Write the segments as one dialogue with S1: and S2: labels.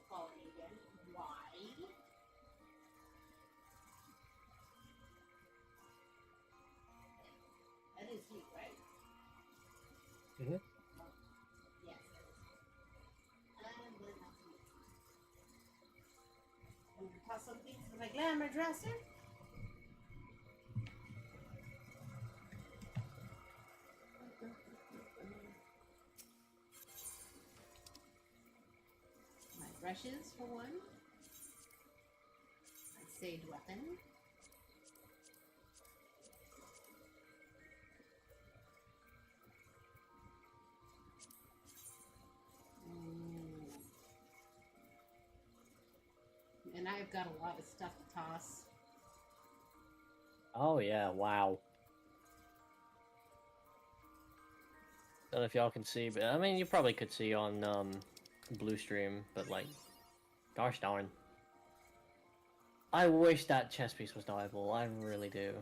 S1: quality again. Why? That is you, right?
S2: Mm-hmm.
S1: Oh, yes, that is you. And then that's me. I'm gonna toss some things in my glamour dresser. My brushes for one. My sage weapon. And I've got a lot of stuff to toss.
S2: Oh yeah, wow. Don't know if y'all can see, but I mean, you probably could see on Blue Stream, but like, gosh darn. I wish that chess piece was dyeable. I really do.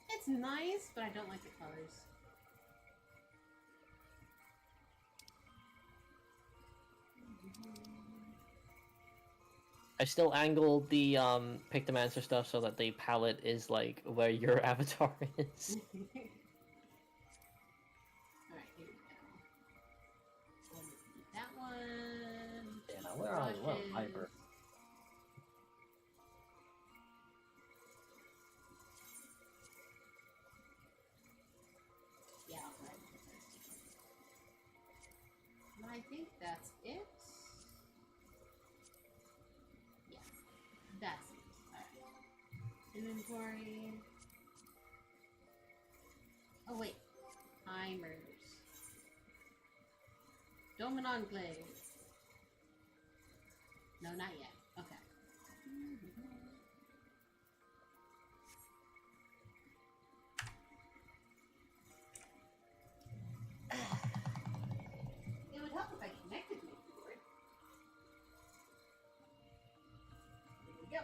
S1: It's nice, but I don't like the colors.
S2: I still angled the Pictomancer stuff so that the palette is like where your avatar is.
S1: Alright, here we go. That one.
S2: Yeah, now we're on hyper.
S1: Yeah, right. And I think that's it. Yeah, that's it. Alright. Inventory. Oh, wait. Timers. Doman Enclave. No, not yet. Okay. It would help if I connected my keyboard. There we go.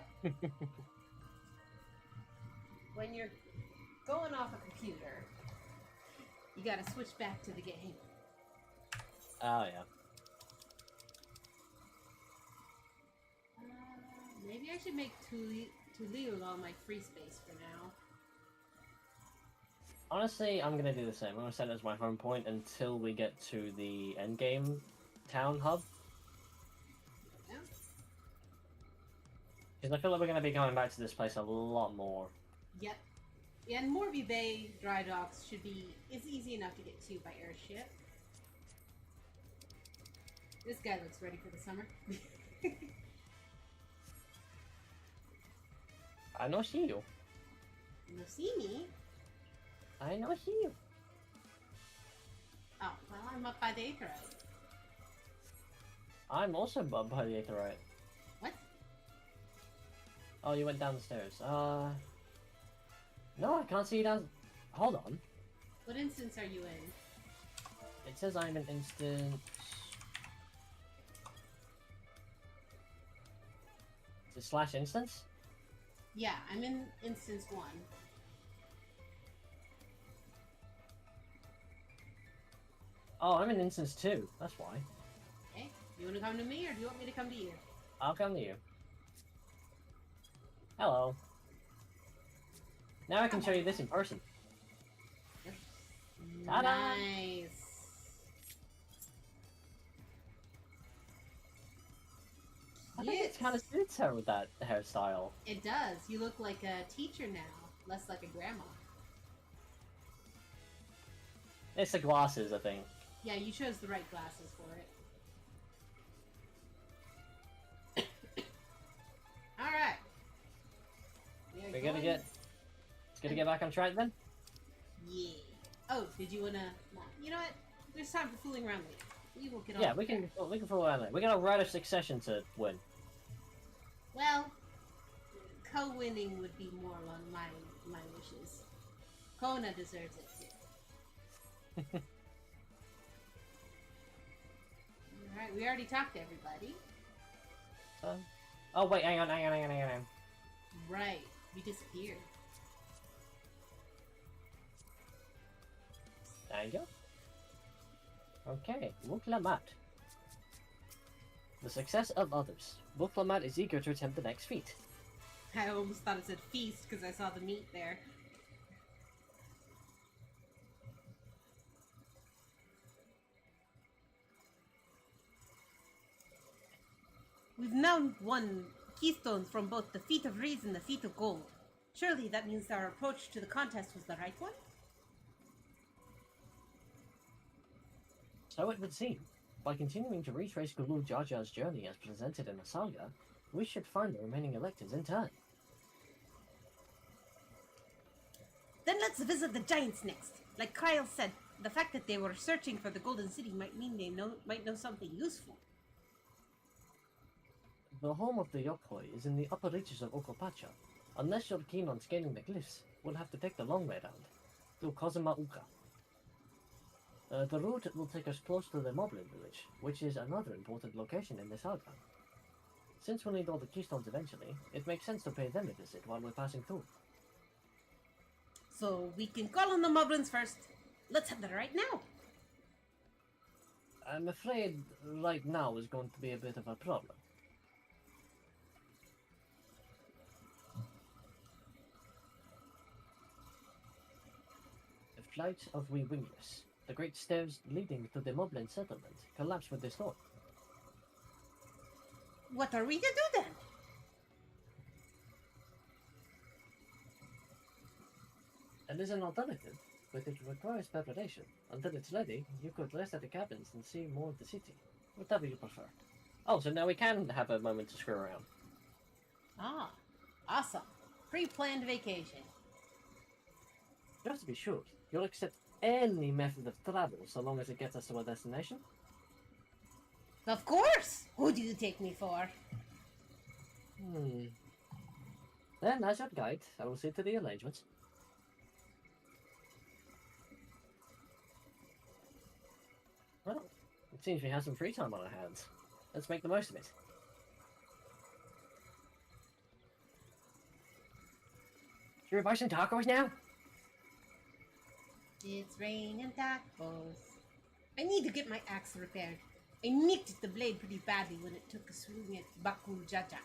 S1: When you're going off a computer, you gotta switch back to the game.
S2: Oh yeah.
S1: Maybe I should make Tulil all my free space for now.
S2: Honestly, I'm gonna do the same. I'm gonna set it as my home point until we get to the endgame town hub.
S1: Yeah.
S2: Because I feel like we're gonna be going back to this place a lot more.
S1: Yep. Yeah, and Morby Bay dry docks should be it's easy enough to get to by airship. This guy looks ready for the summer.
S2: I no see you.
S1: You see me?
S2: I no see you.
S1: Oh, well, I'm up by the Aetherite.
S2: I'm also above by the Aetherite.
S1: What?
S2: Oh, you went down the stairs. No, I can't see you down. Hold on.
S1: What instance are you in?
S2: It says I'm an instance. Is it slash instance?
S1: Yeah, I'm in instance 1.
S2: Oh, I'm in instance 2. That's why.
S1: Okay. You want to come to me, or do you want me to come to you?
S2: I'll come to you. Hello. Now I can show you this in person. Ta-da!
S1: Nice.
S2: I think it kind of suits her with that hairstyle.
S1: It does. You look like a teacher now, less like a grandma.
S2: It's the glasses, I think.
S1: Yeah, you chose the right glasses for it. Alright.
S2: We're gonna get... It's gonna get back on track then?
S1: Yeah. Oh, did you wanna... No. You know what? There's time for fooling around later. We will get on.
S2: Yeah, we can follow that. We got a right of succession to win.
S1: Well, co-winning would be more along my wishes. Kona deserves it too. Alright, we already talked to everybody.
S2: Oh wait, hang on.
S1: Right, you disappeared.
S2: There you go. Okay, look la mat. The success of others. Booklomat is eager to attempt the next feat.
S1: I almost thought it said feast because I saw the meat there. We've now won keystones from both the Feat of Reeds and the Feat of Gold. Surely that means our approach to the contest was the right one?
S2: So it would seem. By continuing to retrace Gulu Jaja's journey as presented in the saga, we should find the remaining electors in time.
S1: Then let's visit the giants next. Like Kyle said, the fact that they were searching for the Golden City might mean they might know something useful.
S2: The home of the Yokoi is in the upper reaches of Okopacha. Unless you're keen on scaling the cliffs, we'll have to take the long way round, through Kozumauka. The route will take us close to the Moblin village, which is another important location in the saga. Since we'll need all the keystones eventually, it makes sense to pay them a visit while we're passing through.
S1: So we can call on the Moblins first. Let's head there right now.
S2: I'm afraid right now is going to be a bit of a problem. The flight of we wingless. The great stairs leading to the Moblin settlement collapsed with the storm.
S1: What are we to do then?
S2: It is an alternative, but it requires preparation. Until it's ready, you could rest at the cabins and see more of the city. Whatever you prefer. Oh, so now we can have a moment to screw around.
S1: Ah, awesome. Pre-planned vacation.
S2: Just to be sure, you'll accept any method of travel so long as it gets us to our destination?
S1: Of course! Who do you take me for?
S2: Then, as your guide, I will see to the arrangements. Well, it seems we have some free time on our hands. Let's make the most of it. Should we buy some tacos now?
S1: It's raining tacos. I need to get my axe repaired. I nicked the blade pretty badly when it took a swing at Baku Jaja.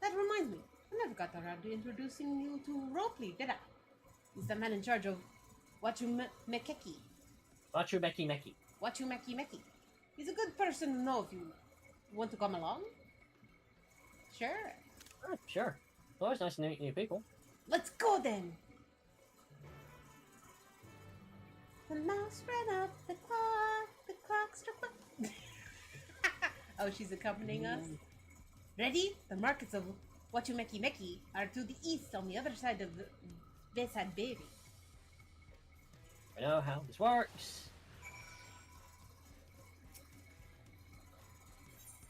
S1: That reminds me, I never got around to introducing you to Ropley, did I? He's the man in charge of Wachumekeki.
S2: Wachumeki.
S1: Wachumeki. He's a good person to know if you want to come along. Sure.
S2: Sure. Always nice to meet new people.
S1: Let's go then! The mouse ran up the clock struck one. Oh, she's accompanying us? Ready? The markets of Wachumeki are to the east on the other side of the Besad Baby.
S2: I know how this works.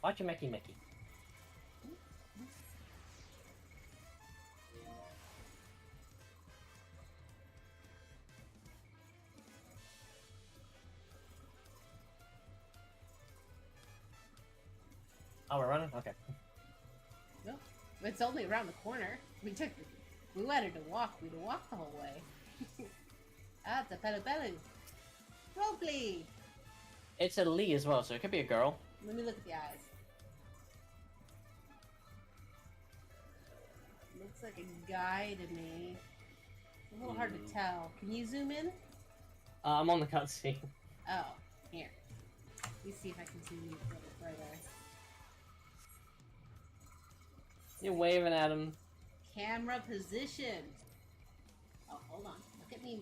S2: Wachumeki. Oh, we're running? Okay.
S1: No, it's only around the corner. We wanted to walk. We'd walk the whole way. Ah, it's a pelu. Ropley!
S2: It's a Lee as well, so it could be a girl.
S1: Let me look at the eyes. Looks like a guy to me. It's a little hard to tell. Can you zoom in?
S2: I'm on the cutscene.
S1: Oh, here. Let me see if I can zoom in a little further.
S2: You're waving at him.
S1: Camera position. Oh, hold on. Look at me,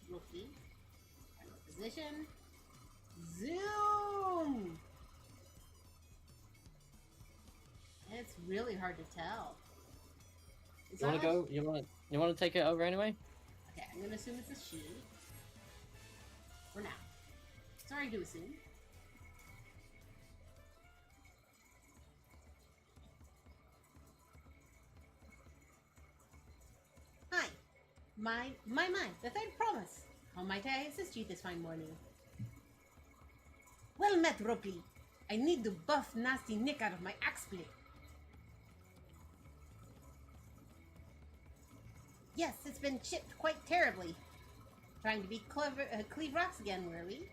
S1: rookie. Camera position. Zoom. It's really hard to tell.
S2: You want to go? You want to take it over anyway?
S1: Okay, I'm gonna assume it's a she. For now. Sorry to assume. Hi. My, the third promise. How might I assist you this fine morning? Well met, Ropley. I need to buff nasty nick out of my axe blade. Yes, it's been chipped quite terribly. Trying to be clever, cleave rocks again, were we?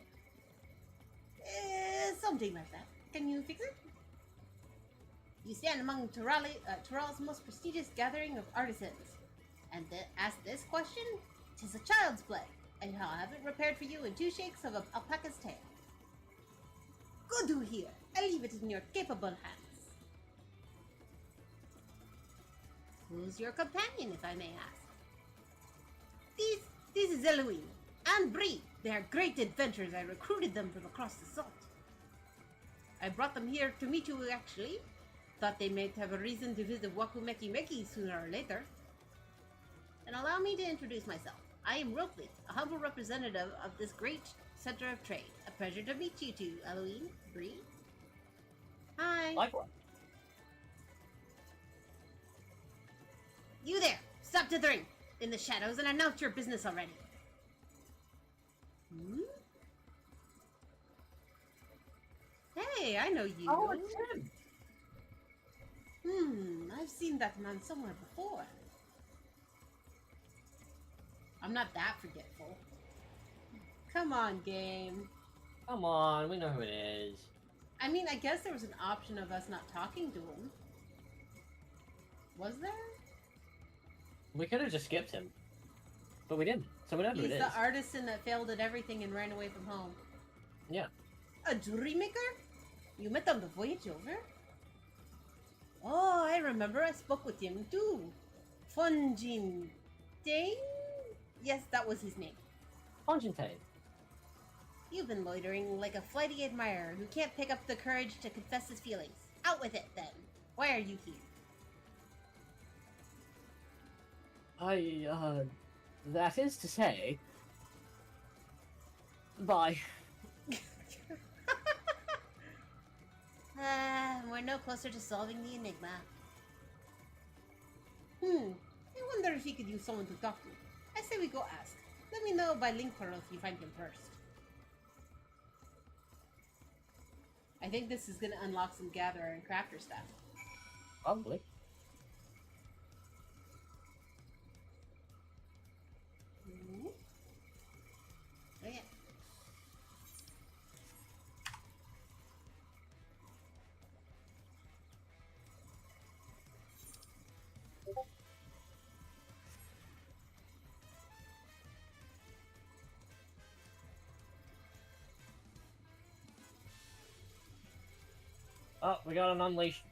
S1: Something like that. Can you fix it? You stand among Tyrell's most prestigious gathering of artisans. And ask this question? 'Tis a child's play. And I'll have it repaired for you in 2 shakes of an alpaca's tail. Go do here. I leave it in your capable hands. Who's your companion, if I may ask? This is Eloine and Bree. They are great adventurers. I recruited them from across the salt. I brought them here to meet you, actually. Thought they might have a reason to visit Wakumeki Meki sooner or later. And allow me to introduce myself. I am Ropley, a humble representative of this great center of trade. A pleasure to meet you two, Eloine, Bree. Hi.
S2: Likewise.
S1: You there! Stop dithering in the shadows and announce your business already. Hmm? Hey, I know you.
S2: Oh, it's him.
S1: I've seen that man somewhere before. I'm not that forgetful. Come on, game.
S2: Come on, we know who it is.
S1: I mean, I guess there was an option of us not talking to him. Was there?
S2: We could have just skipped him. But we didn't. So we know who it
S1: He's
S2: is.
S1: the artisan that failed at everything and ran away from home.
S2: Yeah.
S1: A jewelry maker? You met on the voyage over? Oh, I remember. I spoke with him too. Fonjin Dane? Yes, that was his name.
S2: Fontaine.
S1: You've been loitering like a flighty admirer who can't pick up the courage to confess his feelings. Out with it, then. Why are you here?
S2: That is to say... Bye.
S1: We're no closer to solving the enigma. I wonder if he could use someone to talk to. I say we go ask. Let me know by link portal if you find him first. I think this is gonna unlock some gatherer and crafter stuff.
S2: Probably.
S1: Oh yeah.
S2: Oh, we got an unleash.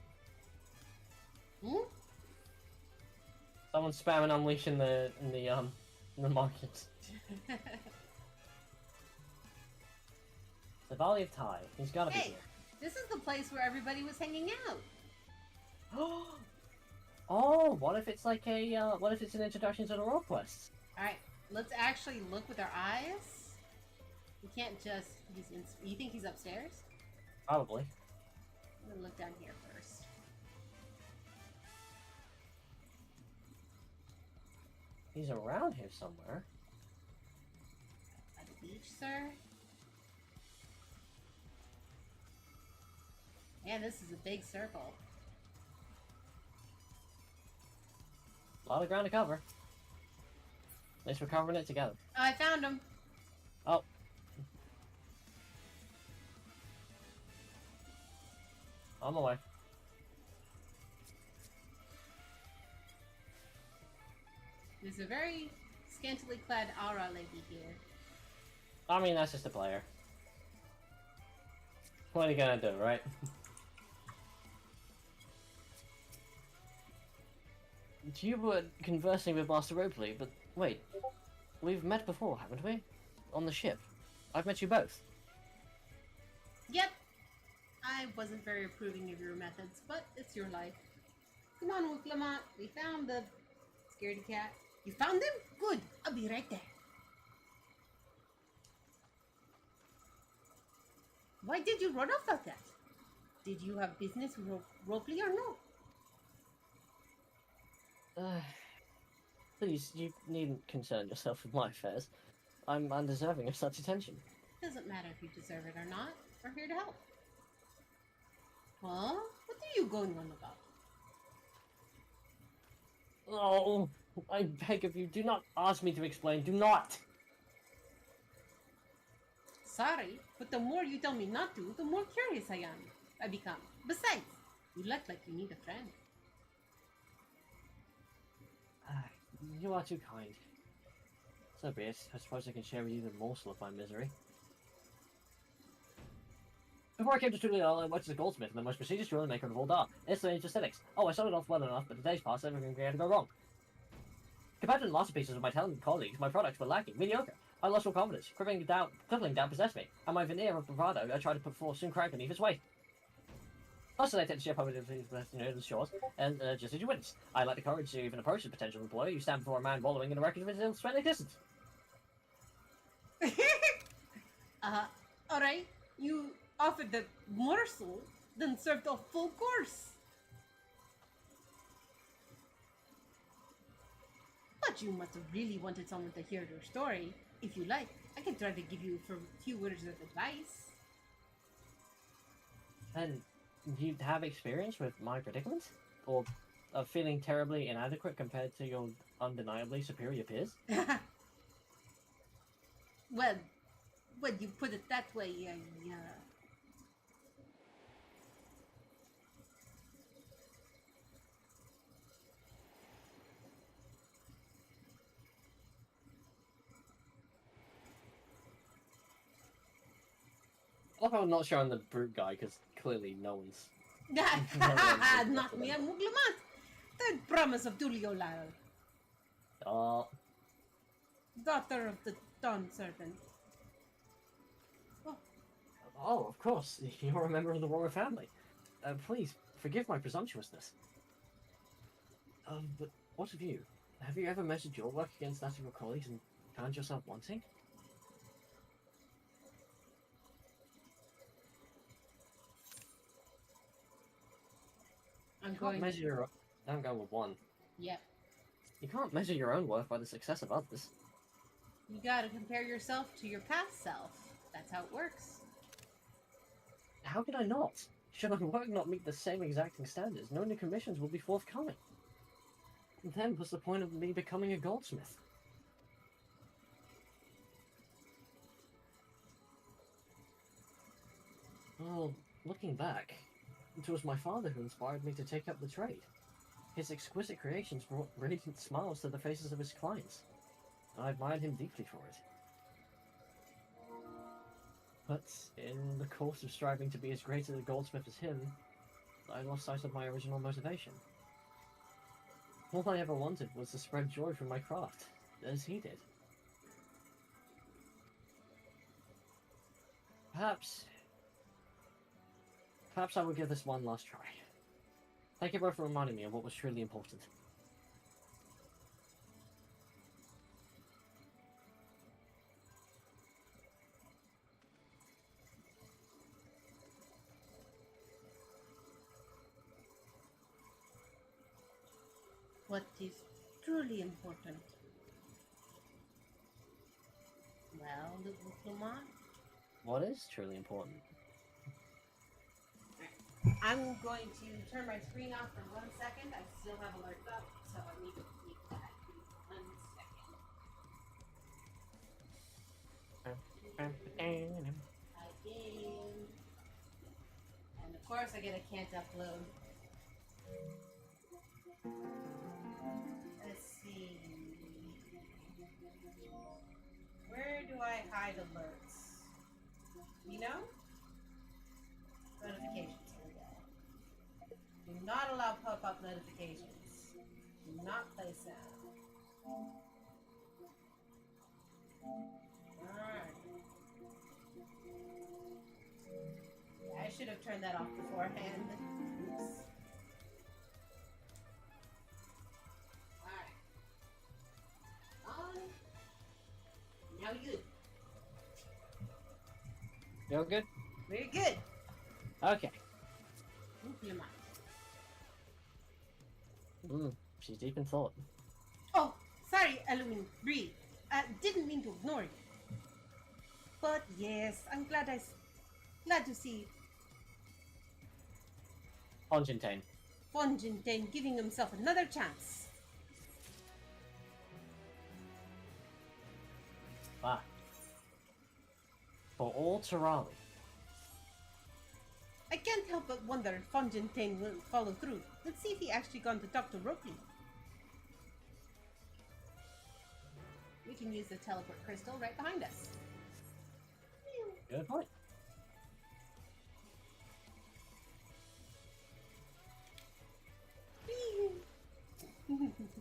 S2: Someone's spamming unleash in the market. The Valley of Tai. He's gotta be
S1: Hey,
S2: here.
S1: this is the place where everybody was hanging out.
S2: Oh, what if it's like a what if it's an introduction to the role quest?
S1: Alright, let's actually look with our eyes. We can't just... you think he's upstairs?
S2: Probably.
S1: I'm gonna look down here first.
S2: He's around here somewhere.
S1: By the beach, sir? Yeah, this is a big circle.
S2: A lot of ground to cover. At least we're covering it together.
S1: Oh, I found him.
S2: Oh. On the way.
S1: There's a very scantily clad aura lady here.
S2: I mean, that's just a player. What are you gonna do, right? You were conversing with Master Ropley, but wait. We've met before, haven't we? On the ship. I've met you both.
S1: Yep. I wasn't very approving of your methods, but it's your life. Come on, Lamont. We found the scaredy cat. You found him? Good. I'll be right there. Why did you run off like that? Did you have business with Ropley or no?
S2: Please, you needn't concern yourself with my affairs. I'm undeserving of such attention.
S1: Doesn't matter if you deserve it or not. We're here to help. Huh? What are you going on about?
S2: Oh, I beg of you, do not ask me to explain. Do not!
S1: Sorry, but the more you tell me not to, the more curious I am. I become. Besides, you look like you need a friend.
S2: Ah, you are too kind. So be it. I suppose I can share with you the morsel of my misery. Before I came to Trulial, I worked as a goldsmith and the most prestigious jewelry maker of all Dar. It's the aesthetics. Oh, I started off well enough, but the days passed, everything began to go wrong. Compared to the masterpieces of my talented colleagues, my products were lacking, mediocre. I lost all confidence. Crippling doubt possessed me, and my veneer of bravado I tried to put forth soon cracked beneath its weight. Last night I take the ship over to the shores, and just as you witnessed, I lacked the courage to even approach the potential employer. You stand before a man wallowing in the wreckage of his ill-spent existence.
S1: Alright. You offered the morsel, then served a full course. But you must have really wanted someone to hear your story. If you like, I can try to give you a few words of advice.
S2: And you have experience with my predicament? Or of feeling terribly inadequate compared to your undeniably superior peers?
S1: Well, when you put it that way,
S2: Look, I'm not showing the brute guy because clearly no one's.
S1: Not me, I'm Muglamat. Third promise of Duliolal, daughter of the Dawn Serpent.
S2: Oh, of course. You're a member of the royal family. Please, forgive my presumptuousness. But what of you? Have you ever measured your work against that of your colleagues and found yourself wanting?
S1: I'm
S2: You
S1: going.
S2: can't measure your... I'm going with one.
S1: Yep.
S2: You can't measure your own worth by the success of others.
S1: You gotta compare yourself to your past self. That's how it works.
S2: How could I not? Should my work not meet the same exacting standards, no new commissions will be forthcoming. And then what's the point of me becoming a goldsmith? Well, looking back, it was my father who inspired me to take up the trade. His exquisite creations brought radiant smiles to the faces of his clients. I admired him deeply for it. But in the course of striving to be as great a goldsmith as him, I lost sight of my original motivation. All I ever wanted was to spread joy from my craft, as he did. Perhaps I will give this one last try. Thank you both for reminding me of what was truly important.
S1: What is truly important? Well, the Muglamat.
S2: What is truly important?
S1: I'm going to turn my screen off for 1 second. I still have alerts up, so I need to keep that. 1 second. Type in. And of course, I get a can't upload. Let's see. Where do I hide alerts? You know? Notifications. Do not allow pop-up notifications. Do not play sound. Alright. Yeah, I should have turned that off beforehand. Oops. Alright. On. Now we good.
S2: You all good?
S1: Very good.
S2: Okay.
S1: Muglamat.
S2: She's deep in thought.
S1: Oh, sorry, Elohim. Breathe. Didn't mean to ignore you. But yes, I'm glad to see
S2: Fontaine.
S1: Fontaine giving himself another chance.
S2: Ah. For all Tirali.
S1: I I can't help but wonder if Fontaine will follow through. Let's see if he actually gone to talk to Roki. We can use the teleport crystal right behind us.
S2: Good point.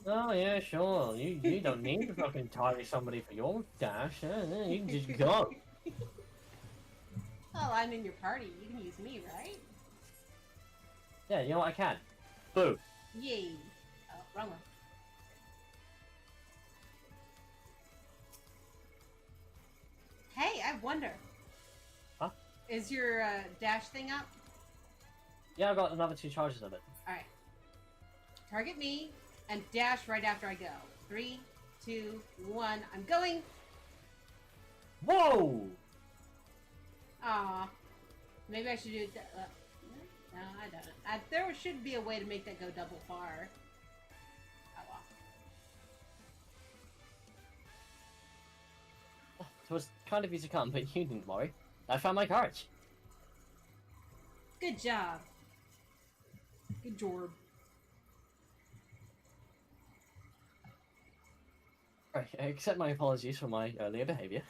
S2: Oh yeah, sure. You don't need to fucking target somebody for your dash. You can just go.
S1: Well, I'm in your party. You can use me, right?
S2: Yeah, you know what? I can. Boo.
S1: Yay. Oh, wrong one. Hey, I wonder.
S2: Huh?
S1: Is your dash thing up?
S2: Yeah, I got another 2 charges of it.
S1: Alright. Target me and dash right after I go. 3, 2, 1. I'm going.
S2: Whoa!
S1: Aw. Maybe I should do it. No, I don't. There should be a way to make that go double far. Oh well.
S2: It was kind of easy to come, but you didn't worry. I found my courage.
S1: Good job. Good job.
S2: Right, accept my apologies for my earlier behavior.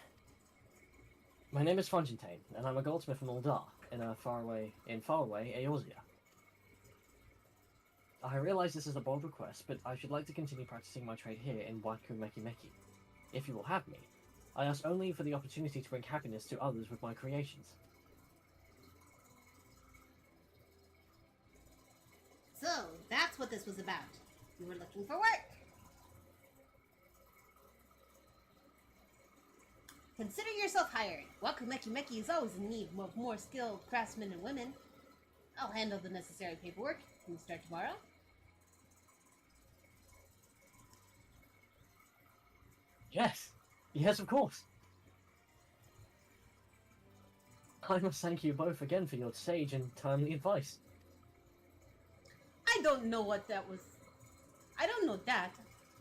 S2: My name is Fontaine, and I'm a goldsmith from Uldar, in faraway Eorzea. I realize this is a bold request, but I should like to continue practicing my trade here in Waku Meki Meki. If you will have me, I ask only for the opportunity to bring happiness to others with my creations.
S1: So, that's what this was about. You were looking for work. Consider yourself hired. Waku Meki Meki is always in need of more skilled craftsmen and women. I'll handle the necessary paperwork. Can you start tomorrow?
S2: Yes! Yes, of course! I must thank you both again for your sage and timely advice.
S1: I don't know what that was. I don't know that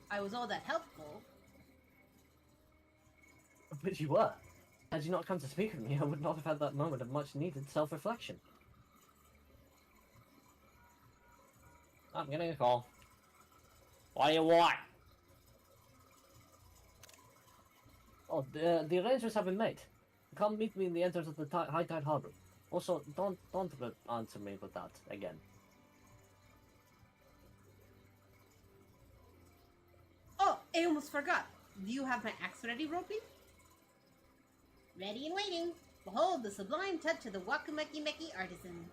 S1: I was all that helpful.
S2: But you were. Had you not come to speak with me, I would not have had that moment of much-needed self-reflection. I'm getting a call. What do you want? Oh, the arrangements have been made. Come meet me in the entrance of the High Tide Harbor. Also, don't answer me with that again.
S1: Oh, I almost forgot. Do you have my axe ready, Ropey? Ready and waiting. Behold the sublime touch of the Waku Meki Meki artisan.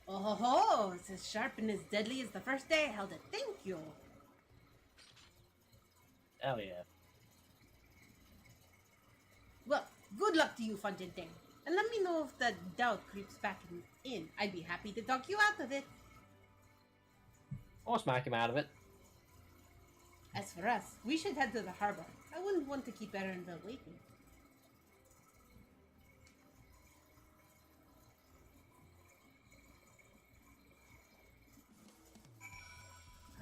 S1: Oh ho ho! It's as sharp and as deadly as the first day I held it. Thank you.
S2: Hell yeah.
S1: Well, good luck to you, Fontaine. And let me know if that doubt creeps back in. I'd be happy to talk you out of it.
S2: Or smack him out of it.
S1: As for us, we should head to the harbor. I wouldn't want to keep Erenville waiting.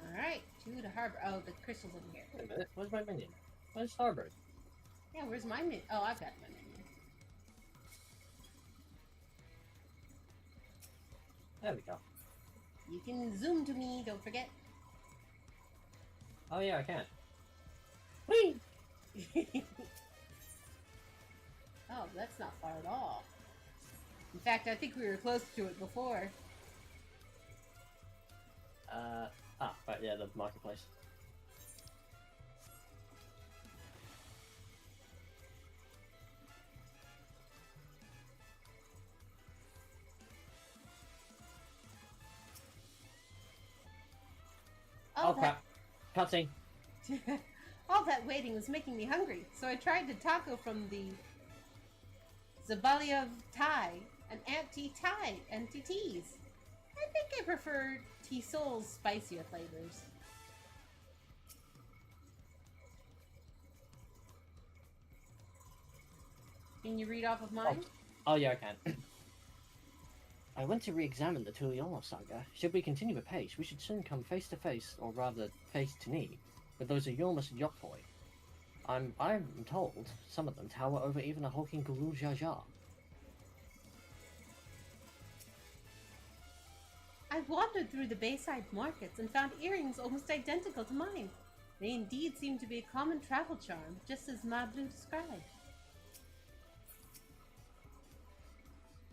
S1: Alright, to the harbor. Oh, the crystal's in here.
S2: Wait a minute, where's my minion? Where's Starbird?
S1: Yeah, where's my minion? Oh, I've got my minion.
S2: There we go.
S1: You can zoom to me, don't forget.
S2: Oh yeah, I can. Whee!
S1: Oh, that's not far at all. In fact, I think we were close to it before.
S2: Right, yeah, the marketplace. Oh crap. Cutscene.
S1: All that waiting was making me hungry, so I tried the taco from the Zabalia of Thai, an anti-Thai, anti-teas. I think I prefer T-Soul's spicier flavors. Can you read off of mine?
S2: Oh yeah, I can. I went to re-examine the Tuliolo saga. Should we continue the pace, we should soon come face to face, or rather face to knee, with those enormous Yokoi. I'm told some of them tower over even a hulking Gulu Jaja.
S1: I wandered through the Bayside markets and found earrings almost identical to mine. They indeed seem to be a common travel charm, just as Mablu described.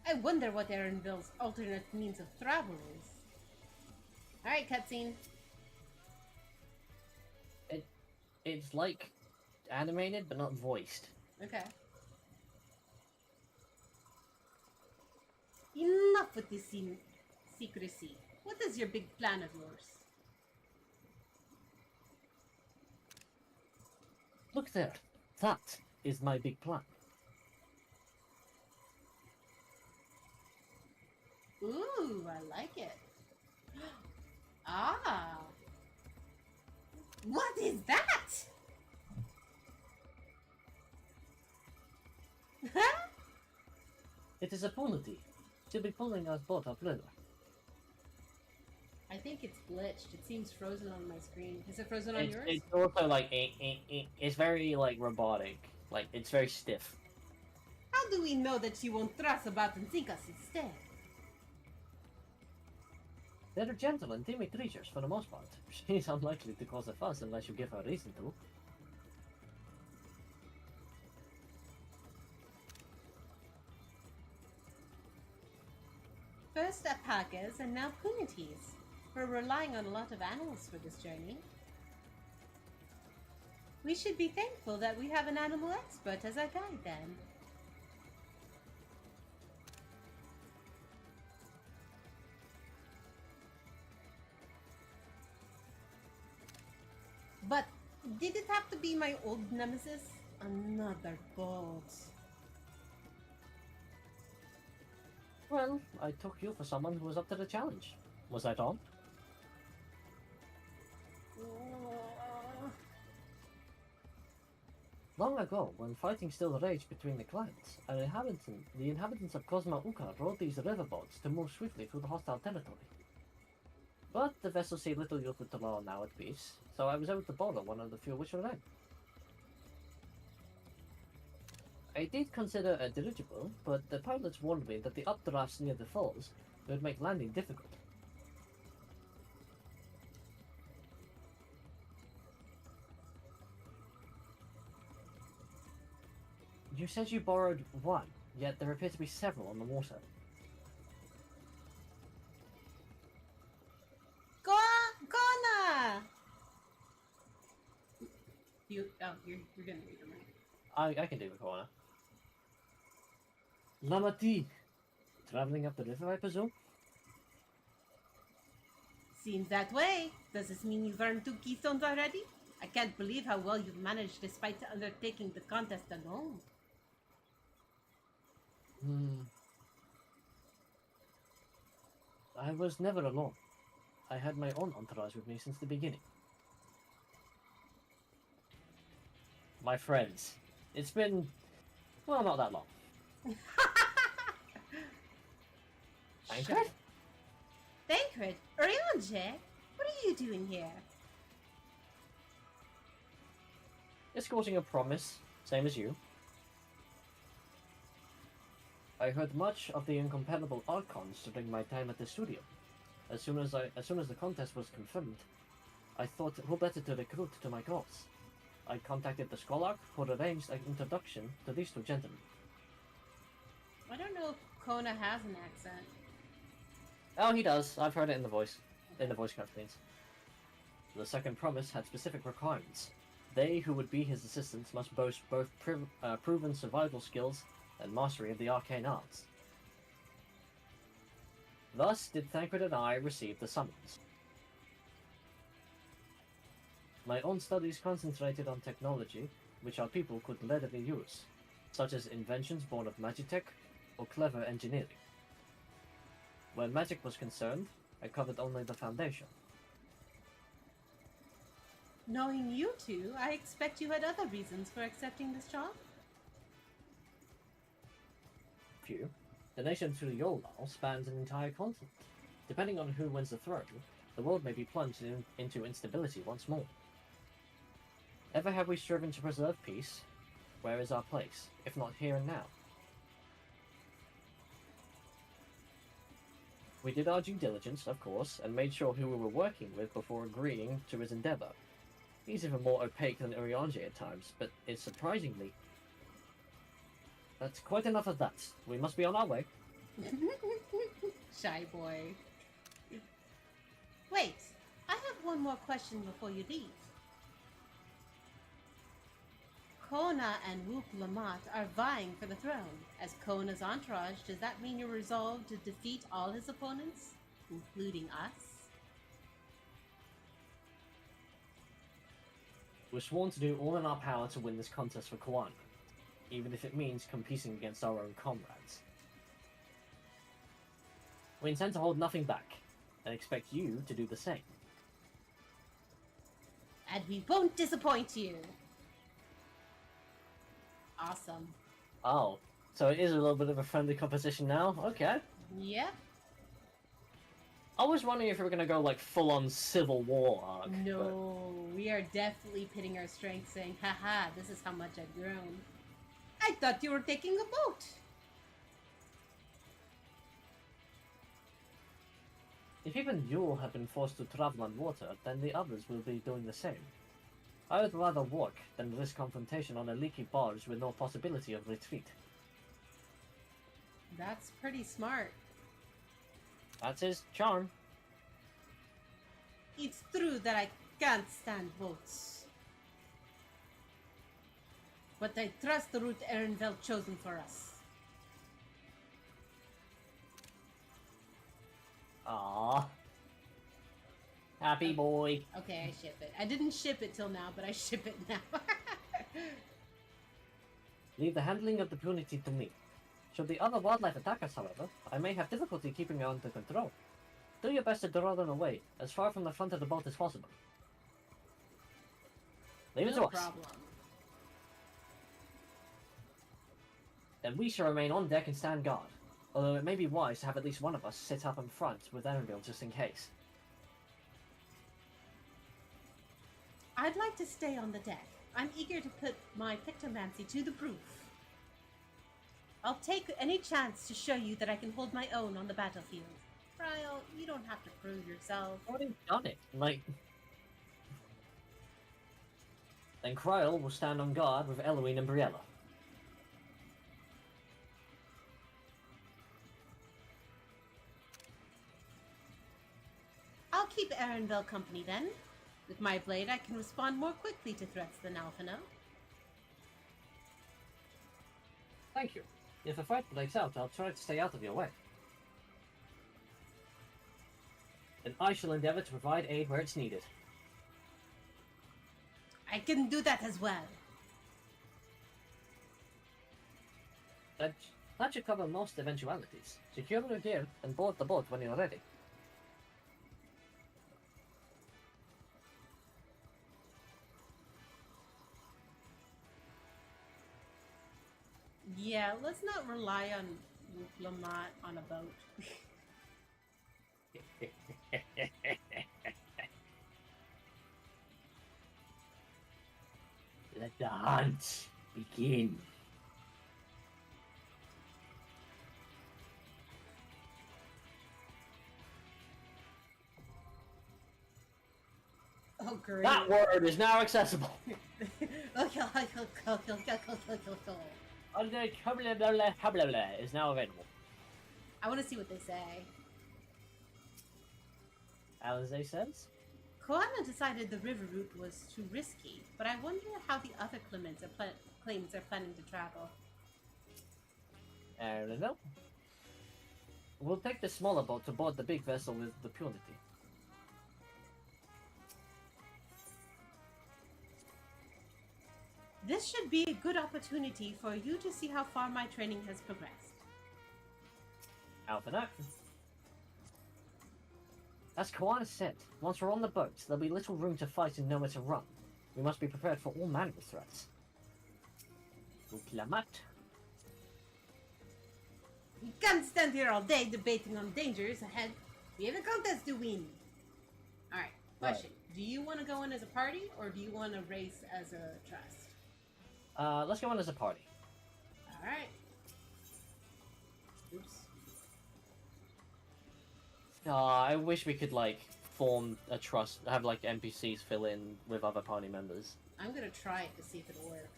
S1: I wonder what Erinville's alternate means of travel is. Alright, cutscene.
S2: It's like animated but not voiced.
S1: Okay. Enough with this secrecy. What is your big plan of yours?
S2: Look there. That is my big plan.
S1: Ooh, I like it. Ah. What is that?
S2: It is a pony. She'll be pulling us both upriver.
S1: I think it's glitched. It seems frozen on my screen. Is it frozen on yours?
S2: It's also like it's very like robotic. Like it's very stiff.
S1: How do we know that she won't thrust about and sink us instead?
S2: They're gentle and timid creatures for the most part. She's unlikely to cause a fuss unless you give her reason to.
S1: First alpacas and now punities. We're relying on a lot of animals for this journey. We should be thankful that we have an animal expert as our guide then. But did it have to be my old nemesis? Another bolt.
S2: Well, I took you for someone who was up to the challenge. Was I wrong? Long ago, when fighting still raged between the clans, the inhabitants of Cosma Uka rode these riverboats to move swiftly through the hostile territory. But the vessels see little use with the law now at peace, so I was able to borrow one of the few which remained. I did consider a dirigible, but the pilots warned me that the updrafts near the falls would make landing difficult. You said you borrowed one, yet there appear to be several on the water.
S1: Gona! You're gonna read them, right?
S2: I can do a corner. Lamati! Traveling up the river, I presume?
S1: Seems that way. Does this mean you've earned 2 keystones already? I can't believe how well you've managed despite undertaking the contest alone.
S2: I was never alone. I had my own entourage with me since the beginning. My friends. It's been, well, not that long. Tancred?
S1: Tancred? Ryanje? What are you doing here?
S2: Escorting a promise, same as you. I heard much of the incompatible outcomes during my time at the studio. As soon as the contest was confirmed, I thought who better to recruit to my cause. I contacted the Scholar, who arranged an introduction to these 2 gentlemen.
S1: I don't know if Kona has an accent.
S2: Oh, he does. I've heard it in the voice cutscenes. The second promise had specific requirements. They who would be his assistants must boast both proven survival skills and mastery of the arcane arts. Thus did Tancred and I receive the summons. My own studies concentrated on technology, which our people could readily use, such as inventions born of magitech or clever engineering. Where magic was concerned, I covered only the foundation.
S1: Knowing you two, I expect you had other reasons for accepting this job.
S2: Few. The nation through Yolal spans an entire continent. Depending on who wins the throne, the world may be plunged into instability once more. Ever have we striven to preserve peace? Where is our place, if not here and now? We did our due diligence, of course, and made sure who we were working with before agreeing to his endeavor. He's even more opaque than Uriange at times, but it's surprisingly... That's quite enough of that. We must be on our way.
S1: Shy boy. Wait, I have one more question before you leave. Kona and Wook Lamont are vying for the throne. As Kona's entourage, does that mean you're resolved to defeat all his opponents, including us?
S2: We're sworn to do all in our power to win this contest for Koana, even if it means competing against our own comrades. We intend to hold nothing back, and expect you to do the same.
S1: And we won't disappoint you! Awesome.
S2: Oh, so it is a little bit of a friendly competition now? Okay.
S1: Yep.
S2: I was wondering if we were going to go like full-on civil war arc.
S1: No, we are definitely pitting our strengths saying, haha, this is how much I've grown. I thought you were taking a boat!
S2: If even you have been forced to travel on water, then the others will be doing the same. I would rather walk than risk confrontation on a leaky barge with no possibility of retreat.
S1: That's pretty smart.
S2: That's his charm.
S1: It's true that I can't stand boats. But I trust the route Ehrenfeld chosen for us.
S2: Ah, happy boy.
S1: Okay, I ship it. I didn't ship it till now, but I ship it now.
S2: Leave the handling of the punity to me. Should the other wildlife attack us, however, I may have difficulty keeping it under control. Do your best to draw them away, as far from the front of the boat as possible. Leave it to
S1: No
S2: us.
S1: problem.
S2: Then we shall remain on deck and stand guard, although it may be wise to have at least one of us sit up in front with Erenville just in case.
S1: I'd like to stay on the deck. I'm eager to put my pictomancy to the proof. I'll take any chance to show you that I can hold my own on the battlefield. Ryle, you don't have to prove yourself.
S2: I've already done it. Like... Then Kryl will stand on guard with Eloine and Briella.
S1: I'll keep Ehrenfeld company then. With my blade, I can respond more quickly to threats than Alphino.
S2: Thank you. If a fight breaks out, I'll try to stay out of your way. Then I shall endeavor to provide aid where it's needed.
S1: I can do that as well.
S2: That should cover most eventualities. Secure your gear and board the boat when you're ready.
S1: Yeah, let's not rely on Lamont on a boat.
S2: Let the hunt begin.
S1: Oh, great.
S2: That word is now accessible. Is now available.
S1: I want to see what they say.
S2: Alize says,
S1: Koana decided the river route was too risky, but I wonder how the other claimants are planning to travel.
S2: I don't know. We'll take the smaller boat to board the big vessel with the purity.
S1: This should be a good opportunity for you to see how far my training has progressed.
S2: Alphanak. As Koana said, once we're on the boat, there'll be little room to fight and nowhere to run. We must be prepared for all manner of threats. Uklamat.
S1: We can't stand here all day debating on dangers ahead. We have a contest to win. Alright, question. Do you want to go in as a party, or do you want to race as a trust?
S2: Let's go on as a party.
S1: Alright. Oops.
S2: I wish we could, like, form a trust, have, like, NPCs fill in with other party members.
S1: I'm gonna try it to see if it'll work.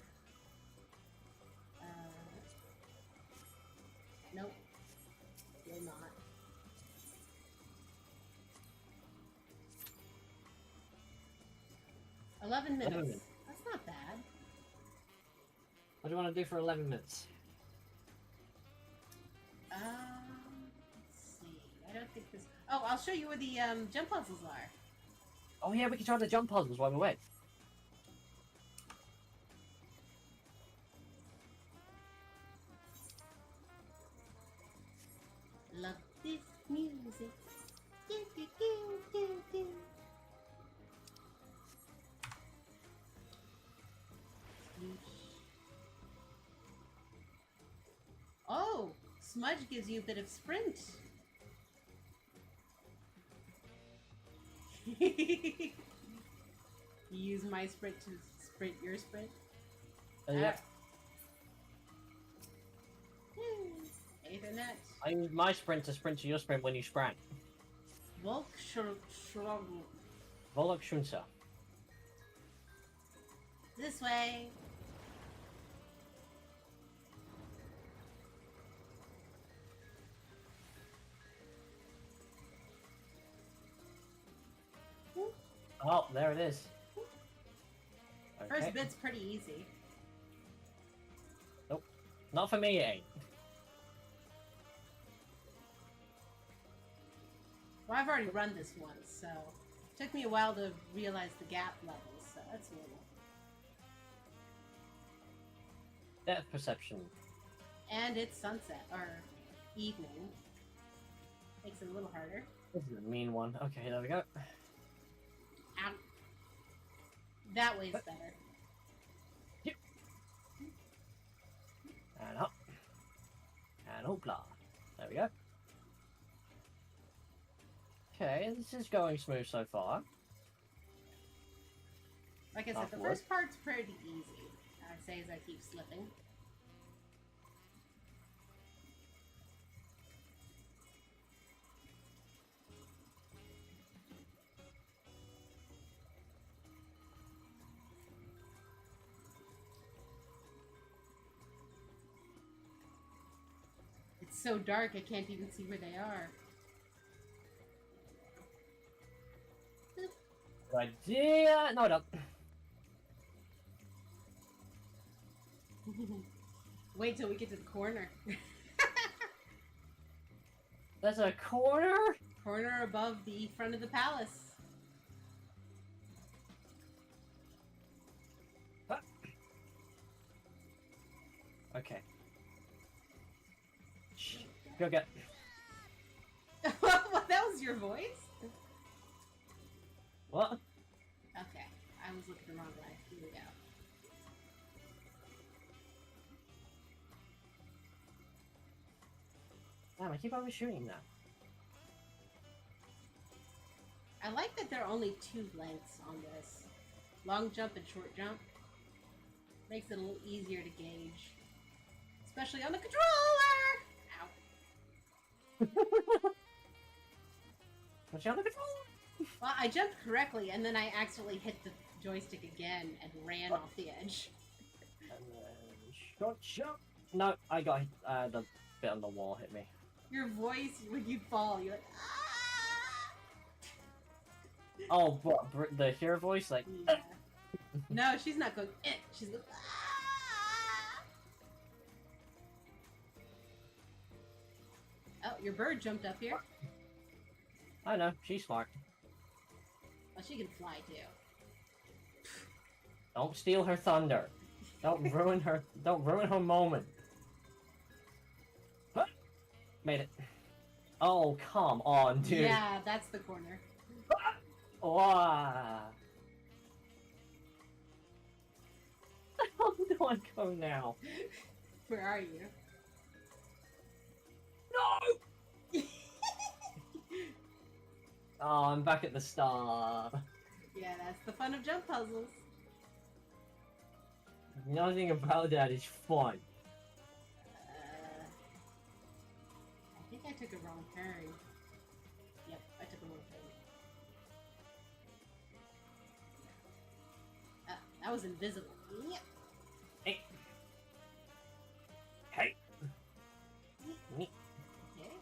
S1: Nope. Will not. $11 minutes.
S2: 11 minutes.
S1: That's not bad.
S2: What do you want to do for 11 minutes?
S1: Let's see. I don't think this. Oh, I'll show you where the jump puzzles are.
S2: Oh yeah, we can try the jump puzzles while we wait.
S1: Love this music. Do, do, do, do, do. Oh, smudge gives you a bit of sprint. You use my sprint to sprint your sprint.
S2: Yeah.
S1: Ethernet.
S2: I use my sprint to sprint to your sprint when you sprint. Volok Shunsa.
S1: This way.
S2: Oh, there it is. Okay.
S1: First bit's pretty easy.
S2: Nope. Not for me, it ain't.
S1: Well, I've already run this once, so it took me a while to realize the gap levels, so that's a little.
S2: Depth perception.
S1: And it's sunset, or evening. Makes it a little harder.
S2: This is a mean one. Okay, there we go.
S1: Ow. That way's better.
S2: Yep. And up. And hoopla. There we go. Okay, this is going smooth so far.
S1: Like I said, the first part's pretty easy, I'd say, as I keep slipping. It's so dark, I can't even see where they are.
S2: Good idea. No, no.
S1: Wait till we get to the corner.
S2: There's a corner?
S1: Corner above the front of the palace.
S2: Okay. Shh. Go get.
S1: What? That was your voice?
S2: What?
S1: Okay, I was looking the wrong way. Here we go.
S2: Damn, I keep overshooting that.
S1: I like that there are only 2 lengths on this. Long jump and short jump. Makes it a little easier to gauge. Especially on the controller! Ow.
S2: What's on the controller?
S1: Well, I jumped correctly, and then I accidentally hit the joystick again and ran off the edge.
S2: And then short jump. No, I got the bit on the wall hit me.
S1: Your voice, when you fall, you're like, ah!
S2: Oh, what? The hero voice? Like,
S1: Yeah. No, she's not going, eh. She's going, ah! Oh, your bird jumped up here.
S2: I know, she's smart.
S1: Oh, she can fly too.
S2: Don't steal her thunder. Don't ruin her. Don't ruin her moment. Huh. Made it. Oh, come on, dude.
S1: Yeah, that's the corner.
S2: Wow. Where do I go now?
S1: Where are you?
S2: No! Oh, I'm back at the start.
S1: Yeah, that's the fun of jump puzzles.
S2: Nothing about that is fun.
S1: I think I took a wrong turn. Yep, I took a wrong turn. That was invisible. Yep.
S2: Hey. Hey. Me.
S1: Okay.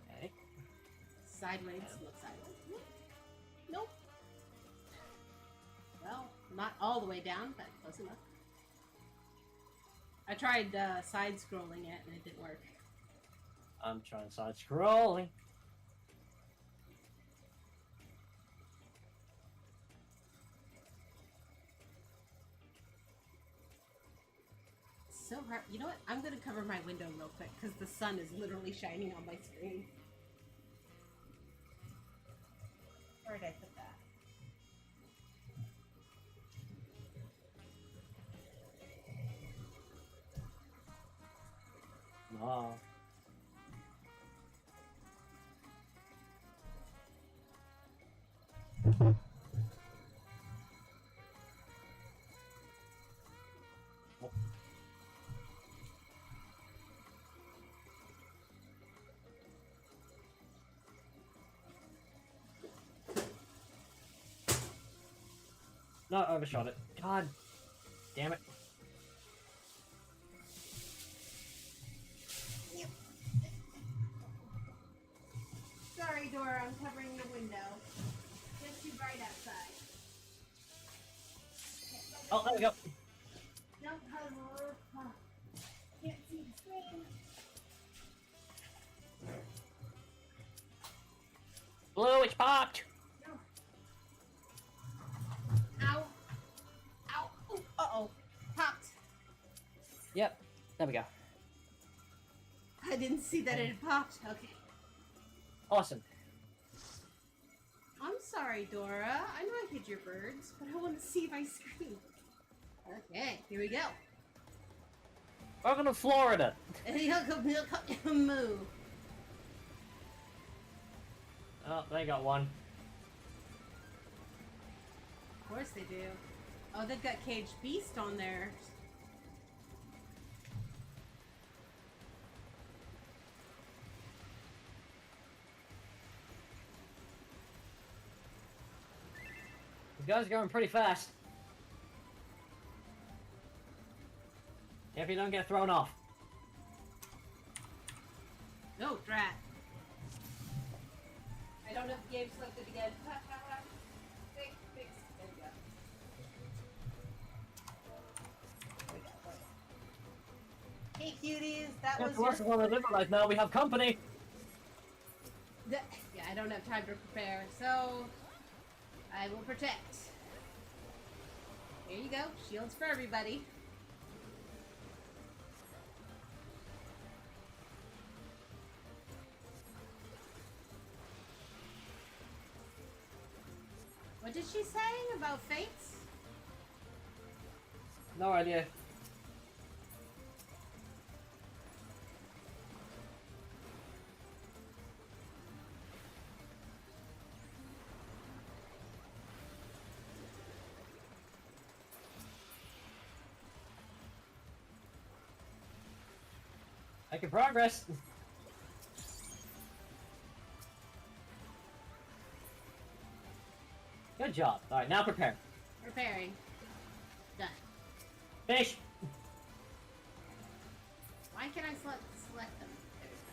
S2: Hey.
S1: Sideways. Look sideways. Nope. Well, not all the way down, but close enough. I tried side-scrolling it, and it didn't work.
S2: I'm trying side-scrolling.
S1: So hard. You know what? I'm gonna cover my window real quick because the sun is literally shining on my screen. Where did I put that?
S2: No. No, I overshot it. God damn it.
S1: Sorry, Dora. I'm covering the window. It's too bright outside.
S2: Oh, there we go.
S1: Don't cover. Can't see the screen.
S2: Blue, it's popped!
S1: No. Ow. Ow. Ooh, uh-oh. Popped.
S2: Yep, there we go.
S1: I didn't see that it had popped. Okay.
S2: Awesome.
S1: I'm sorry, Dora. I know I hid your birds, but I want to see my screen. Okay, here we go.
S2: Welcome to Florida!
S1: Moo.
S2: Oh, they got one.
S1: Of course they do. Oh, they've got Caged Beast on there.
S2: These guys are going pretty fast. If you don't get thrown off.
S1: No, drat. I don't know if the game selected again. Fix. There we go. Hey, cuties. That was your...
S2: on the river right now. We have company.
S1: Yeah, I don't have time to prepare, so I will protect. Here you go. Shields for everybody. What did she say about fates?
S2: No idea. Making progress. Good job. Alright, now prepare.
S1: Preparing. Done.
S2: Finish.
S1: Why can I select them? There we go.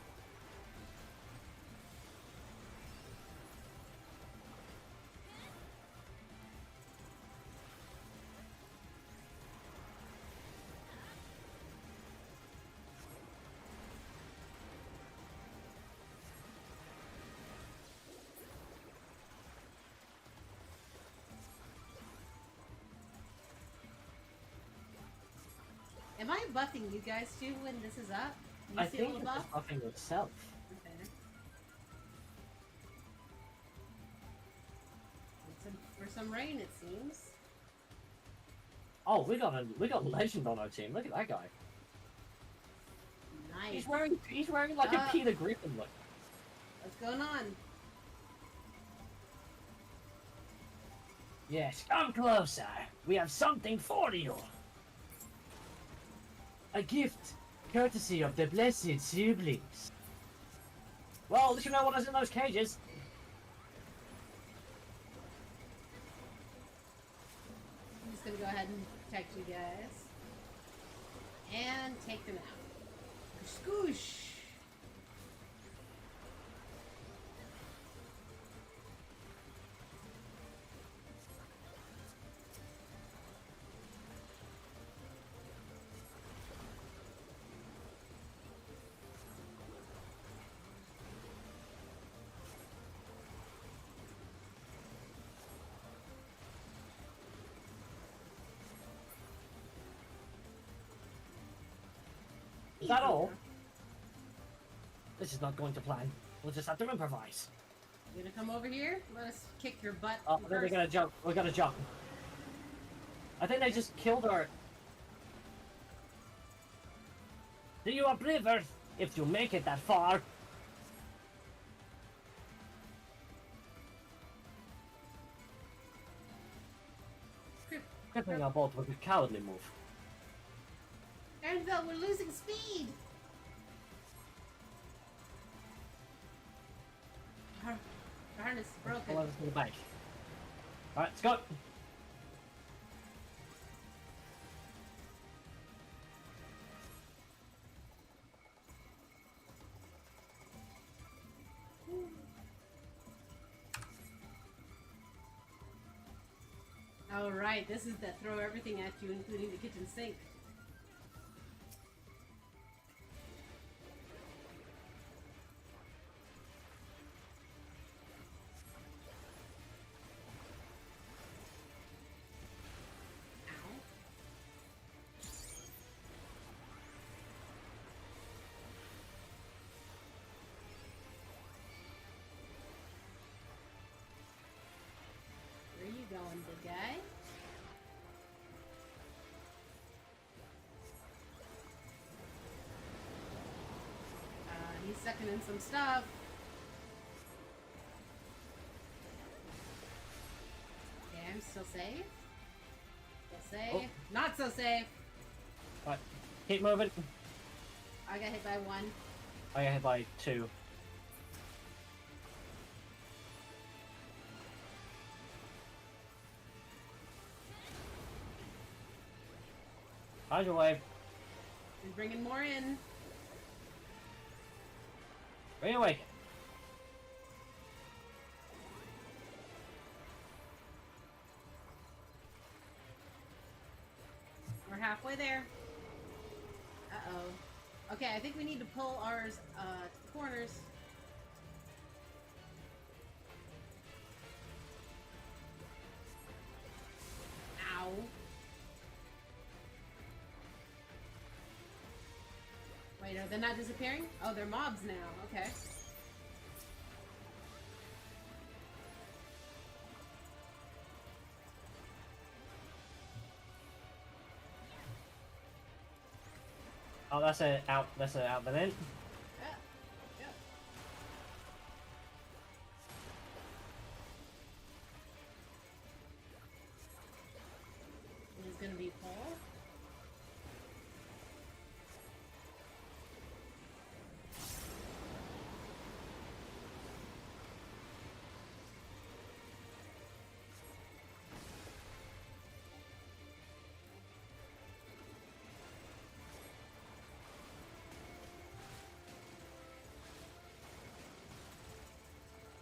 S1: Am I buffing you guys too when this is up? You
S2: I
S1: see
S2: think
S1: the
S2: it's
S1: buff?
S2: just buffing itself.
S1: Okay. For some rain, it seems.
S2: Oh, we got legend on our team. Look at that guy.
S1: Nice.
S2: He's wearing like a Peter Griffin look.
S1: What's going on?
S3: Yes, come closer. We have something for you. A gift, courtesy of the blessed siblings. Well, at least you know what is in those cages.
S1: I'm just gonna go ahead and protect you guys. And take them out. Scoosh!
S3: Is that all? This is not going to plan. We'll just have to improvise.
S1: You gonna come over here? Let us kick your butt.
S3: Oh, then we gotta jump. We gotta jump. I think they just killed her. Do you uplift Earth if you make it that far? Crippling our boat was a cowardly move.
S1: Annabelle, we're losing speed! Our harness is broken.
S3: Let us go back. Alright, let's go.
S1: Alright, this is the throw everything at you, including the kitchen sink. Where you going, big guy? He's sucking in some stuff. Okay, I'm still safe. Still safe.
S3: Oh.
S1: Not so safe.
S3: Alright, keep moving.
S1: I got hit by one.
S3: I got hit by 2. How's your wave?
S1: We're bringing more in.
S3: Bring it away.
S1: We're halfway there. Uh-oh. Okay, I think we need to pull ours to the corners. Ow. Wait, are they not disappearing? Oh, they're mobs now. Okay.
S3: Oh, that's it. Out. That's it. Out. Then in.
S1: Yeah. Yep. It is gonna be pull.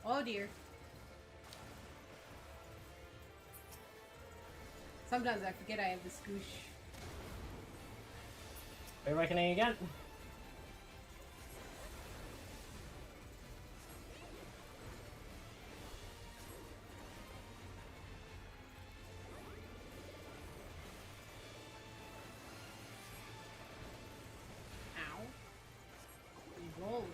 S1: Oh dear. Sometimes I forget I have the scoosh.
S3: Are you reckoning again?
S1: Ow. We rolled.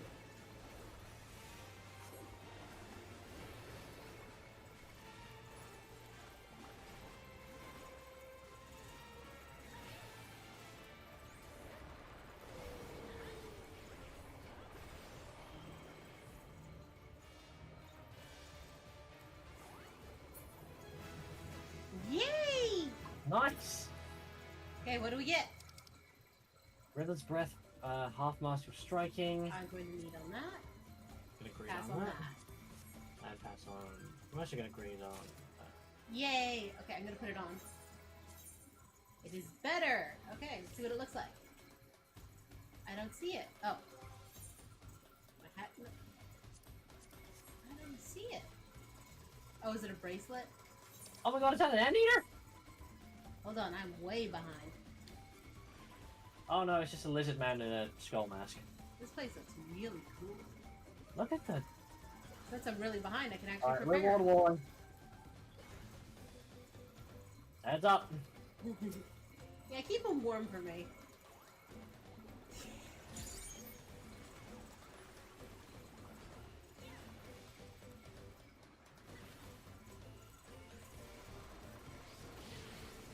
S1: Okay, what do we get?
S3: Riddler's Breath, half master of striking.
S1: I'm going to need on that.
S3: Gonna green
S1: Pass
S3: on
S1: on
S3: that.
S1: that.
S3: And pass on. I'm actually gonna green on.
S1: Yay! Okay, I'm gonna put it on. It is better! Okay, let's see what it looks like. I don't see it. Oh. My hat. No. I don't see it. Oh, is it a bracelet?
S3: Oh my god, is that an anteater?
S1: Hold on, I'm way behind.
S3: Oh no, it's just a lizard man in a skull mask.
S1: This place looks really cool.
S3: Look at that.
S1: Since I'm really behind, I can actually
S3: Alright,
S1: prepare.
S3: reward one. Heads up.
S1: Yeah, keep them warm for me.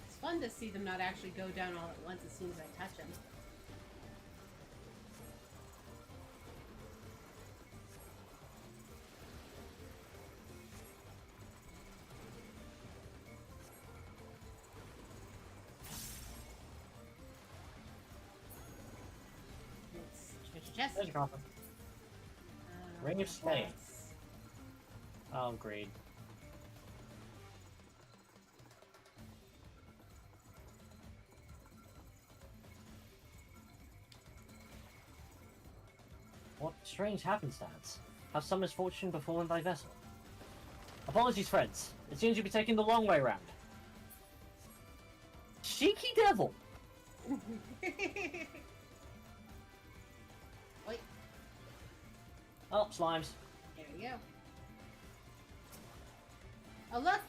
S1: It's fun to see them not actually go down all at once as soon as I touch them. Treasure chest.
S3: There's a copper. Ring of Snake.
S1: yes.
S3: Oh, great. What strange happenstance? Have some misfortune befallen thy vessel? Apologies, friends. It seems you'll be taking the long way round. Cheeky devil!
S1: Wait,
S3: Oh, slimes.
S1: there we go. Oh look!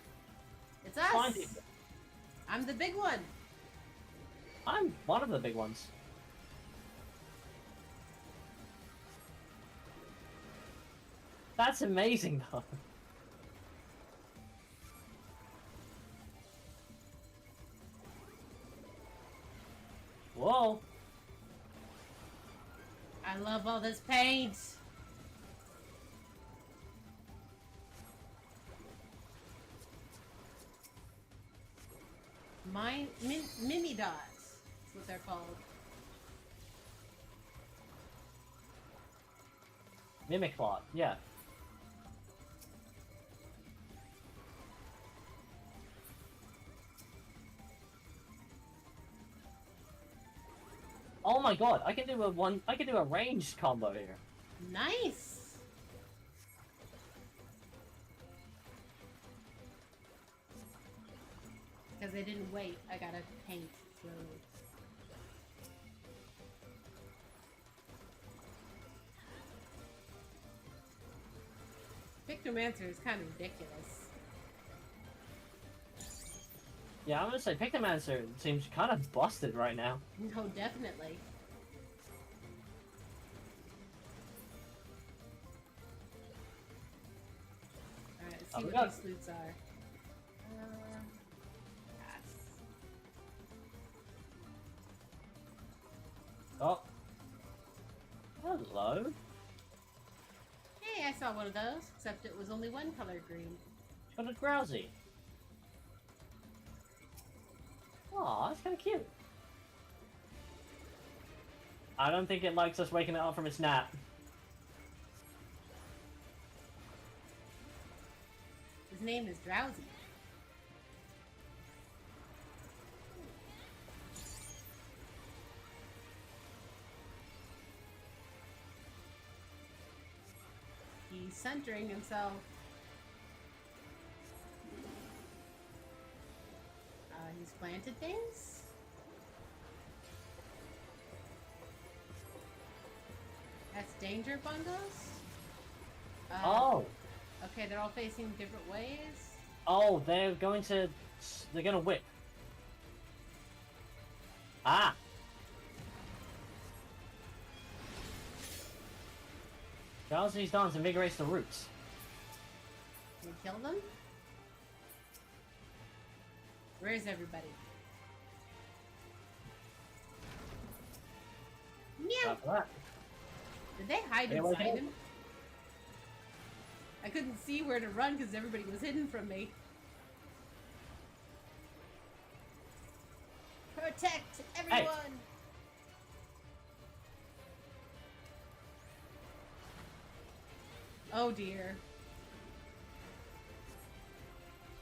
S1: It's us!
S3: Slime people.
S1: I'm the big one!
S3: I'm one of the big ones. That's amazing, though. Whoa.
S1: I love all this paint! Mimi dots. That's what they're called.
S3: Mimiclot, yeah. Oh my god, I can do a ranged combo here.
S1: Nice! Because they didn't wait, I gotta paint slowly. Pictomancer is kind of ridiculous.
S3: Yeah, I'm gonna say Pictomancer seems kind of busted right now.
S1: No, definitely. Alright, let's
S3: Oh,
S1: see
S3: we
S1: what
S3: got-
S1: these loots are. Pass.
S3: Oh. Hello.
S1: Hey, I saw one of those, except it was only one color green.
S3: It's got a Drowsy. Aw, that's kind of cute. I don't think it likes us waking it up from its nap.
S1: His name is Drowsy. He's centering himself. He's planted things. That's danger bungles.
S3: Oh.
S1: Okay, they're all facing different ways.
S3: Oh, they're gonna whip. Ah! Drowsy's dance invigorates the roots.
S1: Can we kill them? Where is everybody? Meow!
S3: After that.
S1: Did they hide
S3: Anyway,
S1: inside
S3: go.
S1: him? I couldn't see where to run because everybody was hidden from me. Protect everyone! Oh dear.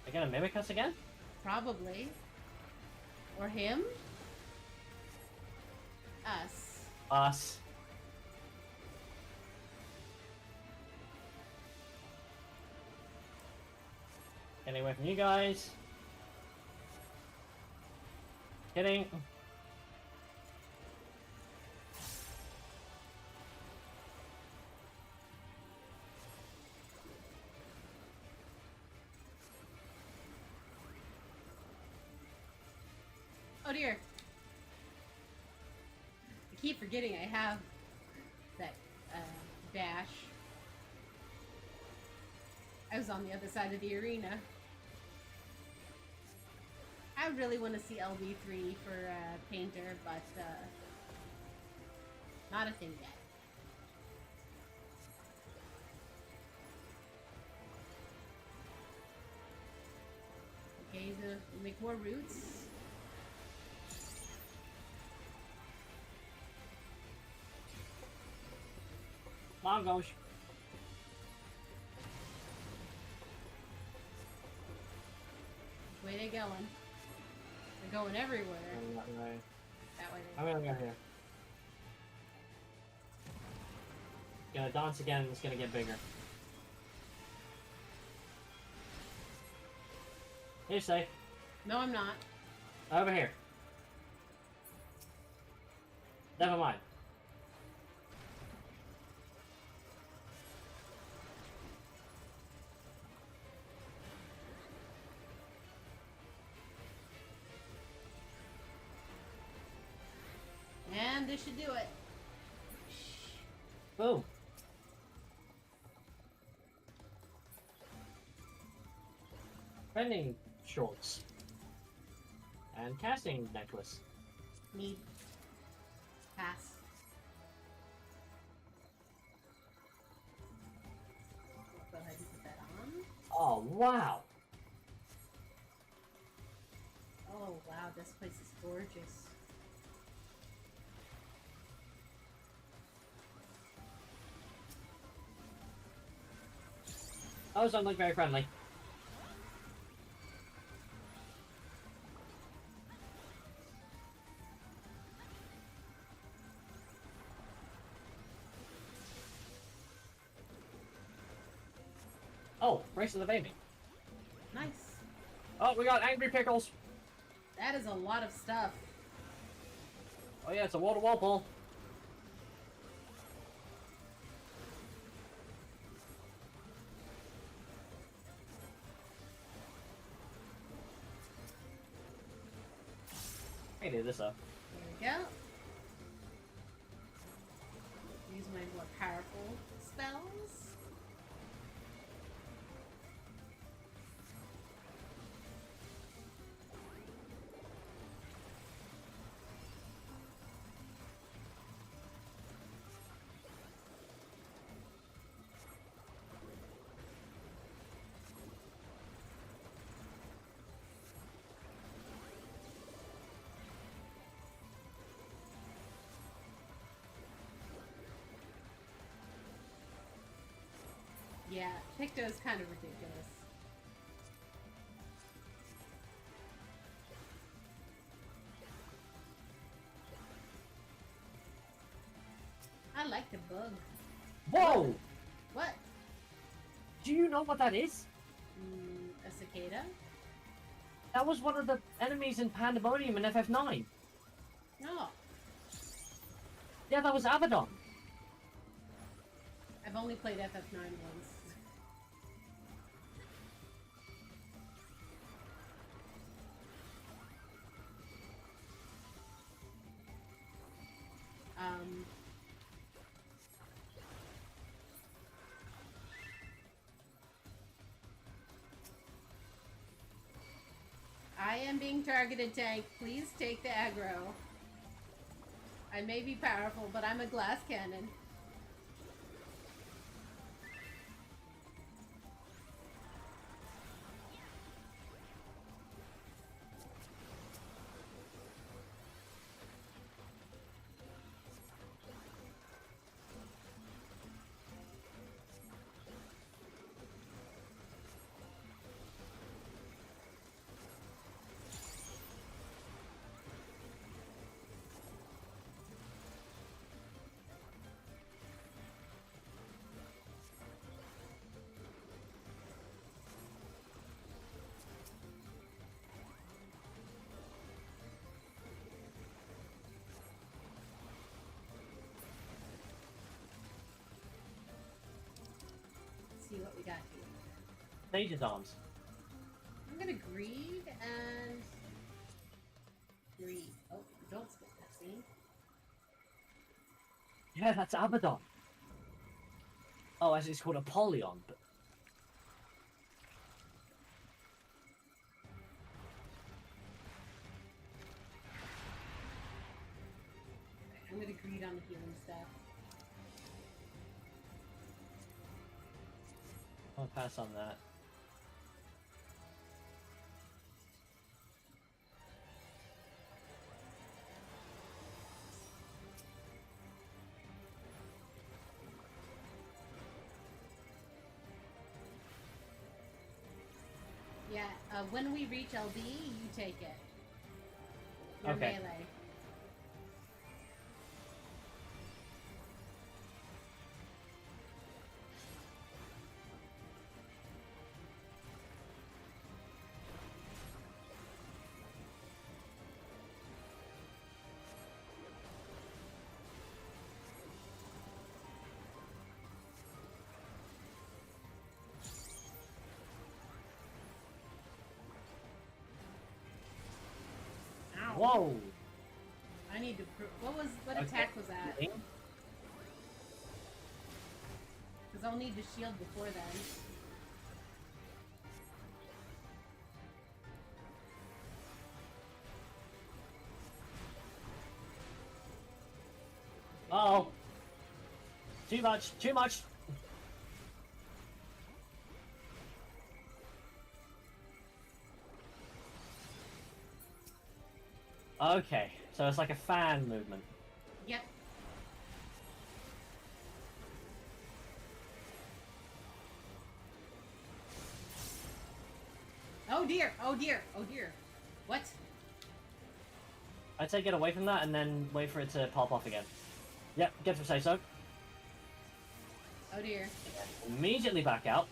S3: They're gonna mimic us again?
S1: Probably. Or him? Us.
S3: Us. Getting away from you guys. Kidding.
S1: Oh dear. I keep forgetting I have that dash. I was on the other side of the arena. I really want to see LB3 for Painter, but not a thing yet. Okay, so make more roots.
S3: Come on, gosh.
S1: Way they going. They're going everywhere.
S3: Right.
S1: That way
S3: I'm gonna go here. Gonna dance again, and it's gonna get bigger. Here, safe.
S1: No, I'm not.
S3: Over here. Never mind.
S1: And this should do it.
S3: Boom. Trending shorts. And casting necklace.
S1: Need. Pass. Go ahead and put that on.
S3: Oh, wow.
S1: Oh wow, this place is gorgeous.
S3: Those don't look very friendly. Oh, Race of the Baby.
S1: Nice.
S3: Oh, we got Angry Pickles.
S1: That is a lot of stuff.
S3: Oh yeah, it's a wall-to-wall pull. I need this up.
S1: There we go. Use my more powerful spells. Yeah, Picto's kind of ridiculous. I like the bug.
S3: Whoa!
S1: What?
S3: Do you know what that is?
S1: A cicada?
S3: That was one of the enemies in Pandemonium in FF9.
S1: No.
S3: Yeah, that was Abaddon.
S1: I've only played FF9 once. I am being targeted, tank. Please take the aggro. I may be powerful, but I'm a glass cannon. see what we got here.
S3: Sage's arms.
S1: I'm gonna greed and greed. Oh, don't skip that scene.
S3: Yeah, that's Abaddon. Oh, actually, it's called Apollyon, but
S1: I'm gonna greed on the healing stuff.
S3: I'll pass on that.
S1: Yeah, when we reach LB, you take it. Your
S3: Okay.
S1: melee. Ow.
S3: Whoa!
S1: I need to. What
S3: Okay.
S1: attack was that? Because I'll need to shield before then.
S3: Oh! Too much! Too much! Okay, so it's like a fan movement.
S1: Yep. Oh dear! Oh dear! Oh dear! What?
S3: I'd say get away from that and then wait for it to pop off again. Yep, get to say so.
S1: Oh dear!
S3: Immediately back out.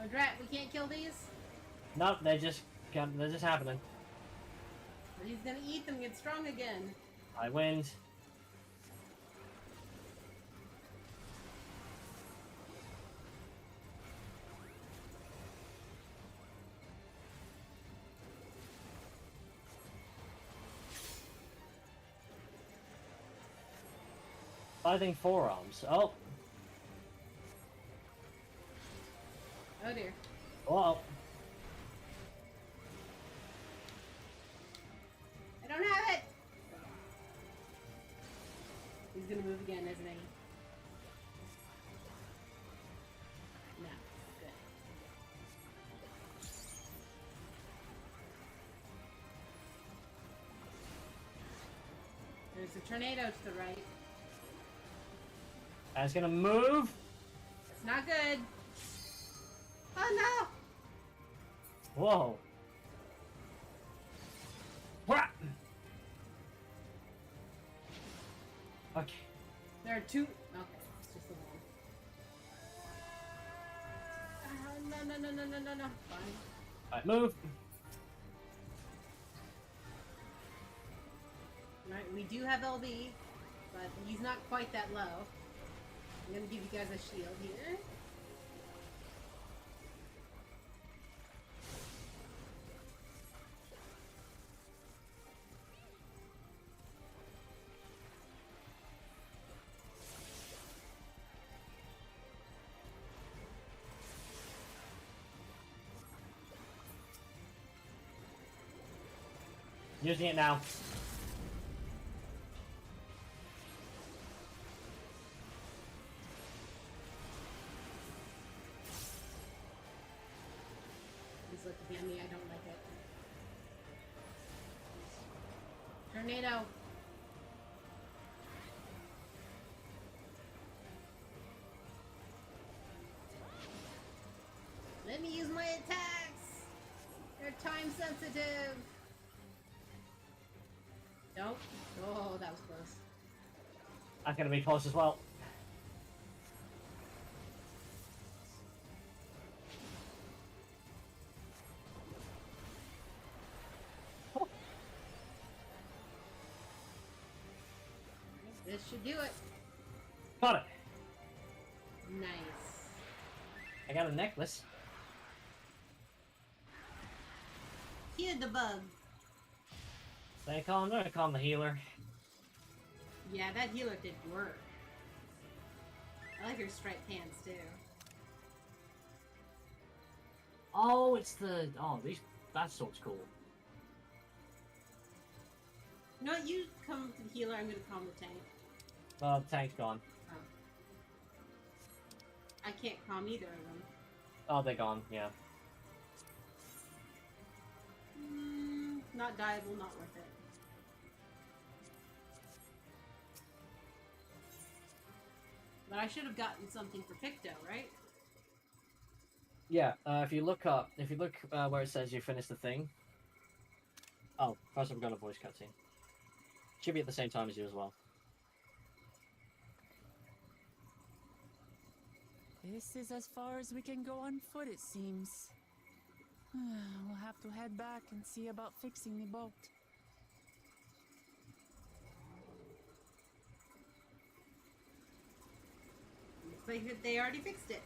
S1: Oh drat! We can't kill these.
S3: Nope, they're just happening.
S1: But he's gonna eat them, get strong again.
S3: I wins. Fighting forearms. Oh,
S1: Oh dear!
S3: well.
S1: I don't have it. He's gonna move again, isn't he? No. Good. There's a tornado to the right.
S3: And it's gonna move.
S1: It's not good. Oh
S3: Whoa. Wha- Okay.
S1: no! There are two. Okay, it's just the one. No. Fine.
S3: Alright, move.
S1: Right, we do have LB, but he's not quite that low. I'm gonna give you guys a shield here.
S3: Using it now.
S1: He's looking at me, I don't like it. Tornado! Let me use my attacks! They're time sensitive! Don't. Oh, that was close.
S3: That's gonna be close as well.
S1: This should do it.
S3: Got it.
S1: Nice.
S3: I got a necklace.
S1: Heal the bug.
S3: Stay calm. I'm gonna calm the healer.
S1: Yeah, that healer did work. I like her striped pants too.
S3: Oh, it's the... Oh, that sword's cool.
S1: No, you come to the healer, I'm gonna calm the tank.
S3: Oh, the tank's gone.
S1: Oh. I can't calm either of them.
S3: Oh, they're gone, yeah.
S1: Not dieable, not worth it. But I should have gotten something for Picto, right?
S3: Yeah, if you look where it says you finished the thing. Oh, first I've got a voice cutscene. Should be at the same time as you as well.
S4: This is as far as we can go on foot, it seems. We'll have to head back and see about fixing the boat.
S1: Looks like they already fixed it.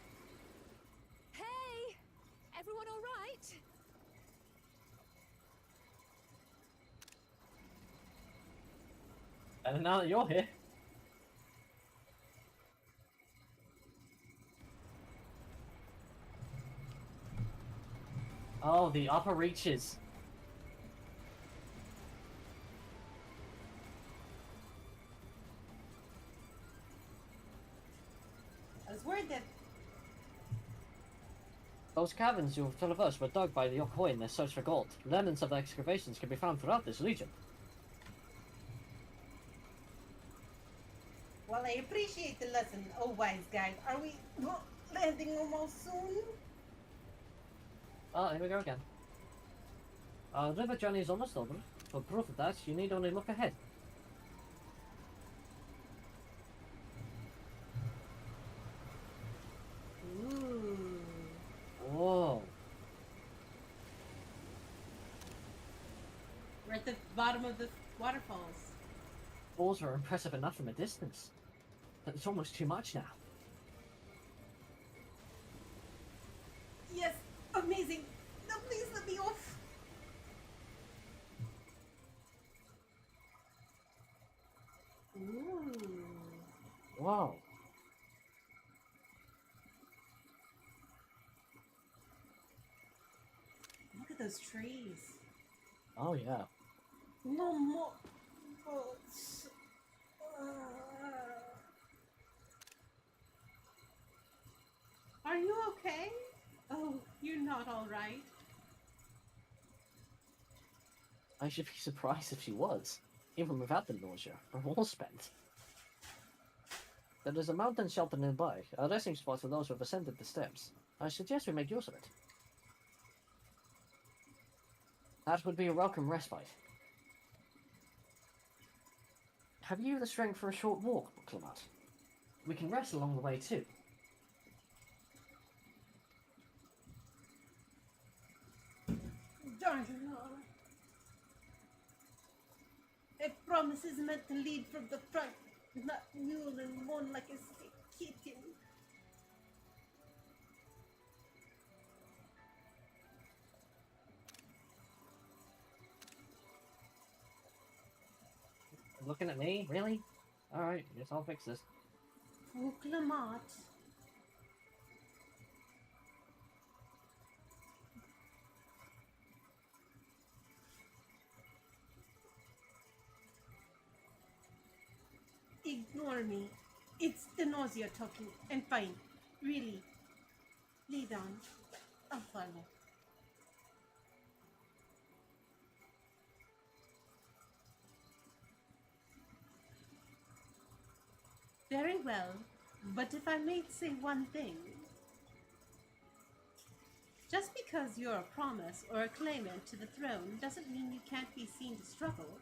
S5: Hey! Everyone all right?
S3: And now that you're here. Oh, the upper reaches.
S1: I was worried that
S3: Those caverns you've traversed were dug by the Yokoi in their search for gold. Remnants of the excavations can be found throughout this region.
S1: Well, I appreciate the lesson, oh wise guide. Are we landing almost soon?
S3: Oh, here we go again. Our river journey is almost over. For proof of that, you need only look ahead.
S1: Ooh.
S3: Whoa.
S1: We're at the bottom of the waterfalls.
S3: Falls are impressive enough from a distance. But it's almost too much now.
S1: Yes, amazing. No, please let me off. Ooh.
S3: Wow.
S1: Look at those trees.
S3: Oh yeah.
S1: No more boats. Are you okay? Oh, you're not all right.
S3: I should be surprised if she was. Even without the nausea, we're all spent. There is a mountain shelter nearby, a resting spot for those who have ascended the steps. I suggest we make use of it. That would be a welcome respite. Have you the strength for a short walk, Clement? We can rest along the way too.
S1: Darn it. Promise is meant to lead from the front, not mule and moan like a sick kitten.
S3: Looking at me? Really? Alright, guess I'll fix this.
S1: Oh, Clement. Ignore me. It's the nausea talking. I'm fine. Really. Lead on. I'll follow. Very well, but if I may say one thing. Just because you're a promise or a claimant to the throne doesn't mean you can't be seen to struggle.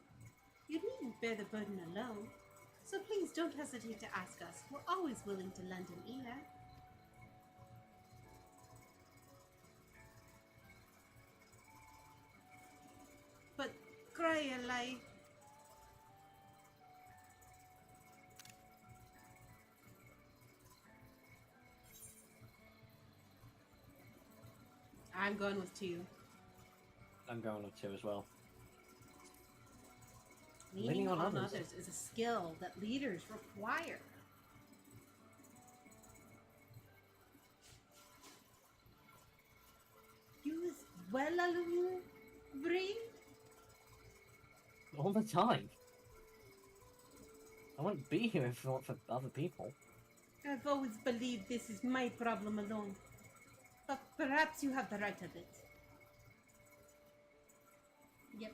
S1: You needn't bear the burden alone. So please don't hesitate to ask us. We're always willing to lend an ear. But, Cryalai, I'm going with 2.
S3: I'm going with 2 as well.
S1: Leaning on others is a skill that leaders require. You as well alone, Bree?
S3: All the time. I wouldn't be here if not for other people.
S1: I've always believed this is my problem alone. But perhaps you have the right of it. Yep.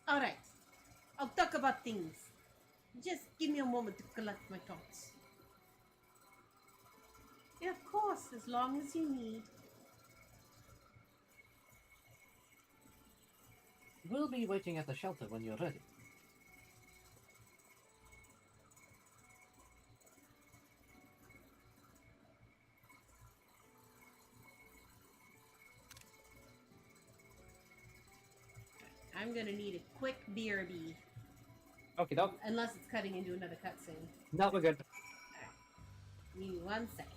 S1: Alright. I'll talk about things. Just give me a moment to collect my thoughts. Yeah, of course, as long as you need.
S3: We'll be waiting at the shelter when you're ready.
S1: I'm gonna need a quick BRB.
S3: Okay, doke.
S1: Unless it's cutting into another cutscene.
S3: No, we're good.
S1: Give me 1 second.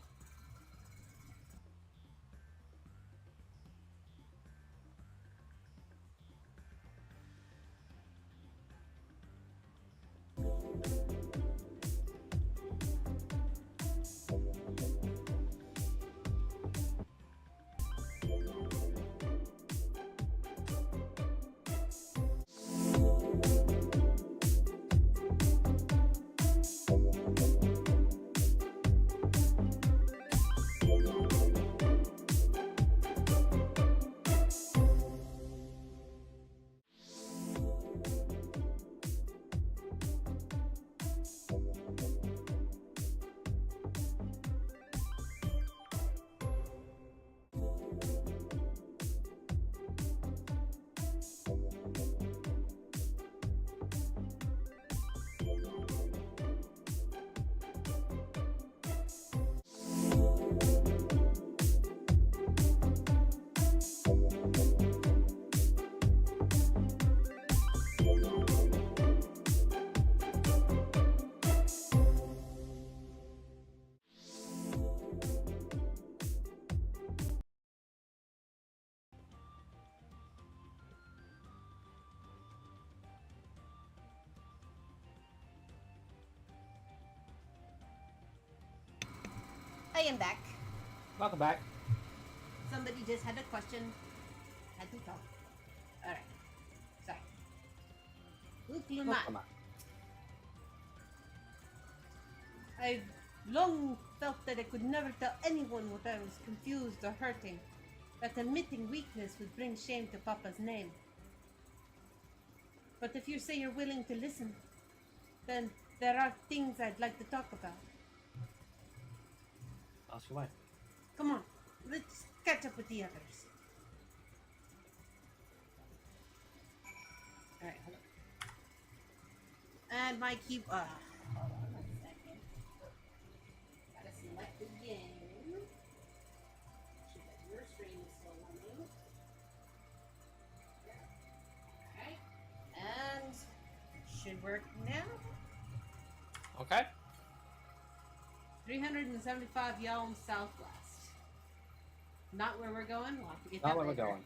S1: I am back.
S3: Welcome back.
S1: Somebody just had a question. Had to talk. Alright. Sorry. Welcome
S3: Welcome back.
S1: I've long felt that I could never tell anyone what I was confused or hurting. That admitting weakness would bring shame to Papa's name. But if you say you're willing to listen, then there are things I'd like to talk about.
S3: Ask away.
S1: Come on, let's catch up with the others. Alright, hold on. And my key. Hold on 1 second. Gotta select the game. Should that your stream is still running. Alright. And should work now.
S3: Okay.
S1: 375 Yelm Southwest. Not where we're going. We'll have to get
S3: Not
S1: that
S3: where we're
S1: later.
S3: going.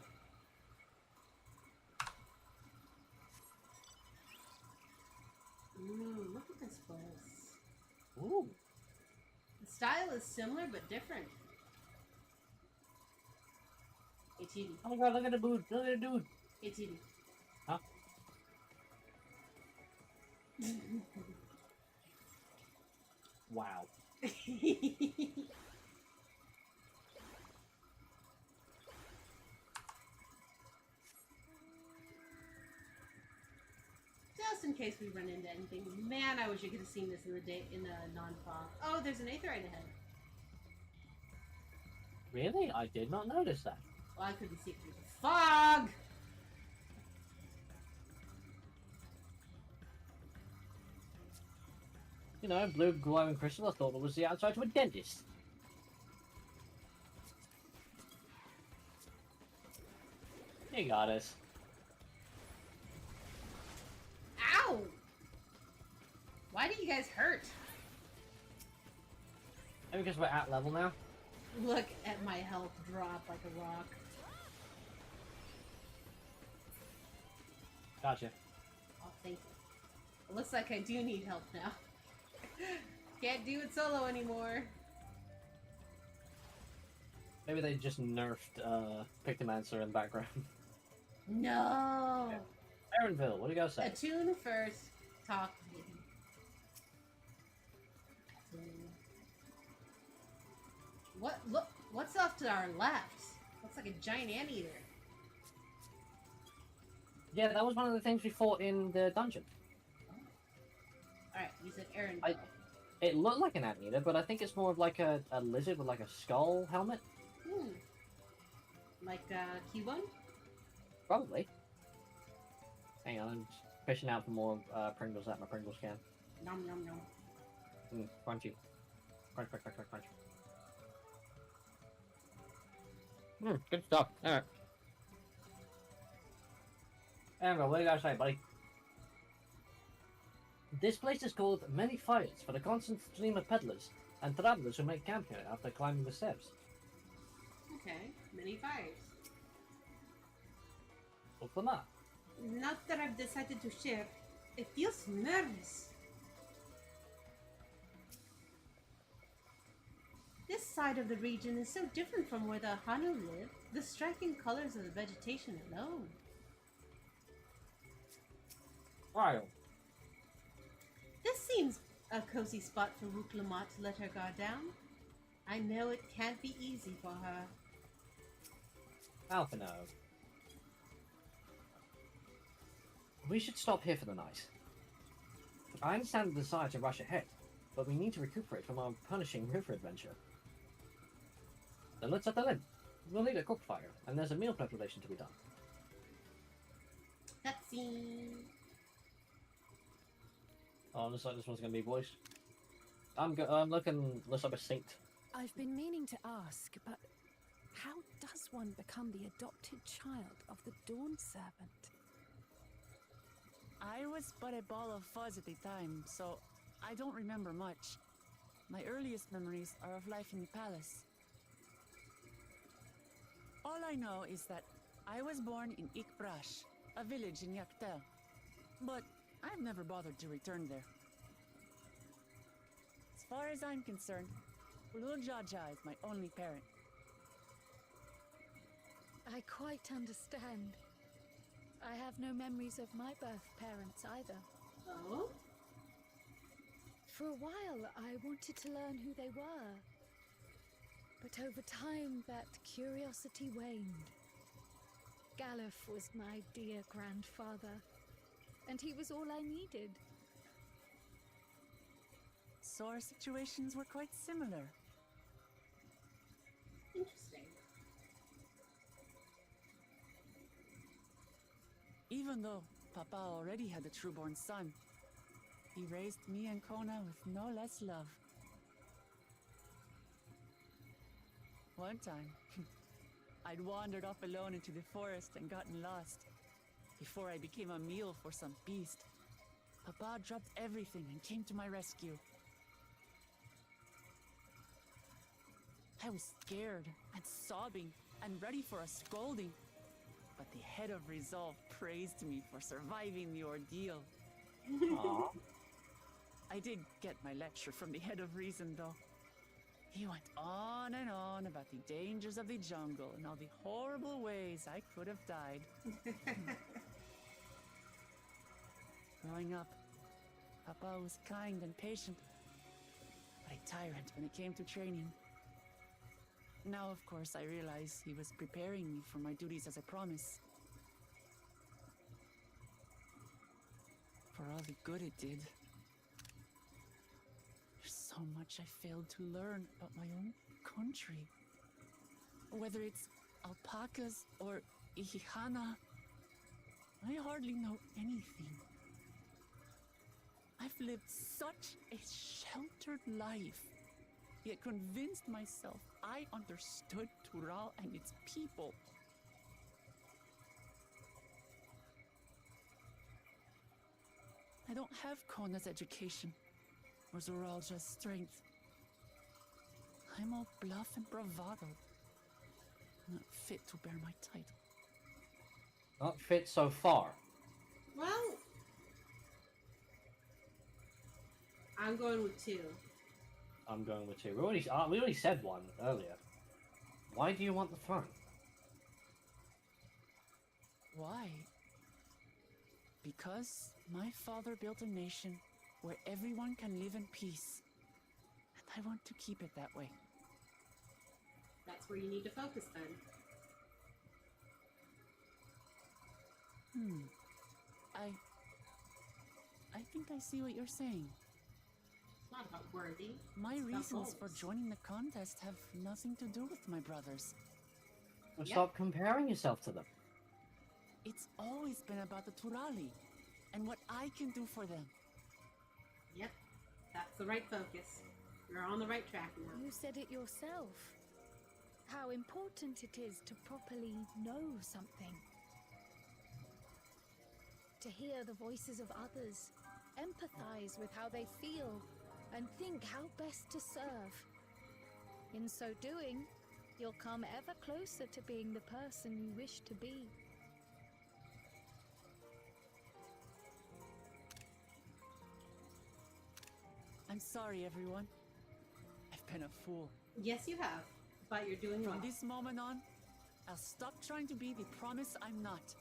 S1: Ooh, look at this place.
S3: Ooh.
S1: The style is similar but different. Hey, Chidi.
S3: Oh my god, look at the dude. Look at the dude.
S1: Hey, Chidi.
S3: Huh? Wow. Just in case we run into anything. Man, I wish you could have seen this in the non-fog. Oh, there's an aether right ahead. Really? I did not notice that.
S1: Well, I couldn't see it through the fog.
S3: You know, blue glowing crystal, I thought it was the outside to a dentist. You got us.
S1: Why do you guys hurt?
S3: Maybe because we're at level now.
S1: Look at my health drop like a rock.
S3: Gotcha.
S1: Oh, thank you. It looks like I do need help now. Can't do it solo anymore.
S3: Maybe they just nerfed Pictomancer in the background.
S1: No.
S3: Aaronville, what do you guys say?
S1: Attune first. Talk maybe. What? Look. What's off to our left? Looks like a giant anteater.
S3: Yeah, that was one of the things we fought in the dungeon.
S1: Alright, you said Aaron.
S3: It looked like an anteater, but I think it's more of like a lizard with like a skull helmet.
S1: Like Cubone?
S3: Probably. Hang on, I'm just fishing out for more Pringles at my Pringles can.
S1: Nom nom nom.
S3: Crunchy. Crunch, crunch, crunch, crunch, crunch. Good stuff. Alright. Amber, what do you guys say, buddy? This place is called Many Fires for the constant stream of peddlers and travelers who make camp here after climbing the steps.
S1: Okay, many fires.
S3: What's the matter?
S1: Now that I've decided to ship, it feels nervous. This side of the region is so different from where the Hanu live. The striking colors of the vegetation alone.
S3: Ryle.
S1: This seems a cozy spot for Wuklamot to let her guard down. I know it can't be easy for her.
S3: Alphino. We should stop here for the night. I understand the desire to rush ahead, but we need to recuperate from our punishing river adventure. Then let's settle in. We'll need a cook fire, and there's a meal preparation to be done.
S1: Cutscene.
S3: Oh, looks like this one's going to be voiced. I'm looking, looks like a saint.
S5: I've been meaning to ask, but how does one become the adopted child of the Dawn Servant?
S4: I was but a ball of fuzz at the time, so I don't remember much. My earliest memories are of life in the palace. All I know is that I was born in Ikbrash, a village in Yaktel. But I've never bothered to return there. As far as I'm concerned, Lul Jaja is my only parent.
S5: I quite understand. I have no memories of my birth parents either.
S1: Oh?
S5: For a while, I wanted to learn who they were. But over time, that curiosity waned. Galuf was my dear grandfather, and he was all I needed.
S4: So our situations were quite similar.
S1: Interesting.
S4: Even though Papa already had a trueborn son, he raised me and Kona with no less love. One time, I'd wandered off alone into the forest and gotten lost. Before I became a meal for some beast, Papa dropped everything and came to my rescue. I was scared and sobbing and ready for a scolding, but the head of resolve praised me for surviving the ordeal.
S3: Aww.
S4: I did get my lecture from the head of reason, though. He went on and on about the dangers of the jungle and all the horrible ways I could have died. Growing up, Papa was kind and patient, but a tyrant when it came to training. Now, of course, I realize he was preparing me for my duties as a promise. For all the good it did. There's so much I failed to learn about my own country. Whether it's alpacas or Ihihana, I hardly know anything. I've lived such a sheltered life, yet convinced myself I understood Tural and its people. I don't have Kona's education, Or are all just strength? I'm all bluff and bravado. Not fit to bear my title.
S3: Not fit so far.
S1: Well, I'm going with 2.
S3: I'm going with 2. We already said 1 earlier. Why do you want the throne?
S4: Why? Because my father built a nation where everyone can live in peace. And I want to keep it that way.
S1: That's where you need to focus then.
S4: I think I see what you're saying.
S1: It's not about worthy.
S4: My
S1: It's about
S4: reasons for
S1: goals.
S4: joining the contest have nothing to do with my brothers.
S3: Well,
S1: Yep.
S3: stop comparing yourself to them.
S4: It's always been about the Turali and what I can do for them.
S1: Yep, that's the right focus. You're on the right track now.
S5: You said it yourself. How important it is to properly know something. To hear the voices of others, empathize with how they feel, and think how best to serve. In so doing, you'll come ever closer to being the person you wish to be.
S4: I'm sorry, everyone. I've been a fool.
S1: Yes, you have, but you're doing well.
S4: From this moment on, I'll stop trying to be the promise I'm not.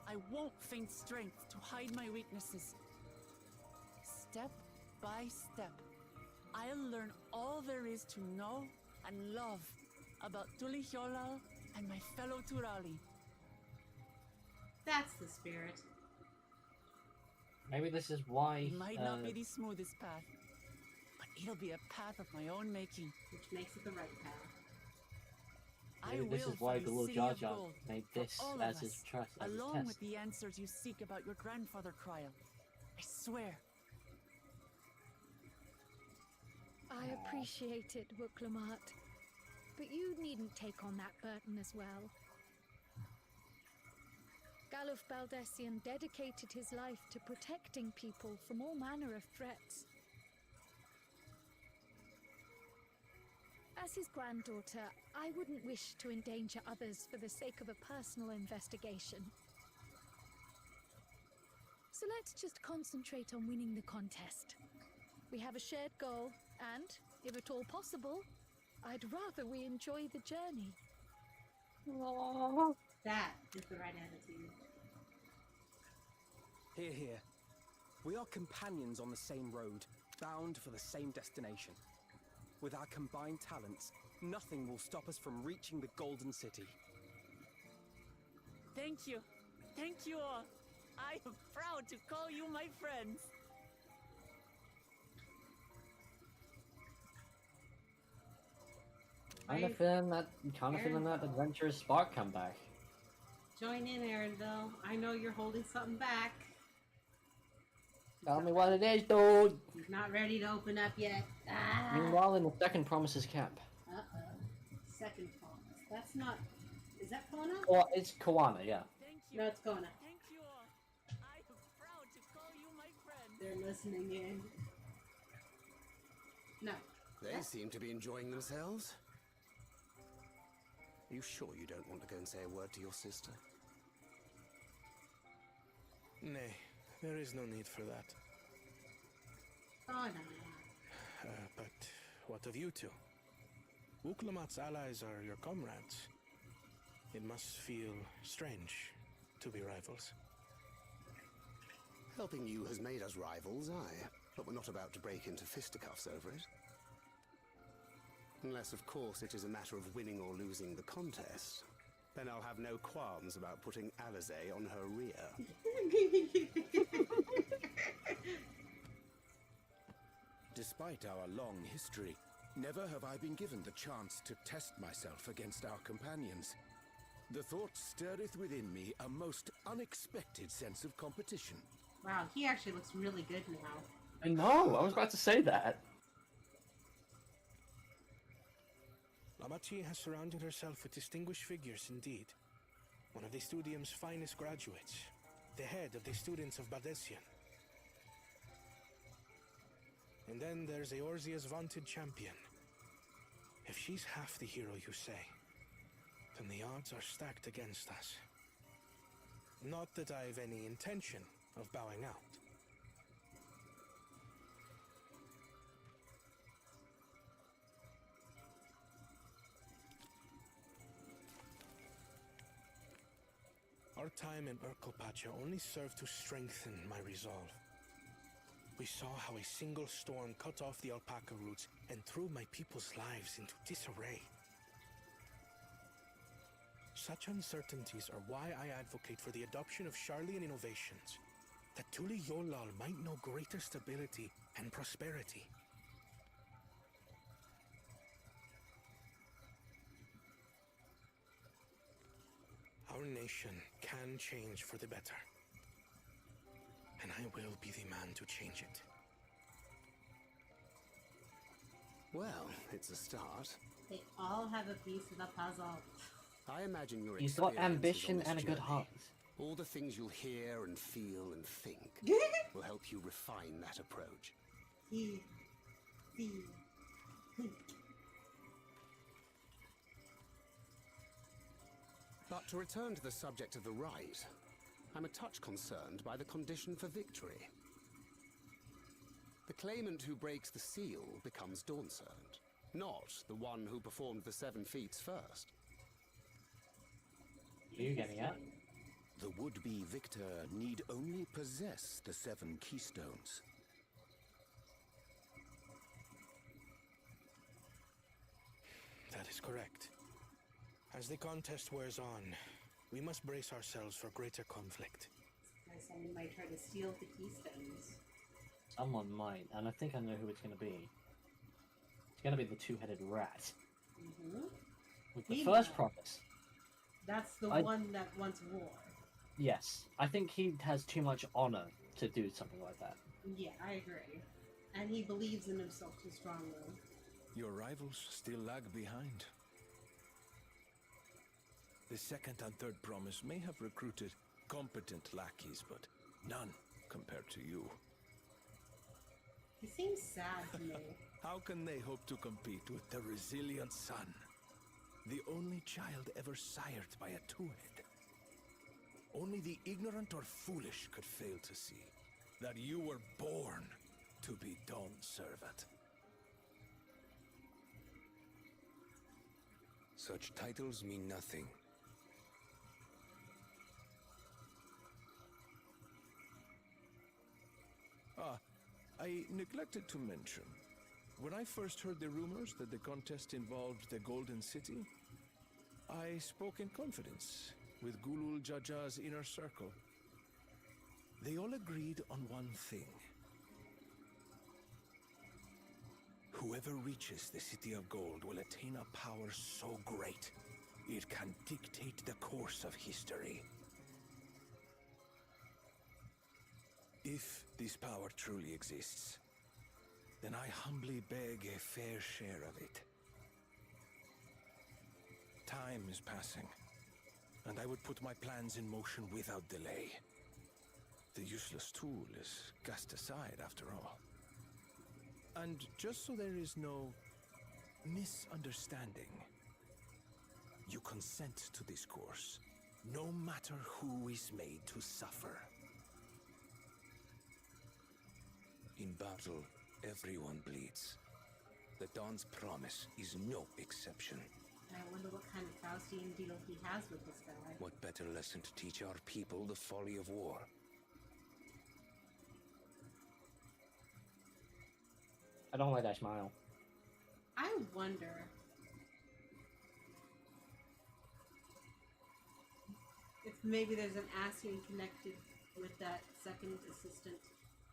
S4: I won't feign strength to hide my weaknesses. Step by step, I'll learn all there is to know and love about Tulihyolal and my fellow Turali.
S1: That's the spirit.
S3: Maybe this is why.
S4: It might not be the smoothest path, but it'll be a path of my own making.
S1: Which makes it the right path.
S4: I
S3: Maybe this
S4: will
S3: is why
S4: find a
S3: Gulu
S4: city of
S3: Jar
S4: gold
S3: made
S4: for
S3: this
S4: all of
S3: as his
S4: us,
S3: trust, as his
S4: along
S3: test.
S4: with the answers you seek about your grandfather, Kryl. I swear.
S5: I appreciate it, Wuklamat. But you needn't take on that burden as well. Galuf Baldessian dedicated his life to protecting people from all manner of threats. As his granddaughter, I wouldn't wish to endanger others for the sake of a personal investigation. So let's just concentrate on winning the contest. We have a shared goal, and, if at all possible, I'd rather we enjoy the journey.
S1: That is the right attitude.
S6: Hear, hear. We are companions on the same road, bound for the same destination. With our combined talents, nothing will stop us from reaching the Golden City.
S4: Thank you. Thank you all. I am proud to call you my friends.
S3: Kind of feeling that adventurous spark come back.
S1: Join in, Aaronville. I know you're holding something back.
S3: Tell me what it is, dude.
S1: He's not ready to open up yet. Ah.
S3: Meanwhile, in the second Promises camp.
S1: Second promise. That's not. Is that Kona?
S3: Well, it's Kawana, yeah.
S4: Thank you.
S1: No, it's Kona.
S4: Thank you all. I am proud to call you my friends.
S1: They're listening in. No.
S7: They seem to be enjoying themselves. Are you sure you don't want to go and say a word to your sister?
S8: Nay, there is no need for that.
S1: Oh, no.
S8: But what of you two? Wuklamat's allies are your comrades. It must feel strange to be rivals.
S7: Helping you has made us rivals, aye. But we're not about to break into fisticuffs over it. Unless, of course, it is a matter of winning or losing the contest. Then I'll have no qualms about putting Alizé on her rear.
S9: Despite our long history, never have I been given the chance to test myself against our companions. The thought stirreth within me a most unexpected sense of competition.
S1: Wow, he actually looks really good now.
S3: I know, I was about to say that.
S8: Lamachi has surrounded herself with distinguished figures indeed. One of the Studium's finest graduates. The head of the students of Baldessian. And then there's Eorzea's vaunted champion. If she's half the hero you say, then the odds are stacked against us. Not that I've any intention of bowing out. Our time in Urkelpacha only served to strengthen my resolve. We saw how a single storm cut off the alpaca roots and threw my people's lives into disarray. Such uncertainties are why I advocate for the adoption of Sharlayan innovations, that Tuli Yolal might know greater stability and prosperity. Our nation can change for the better, and I will be the man to change it.
S7: Well, it's a start.
S1: They all have a piece of the puzzle.
S7: I imagine your
S3: He's got
S7: experiences
S3: ambition
S7: on this
S3: and a good
S7: journey,
S3: heart.
S7: all the things you'll hear and feel and think, will help you refine that approach.
S1: He.
S7: But to return to the subject of the rite, I'm a touch concerned by the condition for victory. The claimant who breaks the seal becomes Dawntrail, not the one who performed the 7 feats first.
S3: Are you getting at?
S9: The would-be victor need only possess the 7 keystones.
S8: That is correct. As the contest wears on, we must brace ourselves for greater conflict.
S1: Someone might try to steal the keystones.
S3: Someone might, and I think I know who it's going to be. It's going to be the two-headed rat.
S1: Mm-hmm.
S3: With the
S1: Meanwhile,
S3: first promise.
S1: That's the
S3: I-
S1: one that wants war.
S3: Yes, I think he has too much honor to do something like that.
S1: Yeah, I agree. And he believes in himself too strongly.
S10: Your rivals still lag behind. The second and third promise may have recruited competent lackeys, but none compared to you.
S1: He seems sad to me.
S10: How can they hope to compete with the resilient son? The only child ever sired by a two-head. Only the ignorant or foolish could fail to see that you were born to be Dawn's servant.
S9: Such titles mean nothing.
S10: I neglected to mention, when I first heard the rumors that the contest involved the Golden City, I spoke in confidence with Gulul Jaja's inner circle. They all agreed on one thing. Whoever reaches the City of Gold will attain a power so great, it can dictate the course of history. If this power truly exists, then I humbly beg a fair share of it. Time is passing, and I would put my plans in motion without delay. The useless tool is cast aside after all. And just so there is no misunderstanding, you consent to this course, no matter who is made to suffer.
S9: In battle, everyone bleeds. The Dawn's promise is no exception.
S1: I wonder what kind of Faustian deal he has with this guy.
S9: What better lesson to teach our people the folly of war?
S3: I don't like that smile.
S1: I wonder if maybe there's an Ascian connected with that second assistant.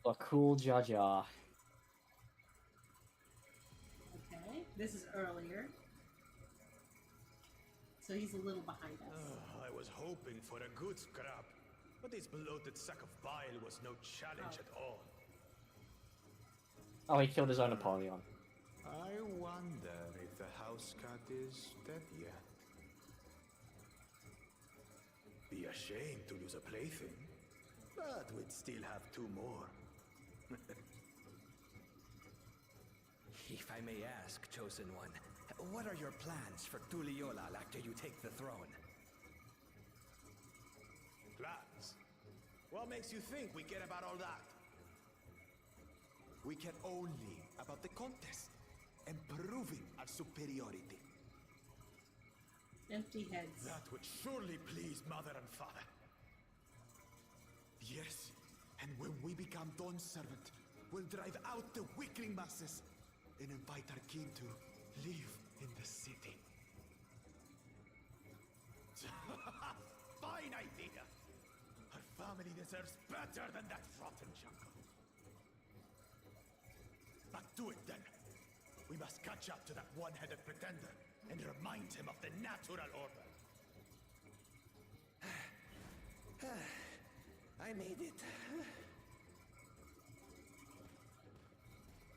S3: A cool Jaja.
S1: Okay, this is earlier. So he's a little behind us.
S11: I was hoping for a good scrap, but this bloated sack of bile was no challenge at all.
S3: Oh, he killed his own Napoleon.
S11: I wonder if the house cat is dead yet. Be ashamed to lose a plaything, but we'd still have 2 more.
S12: If I may ask, Chosen One, what are your plans for Tuliolal after you take the throne?
S11: Plans? What makes you think we care about all that? We care only about the contest and proving our superiority.
S1: Empty heads.
S11: That would surely please Mother and Father. Yes, and when we become Dawn's servant, we'll drive out the weakling masses and invite our king to live in the city. Fine idea! Our family deserves better than that rotten jungle. But do it then. We must catch up to that one-headed pretender and remind him of the natural order.
S12: I made it.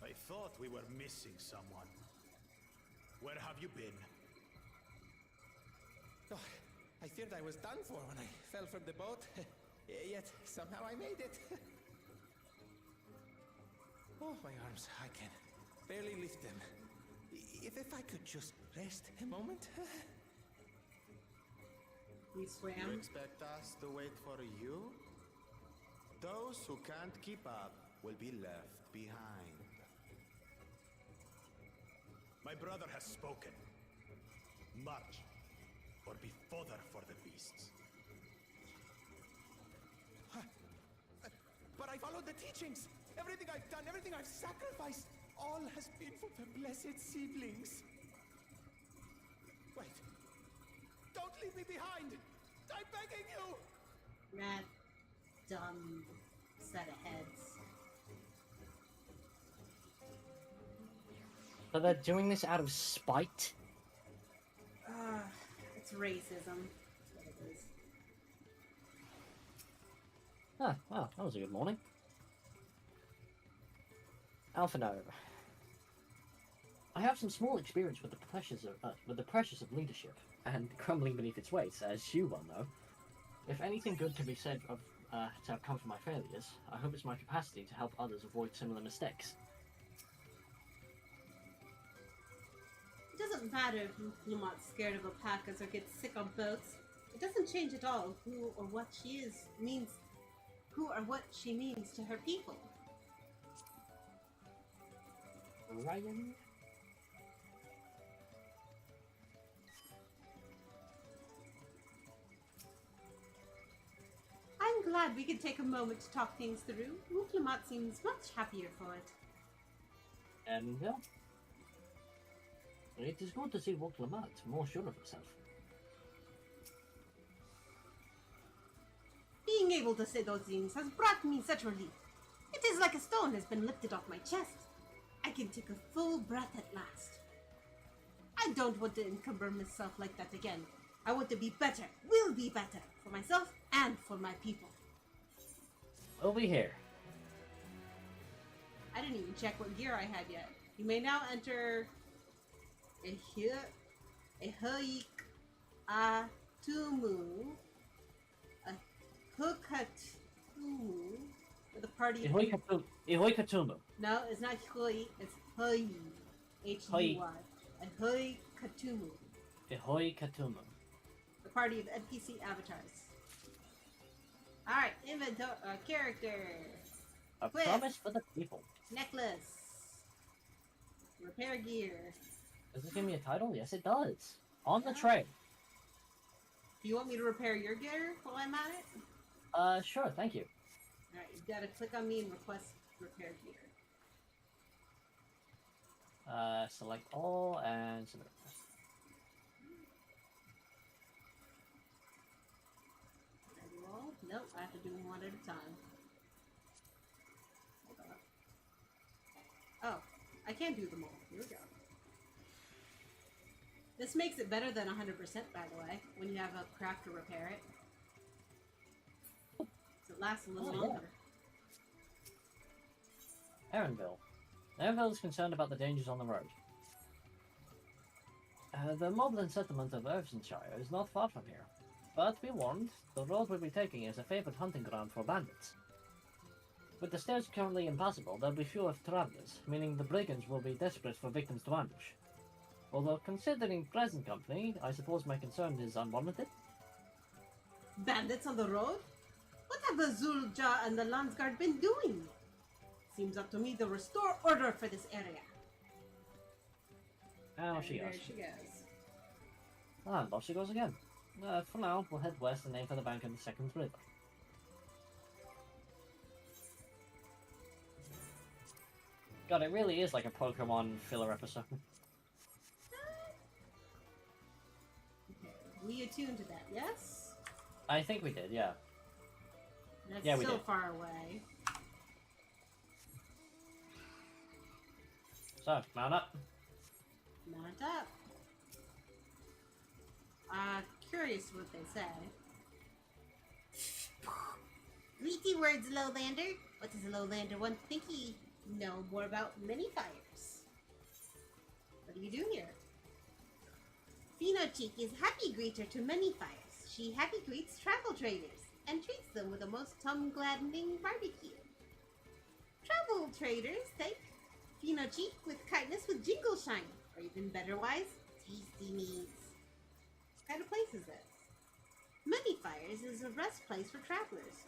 S11: I thought we were missing someone. Where have you been?
S12: Oh, I feared I was done for when I fell from the boat. Yet somehow I made it. Oh, my arms, I can barely lift them. If I could just rest a moment.
S1: We
S11: You
S1: swam.
S11: expect us to wait for you? Those who can't keep up will be left behind. My brother has spoken. March, or be fodder for the beasts.
S12: But I followed the teachings. Everything I've done, everything I've sacrificed, all has been for the blessed seedlings. Wait. Don't leave me behind! I'm begging you!
S1: That dumb set of heads.
S3: So they're doing this out of spite?
S1: It's racism. That's what it is.
S3: Ah, well, that was a good morning. Alpha Nova. I have some small experience with the pressures of leadership, and crumbling beneath its weight, as you well know. If anything good can be said of to have come from my failures, I hope it's my capacity to help others avoid similar mistakes.
S1: It doesn't matter if Lamont's scared of alpacas or gets sick on boats. It doesn't change at all who or what she means to her people.
S3: Ryan?
S1: I'm glad we could take a moment to talk things through. Lamont seems much happier for it.
S3: And well, it is good to see Woklamat more sure of herself.
S1: Being able to say those things has brought me such relief. It is like a stone has been lifted off my chest. I can take a full breath at last. I don't want to encumber myself like that again. I want to be better, will be better, for myself and for my people.
S3: Over here.
S1: I didn't even check what gear I had yet. You may now enter a Hoik Atumu, a Hukatumu, with a party of...
S3: Ihoikatumu.
S1: No, it's not Hui, it's Hui. H-U-Y. And Hui Katumu.
S3: Ihoikatumu.
S1: The party of NPC avatars. Alright, inventory, character.
S3: A
S1: Quest.
S3: promise for the people.
S1: Necklace. Repair gear.
S3: Does this give me a title? Yes, it does. On the trail.
S1: Do you want me to repair your gear while I'm at it?
S3: Sure, thank you.
S1: Alright, you've got to click on me and request repair gear.
S3: Select all and submit.
S1: Roll? Nope, I have to do them one at a time. Hold on. Oh, I can do them all. Here we go. This makes it better than 100%, by the way, when you have a craft to repair it. So it lasts a little longer.
S3: Erinville. Erinville is concerned about the dangers on the road. The Moblin settlement of Irvesonshire is not far from here. But be warned, the road we'll be taking is a favored hunting ground for bandits. With the stairs currently impassable, there'll be fewer travelers, meaning the brigands will be desperate for victims to ambush. Although, considering present company, I suppose my concern is unwarranted.
S1: Bandits on the road? What have the Zulja and the Landsguard been doing? Seems up to me to restore order for this area.
S3: Now she
S1: There
S3: goes.
S1: she goes.
S3: And off she goes again. For now, we'll head west and aim for the bank of the second river. God, it really is like a Pokemon filler episode.
S1: We attuned to that, yes?
S3: I think we did, yeah.
S1: That's
S3: Yeah, we
S1: so
S3: did.
S1: far away.
S3: So, mount up.
S1: Mount up. Curious what they say. Greedy words, Lowlander. What does a Lowlander want to think he know more about many fires? What do you do here? Phenocheek is happy greeter to many fires. She happy greets travel traders and treats them with the most tongue-gladdening barbecue. Travel traders take Phenocheek with kindness with jingle shine, or even better wise, tasty meats. What kind of place is this? Many Fires is a rest place for travelers,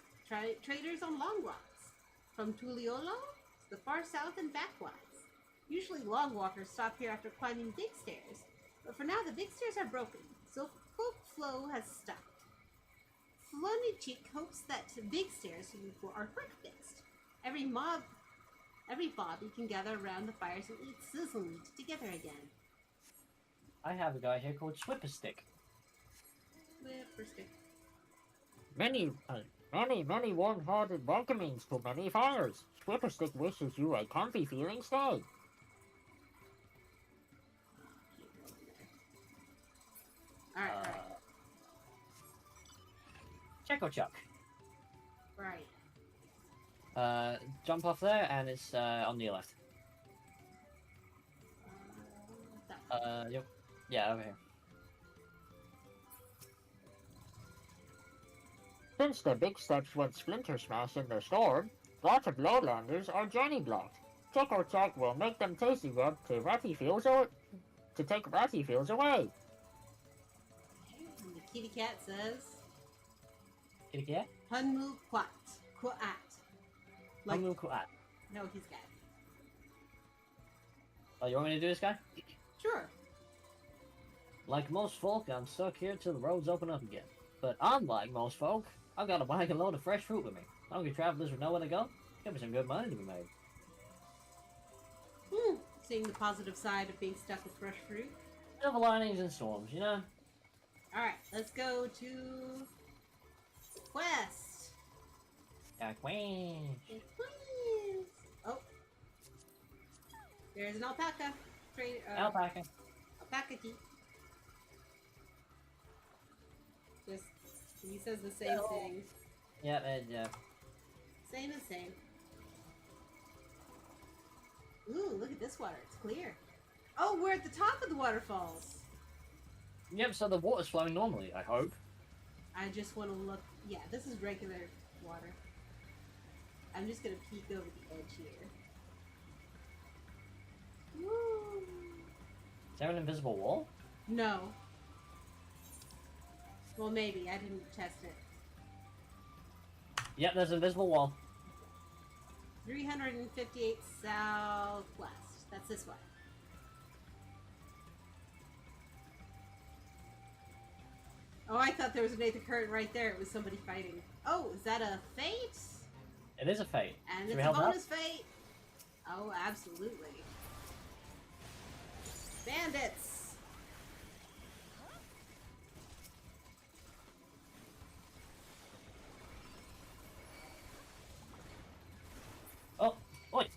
S1: traders on long walks, from Tuliolo to the far south and backwise. Usually long walkers stop here after climbing big stairs, but for now the big stairs are broken, so folk flow has stopped. Phenocheek hopes that big stairs are quick fixed. Every bobby can gather around the fires and eat sizzle meat together again.
S3: I have a guy here called Swipperstick.
S1: Whipperstick.
S13: Many warm-hearted welcomings to many fires. Swipperstick wishes you a comfy feeling stay.
S1: Alright,
S3: Checo Chuck.
S1: right.
S3: Jump off there, and it's on your left. Yep. Yeah, over here.
S13: Since the big steps went splinter smash in the storm, lots of lowlanders are journey blocked. Check will make them tasty rub to take ratty feels away.
S1: And the kitty cat says,
S3: Kitty cat?
S1: Hunmu Quat. Quat. Like,
S3: Hamu Kuat.
S1: no, he's got.
S3: Oh, you want me to do this guy?
S1: Sure.
S3: Like most folk, I'm stuck here till the roads open up again. But unlike most folk, I've got a wagon load of fresh fruit with me. Hungry travelers with nowhere to go, give me some good money to be made.
S1: Seeing the positive side of being stuck with fresh fruit.
S3: Silver linings and storms, you know?
S1: Alright, let's go to Quest.
S3: Yeah, queen.
S1: Quest. Oh. There's an alpaca.
S3: Alpaca.
S1: Alpaca key. Just, he says the same things.
S3: Yeah, yeah.
S1: Same as same. Ooh, look at this water. It's clear. Oh, we're at the top of the waterfalls.
S3: Yep, so the water's flowing normally, I hope.
S1: I just want to look. Yeah, this is regular water. I'm just going to peek over the edge here. Woo!
S3: Is there an invisible wall?
S1: No. Well, maybe. I didn't test it.
S3: Yep, there's an invisible wall.
S1: 358 southwest. That's this way. Oh, I thought there was a Nathan Curtin right there. It was somebody fighting. Oh, is that a fate?
S3: It is a fate.
S1: And
S3: Should
S1: it's
S3: we
S1: a
S3: help out?
S1: bonus fate. Oh, absolutely. Bandits.
S3: Oh, oi!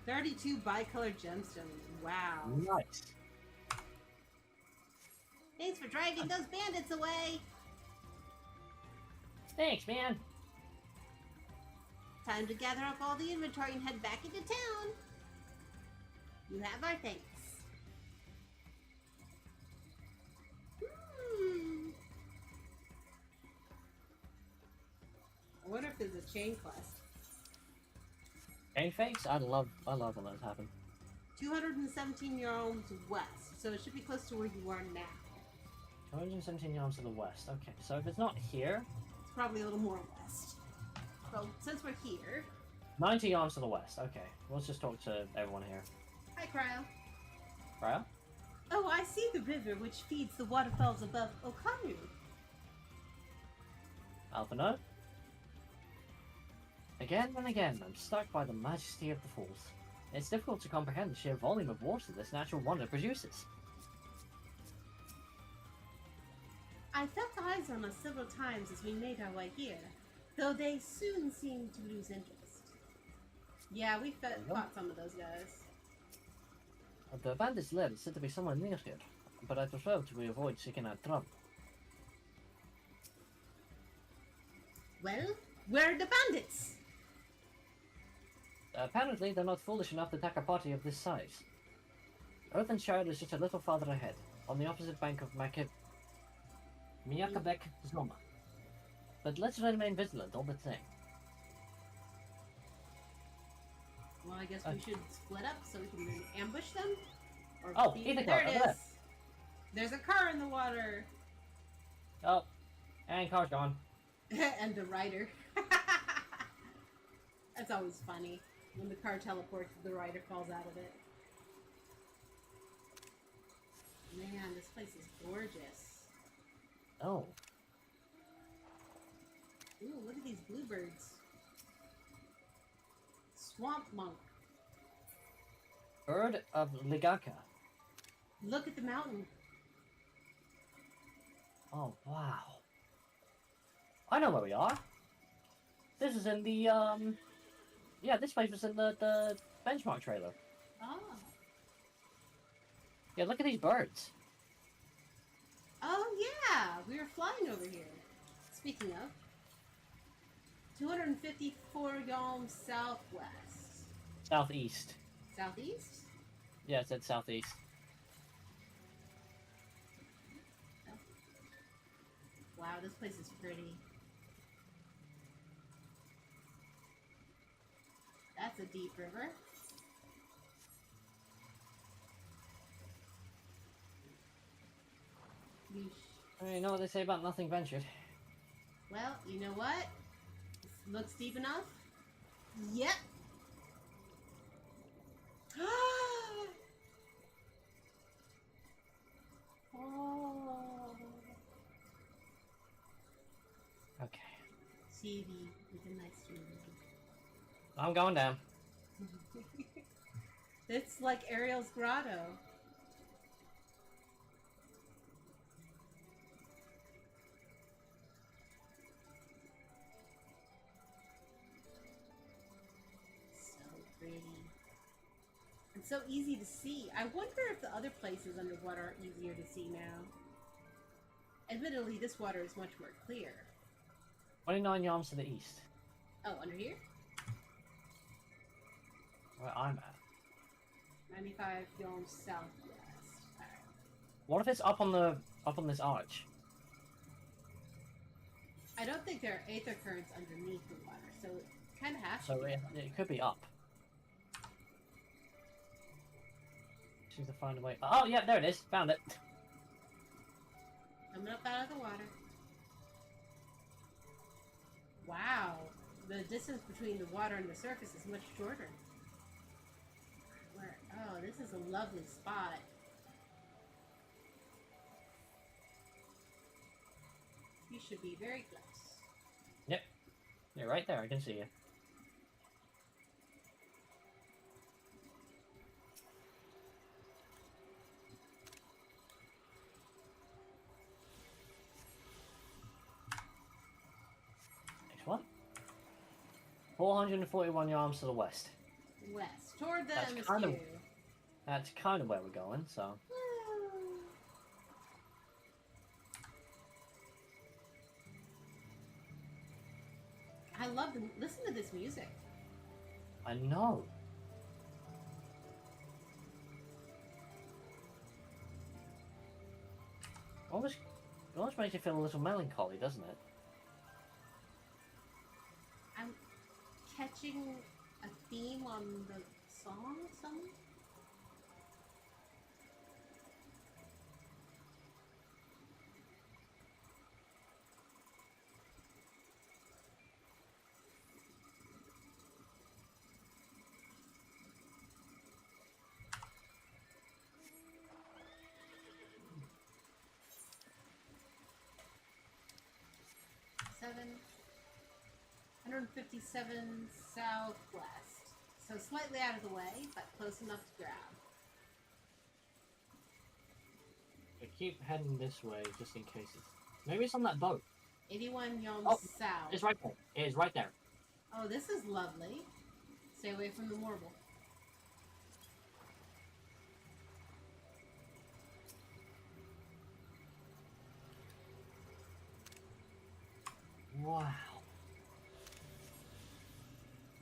S1: $32 bicolored gemstones. Wow.
S3: Nice.
S1: Thanks for driving those bandits away.
S3: Thanks, man.
S1: Time to gather up all the inventory and head back into town. You have our thanks. I wonder if there's a chain quest.
S3: Chain fakes? I love when those happen.
S1: 217 yards west, so it should be close to where you are now.
S3: 217 yards to the west. Okay, so if it's not here...
S1: It's probably a little more west. Well, since we're here...
S3: 90 yards to the west. Okay, let's just talk to everyone here.
S1: Hi, Cryo.
S3: Cryo?
S1: Oh, I see the river which feeds the waterfalls above Okanu.
S3: Alphino? Again and again, I'm struck by the majesty of the falls. It's difficult to comprehend the sheer volume of water this natural wonder produces.
S1: I felt eyes on us several times as we made our way here, though they soon seemed to lose interest. Yeah, we fought some of those guys.
S3: The bandits' lair is said to be somewhere near here, but I prefer to avoid seeking out trouble.
S1: Well, where are the bandits?
S3: Apparently, they're not foolish enough to attack a party of this size. Earthenshire is just a little farther ahead, on the opposite bank of Miyakabek Zoma. But let's remain vigilant all the same.
S1: Well, I guess we should split up so we can ambush them. Or
S3: Oh, either car,
S1: there it
S3: over there.
S1: is. There's a car in the water.
S3: Oh, and car's gone.
S1: And the rider. That's always funny. When the car teleports, the rider falls out of it. Man, this place is gorgeous.
S3: Oh.
S1: Ooh, look at these bluebirds. Swamp monk.
S3: Bird of Ligaka.
S1: Look at the mountain.
S3: Oh, wow. I know where we are. This is in the, yeah, this place was in the benchmark trailer.
S1: Oh.
S3: Yeah, look at these birds.
S1: Oh, yeah. We were flying over here. Speaking of. 254 yalms southwest.
S3: Southeast.
S1: Southeast?
S3: Yeah, it said southeast.
S1: Wow, this place is pretty. That's a deep river.
S3: You know what they say about nothing ventured.
S1: Well, you know what? This looks deep enough. Yep. Oh.
S3: Okay.
S1: CV with a nice room.
S3: I'm going down.
S1: It's like Ariel's grotto. So pretty. And so easy to see. I wonder if the other places underwater are easier to see now. Admittedly, this water is much more clear.
S3: 29 yards to the east.
S1: Oh, under here?
S3: Where I'm at.
S1: 95 yalms southwest. Alright.
S3: What if it's up on this arch?
S1: I don't think there are aether currents underneath the water, so it kind of has to
S3: So
S1: be.
S3: it could be up. Choose to find a way. Oh, yeah, there it is. Found it.
S1: Coming up out of the water. Wow. The distance between the water and the surface is much shorter. Oh, this is a lovely spot. You should be very close.
S3: Yep. You're right there. I can see you. Next one. 441 yards to the west.
S1: West. Toward the
S3: That's
S1: MSQ.
S3: That's kind of where we're going, so.
S1: I love the listen to this music.
S3: I know. Almost makes you feel a little melancholy, doesn't it?
S1: I'm catching a theme on the song somewhere. Seven. 157 southwest. So slightly out of the way, but close enough to grab.
S3: I keep heading this way just in case it's... Maybe it's on that boat.
S1: 81 yalms
S3: Oh,
S1: south.
S3: it's right there. It is right there.
S1: Oh, this is lovely. Stay away from the Morble.
S3: Wow.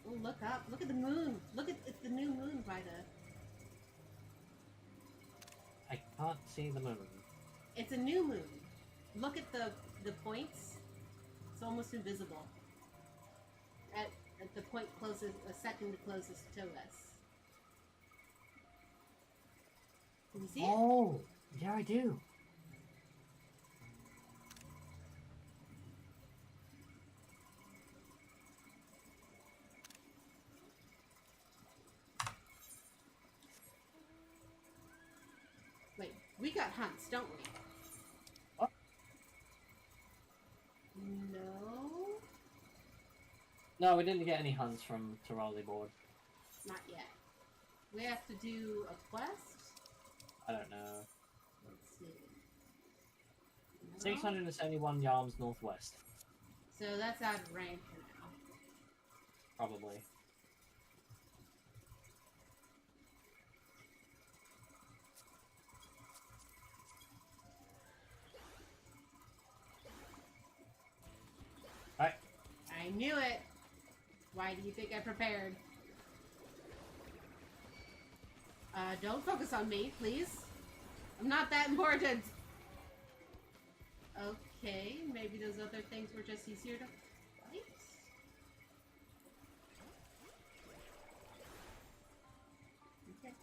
S1: Oh, look up. Look at the moon. Look at it's the new moon by the...
S3: I can't see the moon.
S1: It's a new moon. Look at the points. It's almost invisible. At the point closest, the second closest to us. Can you see it?
S3: Oh, yeah, I do.
S1: Wait, we got hunts, don't we?
S3: What?
S1: No,
S3: No, we didn't get any hunts from Tirali board.
S1: not yet. We have to do a quest.
S3: I don't know.
S1: Let's see. No?
S3: 671 yards northwest.
S1: So that's out of range for now.
S3: Probably. Alright.
S1: I knew it. Why do you think I prepared? Don't focus on me, please. I'm not that important. Okay, maybe those other things were just easier to fight? Okay.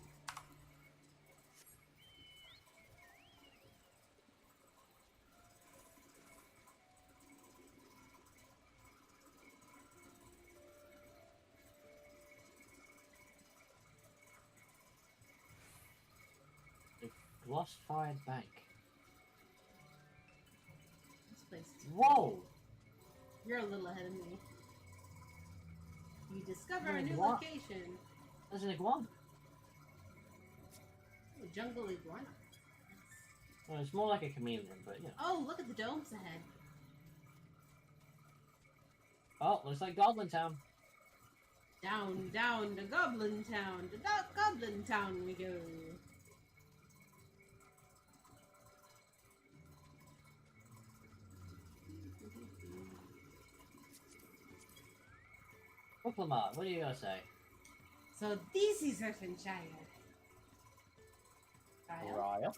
S3: Gloss-fired bank.
S1: This place is...
S3: Whoa!
S1: You're a little ahead of me. You discover a
S3: Wait,
S1: new
S3: what?
S1: location.
S3: There's an iguana.
S1: Oh, jungle iguana.
S3: Well, it's more like a chameleon, but yeah.
S1: Oh, look at the domes ahead.
S3: Oh, looks like Goblin Town.
S1: Down, down to Goblin Town. To Goblin Town we go.
S3: Look, Lamar, what are you gonna say?
S1: So this is Earthenshire. Kyle?
S3: Ryle?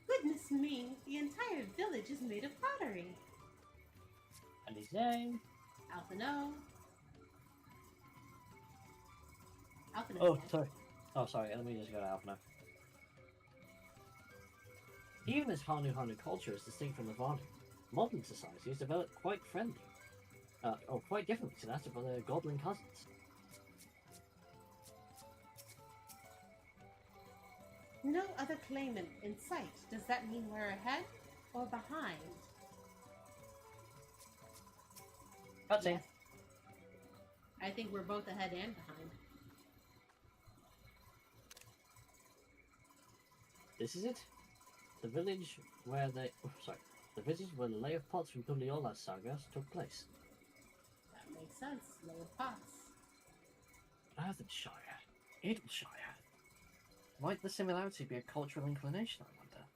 S1: Goodness me, the entire village is made of pottery.
S3: And his name?
S1: Alphino. Alphino.
S3: Oh, sorry. Oh, sorry, let me just go to Alphino. Even as Hanu culture is distinct from the Vanu, modern society has developed quite friendly. Or quite different to that of their goblin cousins.
S1: No other claimant in sight. Does that mean we're ahead or behind?
S3: Cutscene.
S1: Yes. I think we're both ahead and behind.
S3: This is it? The village where the... Oh, sorry. The village where the lay of pots from Tuliola's sagas took place.
S1: That makes sense. Lower pots.
S3: Earthenshire. Idleshire. Might the similarity be a cultural inclination, I wonder?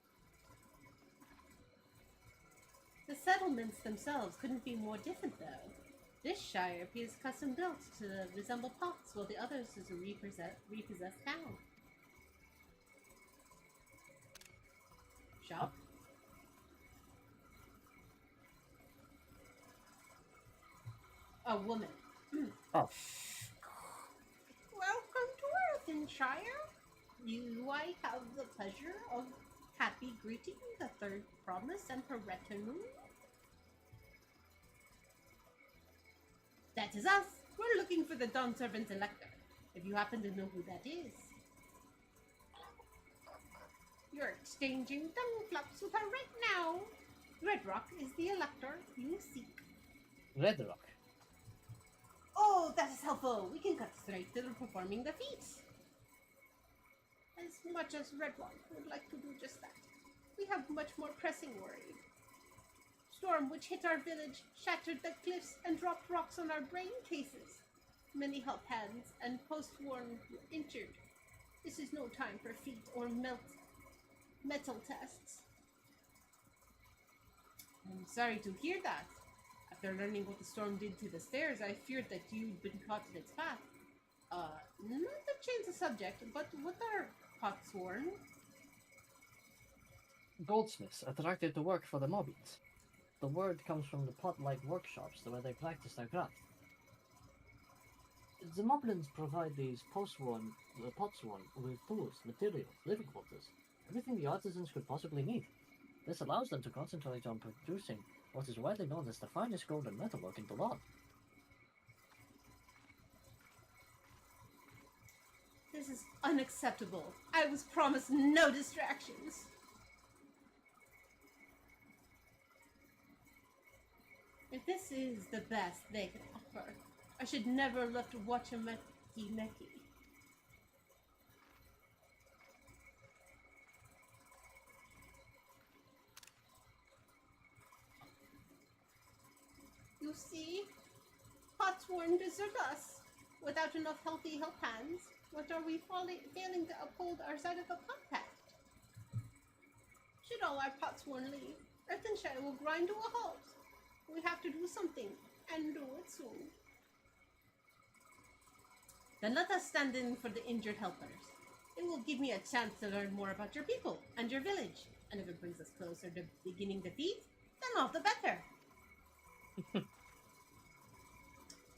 S1: The settlements themselves couldn't be more different, though. This shire appears custom-built to resemble pots, while the others is a repossessed town. Shop? A woman.
S3: Oh.
S1: Welcome to Earthenshire. You, I have the pleasure of happy greeting the third promise and her retinue. That is us. We're looking for the Dawn Servant Elector. If you happen to know who that is. You're exchanging tongue flaps with her right now. Red Rock is the Elector you seek.
S3: Red Rock.
S1: Oh, that is helpful. We can cut straight to performing the feat. As much as Red Rock would like to do just that, we have much more pressing worry. Storm which hit our village, shattered the cliffs, and dropped rocks on our brain cases. Many help hands and post-worn were injured. This is no time for feet or metal tests. I'm sorry to hear that. After learning what the storm did to the stairs, I feared that you'd been caught in its path. Not to change the subject, but what are potsworn?
S3: Goldsmiths attracted to work for the Mobbins. The word comes from the pot-like workshops where they practice their craft. The Moblins provide these potsworn with tools, materials, living quarters, everything the artisans could possibly need. This allows them to concentrate on producing what is widely known as the finest golden metalwork in the land.
S1: This is unacceptable. I was promised no distractions. If this is the best they can offer, I should never lift Wachameki. You see, Potsworn desert us. Without enough healthy help hands, what are we failing to uphold our side of the compact? Should all our Potsworn leave, Earthenshire will grind to a halt. We have to do something, and do it soon. Then let us stand in for the injured helpers. It will give me a chance to learn more about your people and your village, and if it brings us closer to beginning the feat, then all the better.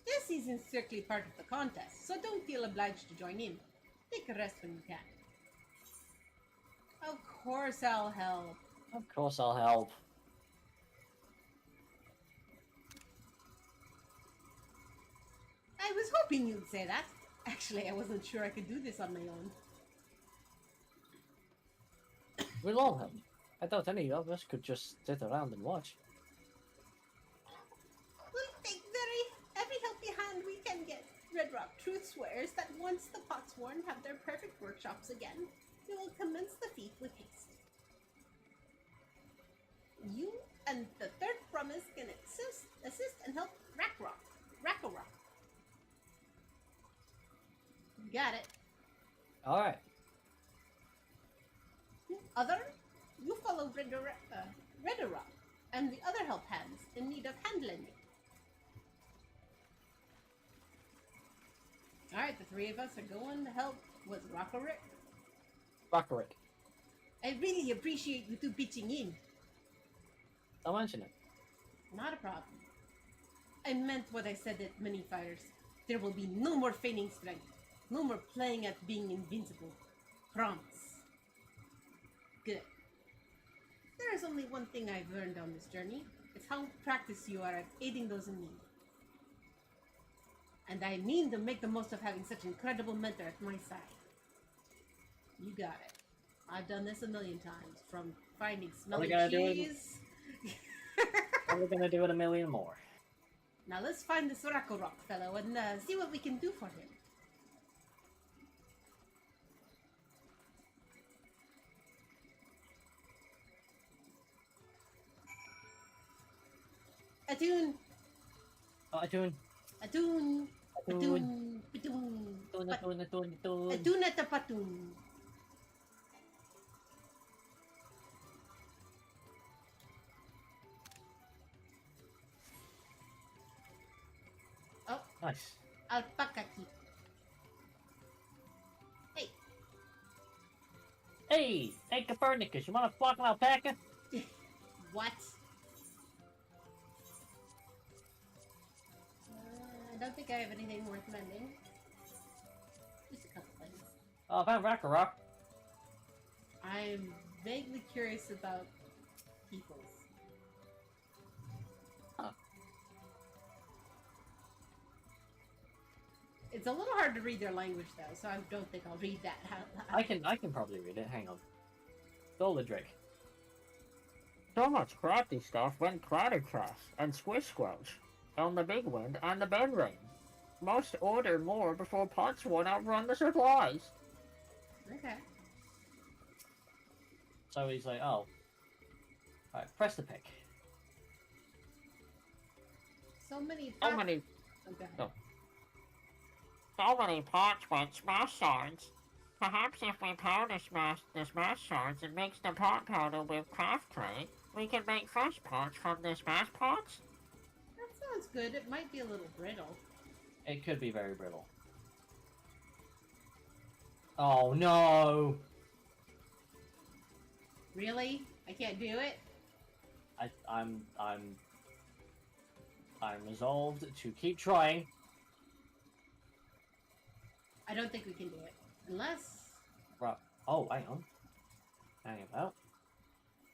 S1: This isn't strictly part of the contest, so don't feel obliged to join in. Take a rest when you can. Of course I'll help.
S3: Of course I'll help.
S1: I was hoping you'd say that. Actually, I wasn't sure I could do this on my own.
S3: We'll all help. I doubt any of us could just sit around and watch.
S1: We'll take every helpy hand we can get. Red Rock Truth swears that once the Potsworn have their perfect workshops again, we will commence the feat with haste. You and the third promise can assist and help Racklerock. Got it.
S3: Alright.
S1: You follow Redderock and the other help hands in need of hand lending. Alright, the three of us are going to help with Rockerick. I really appreciate you two pitching in.
S3: Don't mention it.
S1: Not a problem. I meant what I said at many fires. There will be no more feigning strength. No more playing at being invincible. Promise. Good. There is only one thing I've learned on this journey. It's how practiced you are at aiding those in need. And I mean to make the most of having such an incredible mentor at my side. You got it. I've done this a million times, from finding smelly cheese.
S3: We're gonna do it a million more.
S1: Now let's find this Rock fellow and see what we can do for him. Atun!
S3: Oh, Atun!
S1: Atun!
S3: Atun!
S1: Atun! Atun at the patun! Oh,
S3: nice.
S1: Alpaca key. Hey!
S3: Hey, Copernicus, you want a flock of alpaca?
S1: What? I don't think I have anything worth mending. Just a couple things.
S3: Oh, I found Rakarok.
S1: I'm vaguely curious about peoples.
S3: Huh.
S1: It's a little hard to read their language though, so I don't think I'll read that out loud.
S3: I can probably read it. Hang on. Doladric.
S13: So much crafty stuff went Crash and Squish on the Big Wind and the Bed Ring. Must order more before parts won't outrun the supplies.
S1: Okay.
S3: So he's like, oh. Alright, press the pick.
S1: So many.
S13: So many.
S1: Okay.
S13: No. So many parchment smash shards. Perhaps if we powder smash the smash shards and mix the pot powder with craft clay, we can make fresh parts from the smash pots?
S1: That sounds good. It might be a little brittle.
S3: It could be very brittle. Oh no!
S1: Really? I can't do it?
S3: I'm resolved to keep trying.
S1: I don't think we can do it. Unless
S3: Right. Oh, hang on. Hang about.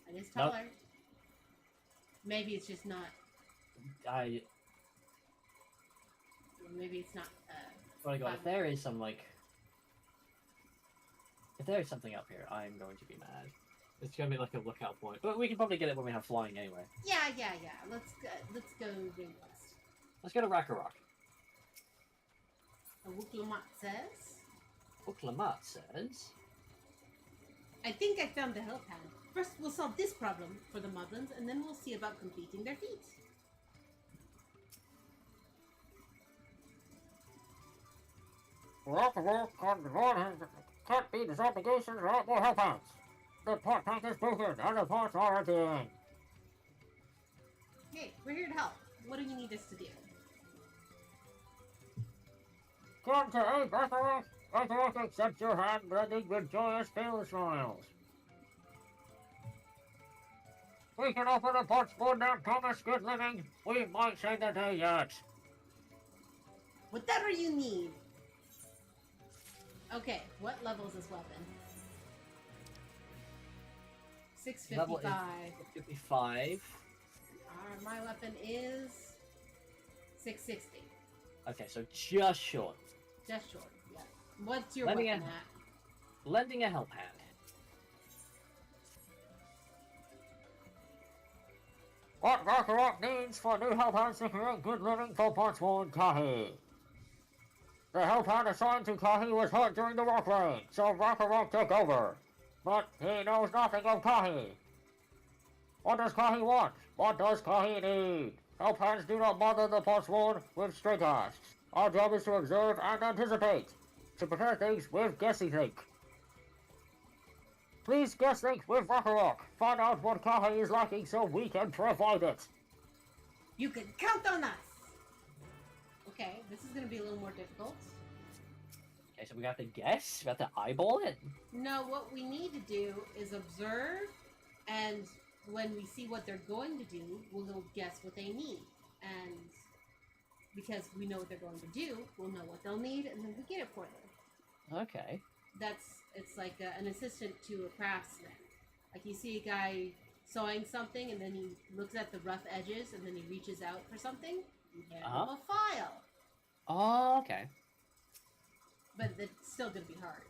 S1: it is
S3: Nope.
S1: taller. Maybe it's just not. Maybe it's not.
S3: Oh my god, if there is some, like... If there is something up here, I'm going to be mad. It's going to be like a lookout point. But we can probably get it when we have flying anyway.
S1: Yeah. Let's go ring west.
S3: Let's go to Rakarok.
S1: Wuklamat says.
S3: Wuklamat says...
S1: I think I found the help hand. First, we'll solve this problem for the Moblins, and then we'll see about completing their feat.
S13: Can't beat his obligations without more help hands. The pot tank is broken and the pots are at the end.
S1: Hey, we're here to help. What do you need us to do?
S13: Come to aid, Rakarok. Rakarok accepts your hand, blending with joyous pale smiles. We can offer the pots for now, Thomas good living. We might save the day yet.
S1: Whatever you need. Okay, what level is this weapon? 655.
S3: 55.
S1: My weapon is 660.
S3: Okay, so just short.
S1: Just short, yeah. What's your
S3: Lending
S1: weapon
S3: a-
S1: at?
S3: Lending a help hand.
S13: What Rakarok needs for new help hands to create good living for Potswood Kahi. The help hand assigned to Kahi was hurt during the rock rain, so Rakarok took over. But he knows nothing of Kahi. What does Kahi want? What does Kahi need? Help hands do not bother the Potswood with stray tasks. Our job is to observe and anticipate, to prepare things with guessing think. Please guess think with Rakarok. Find out what Kahi is lacking so we can provide it.
S1: You can count on us! Okay, this is gonna be a little more difficult.
S3: Okay, so we got to guess? We got to eyeball it?
S1: No, what we need to do is observe, and when we see what they're going to do, we'll guess what they need. And because we know what they're going to do, we'll know what they'll need, and then we get it for them.
S3: Okay.
S1: It's like an assistant to a craftsman. Like you see a guy sewing something, and then he looks at the rough edges, and then he reaches out for something. You hand him a file.
S3: Oh, okay.
S1: But it's still gonna be hard,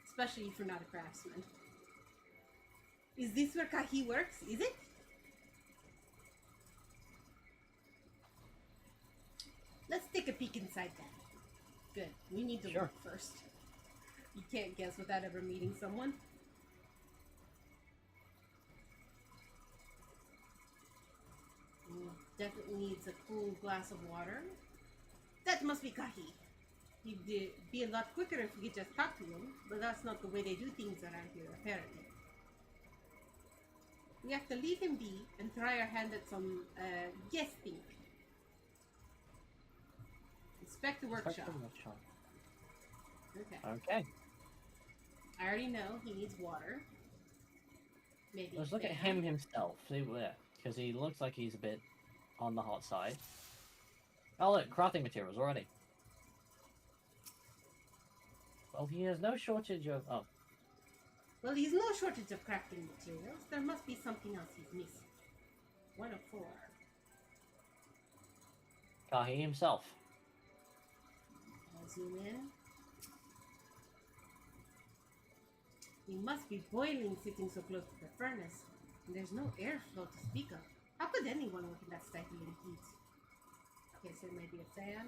S1: especially if you're not a craftsman. Is this where Kahi works? Is it? Let's take a peek inside that. Good. We need to look first. You can't guess without ever meeting someone. Definitely needs a cool glass of water. That must be Kahi. He'd be a lot quicker if we could just talk to him, but that's not the way they do things around here, apparently. We have to leave him be and try our hand at some guessing. Inspect the workshop. Okay.
S3: Okay.
S1: I already know he needs water. Maybe.
S3: Let's look at him himself. See where, because he looks like he's a bit on the hot side. Oh look, crafting materials already. Well, he has no shortage of. Oh.
S1: Well, he's no shortage of crafting materials. There must be something else he's missing. 104.
S3: Kahi himself.
S1: I'll zoom in. He must be boiling sitting so close to the furnace, and there's no airflow to speak of. How could anyone work in that stifling heat? Okay, so it might be a fan.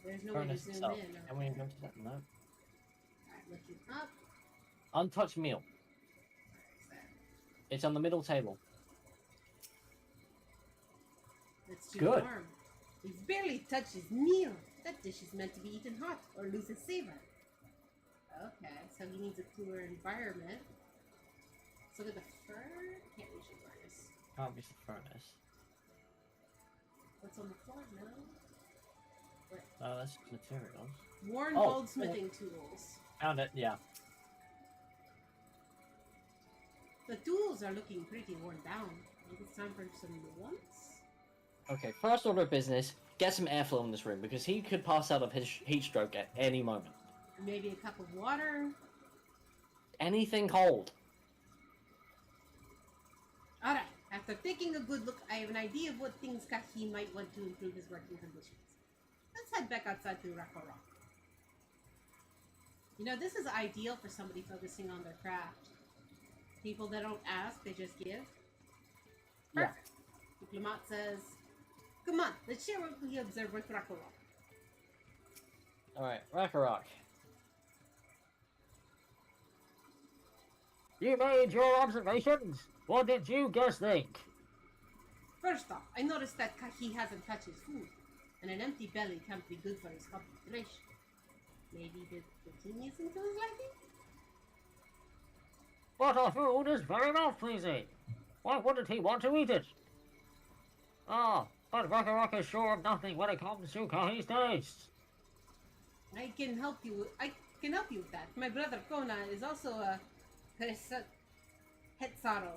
S1: There's no way to zoom
S3: itself.
S1: in.
S3: Can we go to that? No.
S1: Alright, looking up.
S3: Untouched meal. It's on the middle table.
S1: It's too
S3: Good.
S1: warm. He's barely touched his meal. That dish is meant to be eaten hot or lose its savor. Okay, so he needs a cooler environment. Let's look at the fur. Can't reach the furnace.
S3: Can't reach the furnace.
S1: What's on the floor? No. Wait.
S3: Oh, that's materials.
S1: Worn
S3: Oh,
S1: goldsmithing tools.
S3: Found it, yeah.
S1: The tools are looking pretty worn down. Maybe it's time for some new ones?
S3: Okay, first order of business, get some airflow in this room, because he could pass out of his heat stroke at any moment.
S1: Maybe a cup of water.
S3: Anything cold.
S1: Alright, after taking a good look, I have an idea of what things Kahi might want to improve his working conditions. Let's head back outside to Rako Rock. You know, this is ideal for somebody focusing on their craft. People that don't ask, they just give. Perfect. Diplomat says, come on, let's share what we observed with Rako Rock.
S3: Alright, Rakarok.
S13: You made your observations? What did you guys think?
S1: First off, I noticed that Kahi hasn't touched his food, and an empty belly can't be good for his concentration. Maybe the king isn't to his liking?
S13: But our food is very mouth-pleasing. Why wouldn't he want to eat it? Ah, but Rakarok is sure of nothing when it comes to Kahi's taste.
S1: I can help you with that. My brother Kona is also a Hetsaro.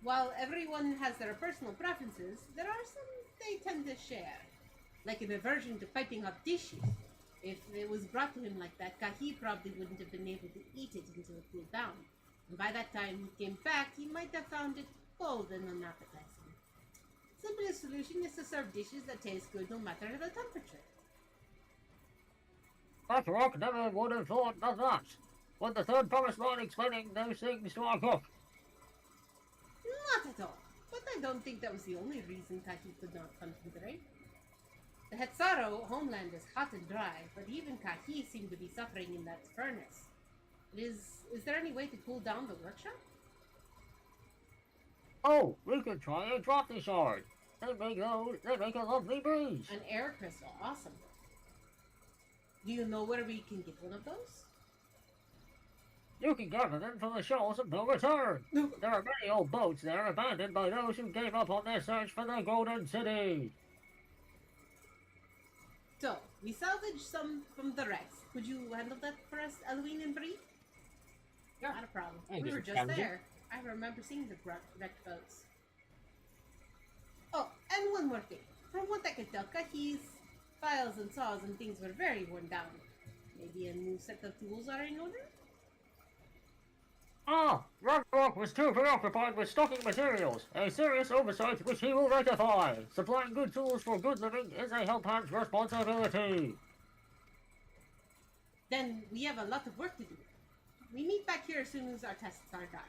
S1: While everyone has their personal preferences, there are some they tend to share. Like an aversion to piping hot dishes. If it was brought to him like that, Kahi probably wouldn't have been able to eat it until it cooled down. And by that time he came back, he might have found it cold and unappetizing. Simplest solution is to serve dishes that taste good no matter the temperature.
S13: Rakarok never would have thought of that. When the third promised mind explaining those things to our cook.
S1: Not at all. But I don't think that was the only reason Kahi could not concentrate. The Hetsaro homeland is hot and dry, but even Kahi seemed to be suffering in that furnace. Is there any way to cool down the workshop?
S13: Oh, we could try a drafty shard. They make a lovely breeze.
S1: An air crystal, awesome. Do you know where we can get one of those?
S13: You can gather them from the shores of no return. There are many old boats there abandoned by those who gave up on their search for the Golden City.
S1: So, we salvaged some from the wrecks. Could you handle that for us, Eloine and Bree?
S3: Yeah.
S1: Not a problem.
S3: I
S1: We
S3: guess
S1: were
S3: we
S1: just
S3: can do.
S1: there. I remember seeing the wrecked boats. Oh, and one more thing. From what I could tell, Kahi's files and saws and things were very worn down. Maybe a new set of tools are in order?
S13: Ah, Ragnarok was too preoccupied with stocking materials, a serious oversight which he will rectify. Supplying good tools for good living is a help hand's responsibility.
S1: Then we have a lot of work to do. We meet back here as soon as our tests are done.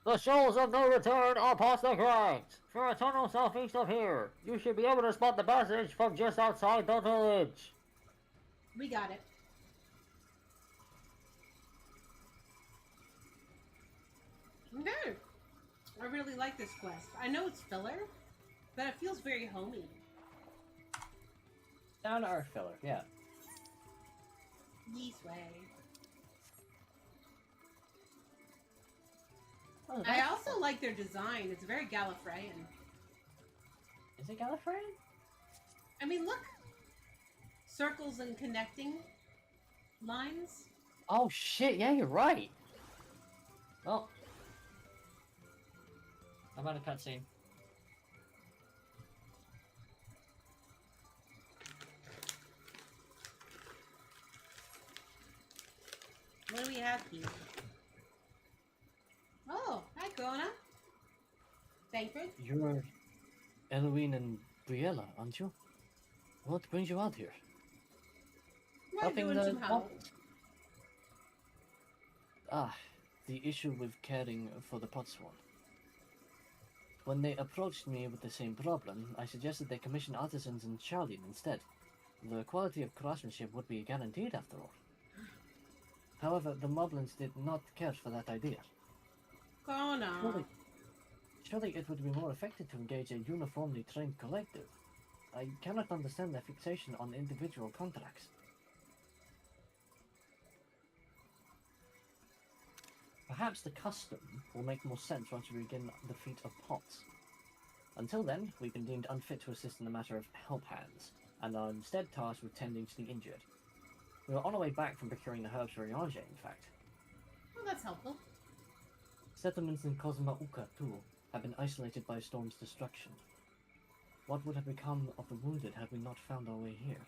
S13: The shores of no return are past the crags. For a tunnel southeast of here, you should be able to spot the passage from just outside the village.
S1: We got it. Okay. I really like this quest. I know it's filler, but it feels very homey.
S3: Down to earth filler, yeah.
S1: This way.
S3: Oh,
S1: I
S3: that's
S1: also like their design. It's very Gallifreyan.
S3: Is it Gallifreyan?
S1: I mean, look. circles and connecting lines.
S3: Oh shit, yeah, you're right. Well, I'm on a cutscene.
S1: What do we have here? Oh, hi, Kona. Thankful.
S3: You're Eloine and Briella, aren't you? What brings you out here?
S1: We're
S3: Helping
S1: doing
S3: the
S1: some help.
S3: pots. Ah, the issue with caring for the potsworn. When they approached me with the same problem, I suggested they commission artisans in Charlene instead. The quality of craftsmanship would be guaranteed after all. However, the Moblins did not care for that idea.
S1: Kona.
S3: Surely it would be more effective to engage a uniformly trained collective. I cannot understand their fixation on individual contracts. Perhaps the custom will make more sense once we begin the feat of pots. Until then, we've been deemed unfit to assist in the matter of help hands, and are instead tasked with tending to the injured. We were on our way back from procuring the herbs for Riange, in fact.
S1: Well, that's helpful.
S3: Settlements in Kozmauka, too, have been isolated by Storm's destruction. What would have become of the wounded had we not found our way here?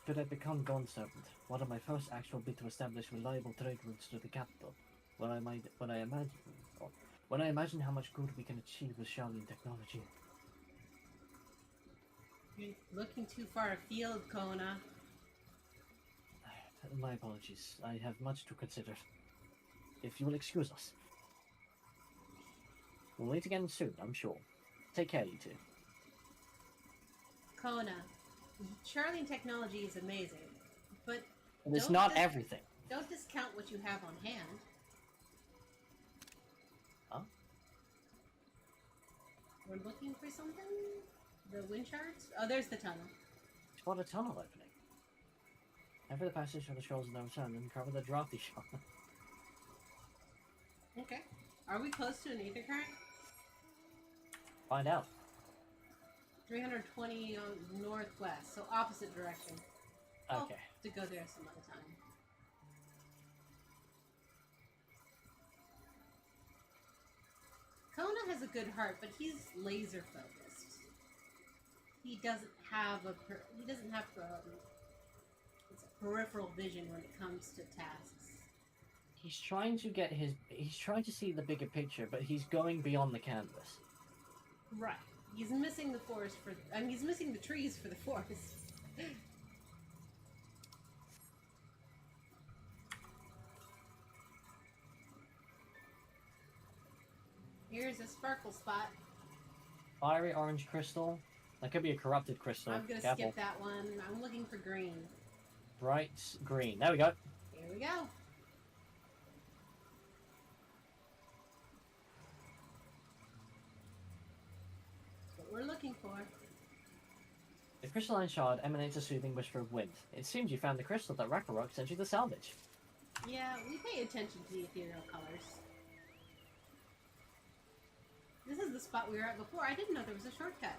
S3: Should I become Dawn Servant, one of my first acts will be to establish reliable trade routes to the capital, when I imagine how much good we can achieve with Shaolin technology.
S1: You're looking too far afield, Kona.
S3: My apologies. I have much to consider. If you will excuse us. We'll meet again soon, I'm sure. Take care, you two.
S1: Kona, Charlene technology is amazing, but
S3: It's
S1: don't
S3: not everything.
S1: Don't discount what you have on hand.
S3: Huh?
S1: We're looking for something? The wind shards? Oh, there's the tunnel.
S3: Spot a tunnel opening. Enter the passage for the shores of no sun and cover the drafty shot.
S1: Okay. Are we close to an ether current?
S3: Find out.
S1: 320 northwest, so opposite direction. I'll
S3: Okay.
S1: have to go there some other time. Kona has a good heart, but he's laser focused. He doesn't have it's a peripheral vision when it comes to tasks.
S3: He's trying to see the bigger picture, but he's going beyond the canvas.
S1: Right. He's missing the forest he's missing the trees for the forest. Here's a sparkle spot.
S3: Fiery orange crystal. That could be a corrupted crystal.
S1: I'm gonna
S3: Careful.
S1: skip that one. I'm looking for green.
S3: Bright green. There we go.
S1: Here we go. That's what we're looking for.
S3: The crystalline shard emanates a soothing whisper of wind. It seems you found the crystal that Ragnarok sent you to salvage.
S1: Yeah, we pay attention to the ethereal colors. This is the spot we were at before. I didn't know there was a shortcut.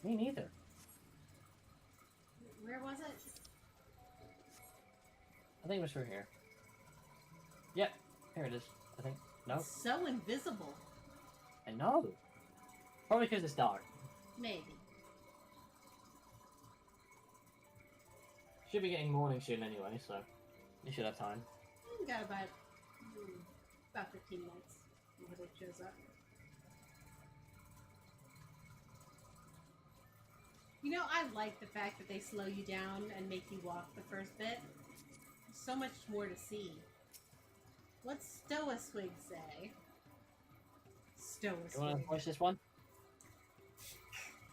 S3: Me neither.
S1: Where was it?
S3: I think it was through here. Yep, here it is. I think. No.
S1: It's so invisible.
S3: I know. Probably because it's dark.
S1: Maybe.
S3: Should be getting morning soon anyway, so you should have time.
S1: We got about 15 minutes before it shows up. You know, I like the fact that they slow you down and make you walk the first bit. There's so much more to see. What's Stoa Swig say? Stoa
S3: You want
S1: Swig.
S3: to voice this one?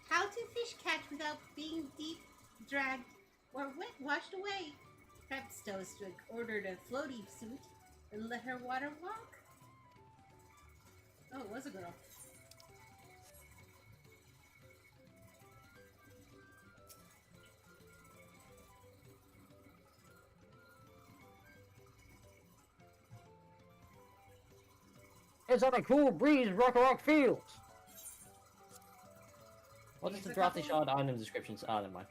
S1: How to fish catch without being deep dragged or wet washed away. Perhaps Stoa Swig ordered a floaty suit and let her water walk. Oh, it was a girl.
S13: It's on a cool breeze, Rock Fields.
S2: What is
S1: There's
S2: the
S1: a
S2: drafty
S1: couple-
S2: shard item descriptions? Ah, never mind.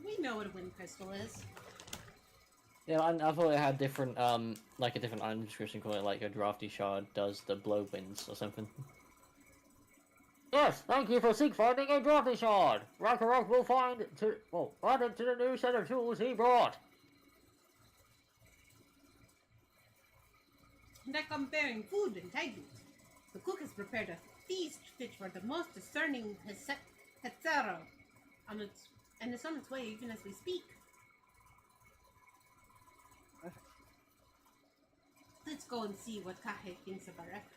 S1: We know what a wind crystal is.
S2: Yeah, I thought it had different, like a different item description, call it like a drafty shard does the blow winds or something.
S13: Yes, thank you for seek finding a drafty shard. Ragnarok will add it to the new set of tools he brought.
S1: They're comparing food and tidings. The cook has prepared a feast fit for the most discerning Hetzero, and it's on its way even as we speak.
S3: Perfect.
S1: Let's go and see what Kahe thinks of our efforts.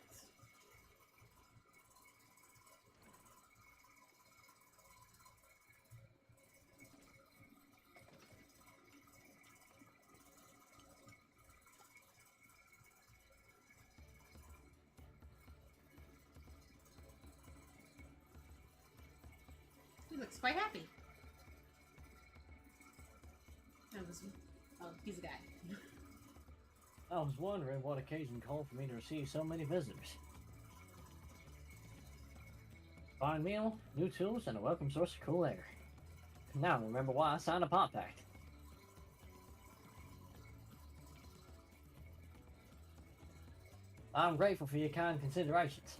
S1: He looks quite happy. Oh, he's a guy.
S3: I was wondering what occasion called for me to receive so many visitors. Fine meal, new tools, and a welcome source of cool air. Now I remember why I signed a pot pact. I'm grateful for your kind considerations.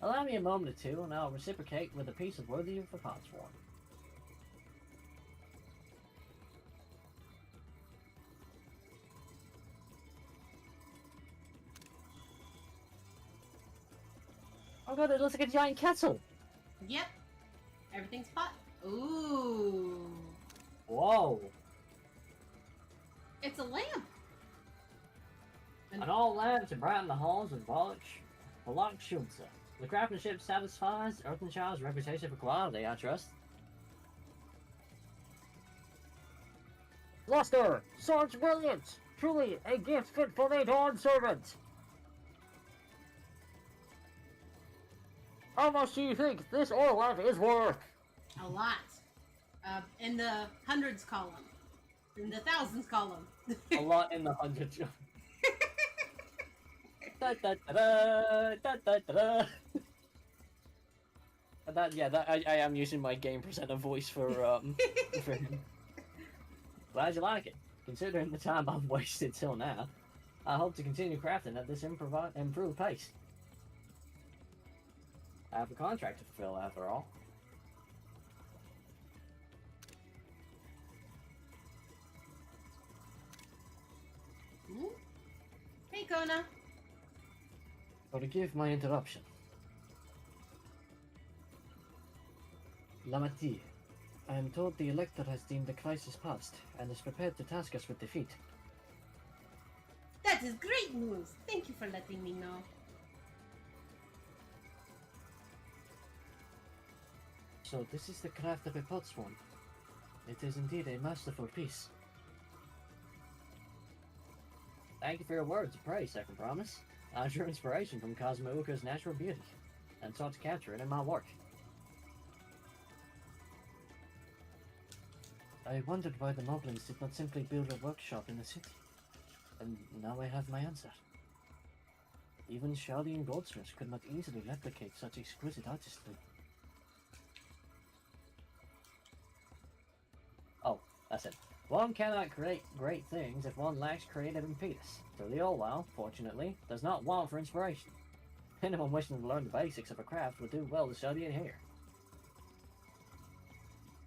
S3: Allow me a moment or two, and I'll reciprocate with a piece of worthy of the pot's warm. Oh god, it looks like a giant kettle!
S1: Yep. Everything's pot. Ooh.
S3: Whoa!
S1: It's a lamp.
S3: An all lamp to brighten the halls of Balak Schulze. The craftsmanship satisfies Earthenshire's reputation for quality, I trust.
S13: Luster, such brilliance! Truly a gift fit for the Dawn servant! How much do you think this oil lamp is worth?
S1: A lot. In the hundreds column. In the thousands column.
S3: A lot in the hundreds. Da, da, da, da, da, da, da. I am using my game presenter voice for him. Glad you like it. Considering the time I've wasted till now, I hope to continue crafting at this improved pace. I have a contract to fulfill, after all.
S1: Ooh. Hey, Kona.
S3: Forgive my interruption. Lamati, I am told the Elector has deemed the crisis past and is prepared to task us with defeat.
S1: That is great news. Thank you for letting me know.
S3: So this is the craft of a potsworn. It is indeed a masterful piece. Thank you for your words of praise, Second Promise. I drew inspiration from Cosmouka's natural beauty, and sought to capture it in my work. I wondered why the Moblins did not simply build a workshop in the city, and now I have my answer. Even Shardian goldsmiths could not easily replicate such exquisite artistry. Oh, that's it. One cannot create great things if one lacks creative impetus. So the Orwell, fortunately, does not want for inspiration. Anyone wishing to learn the basics of a craft would do well to study it here.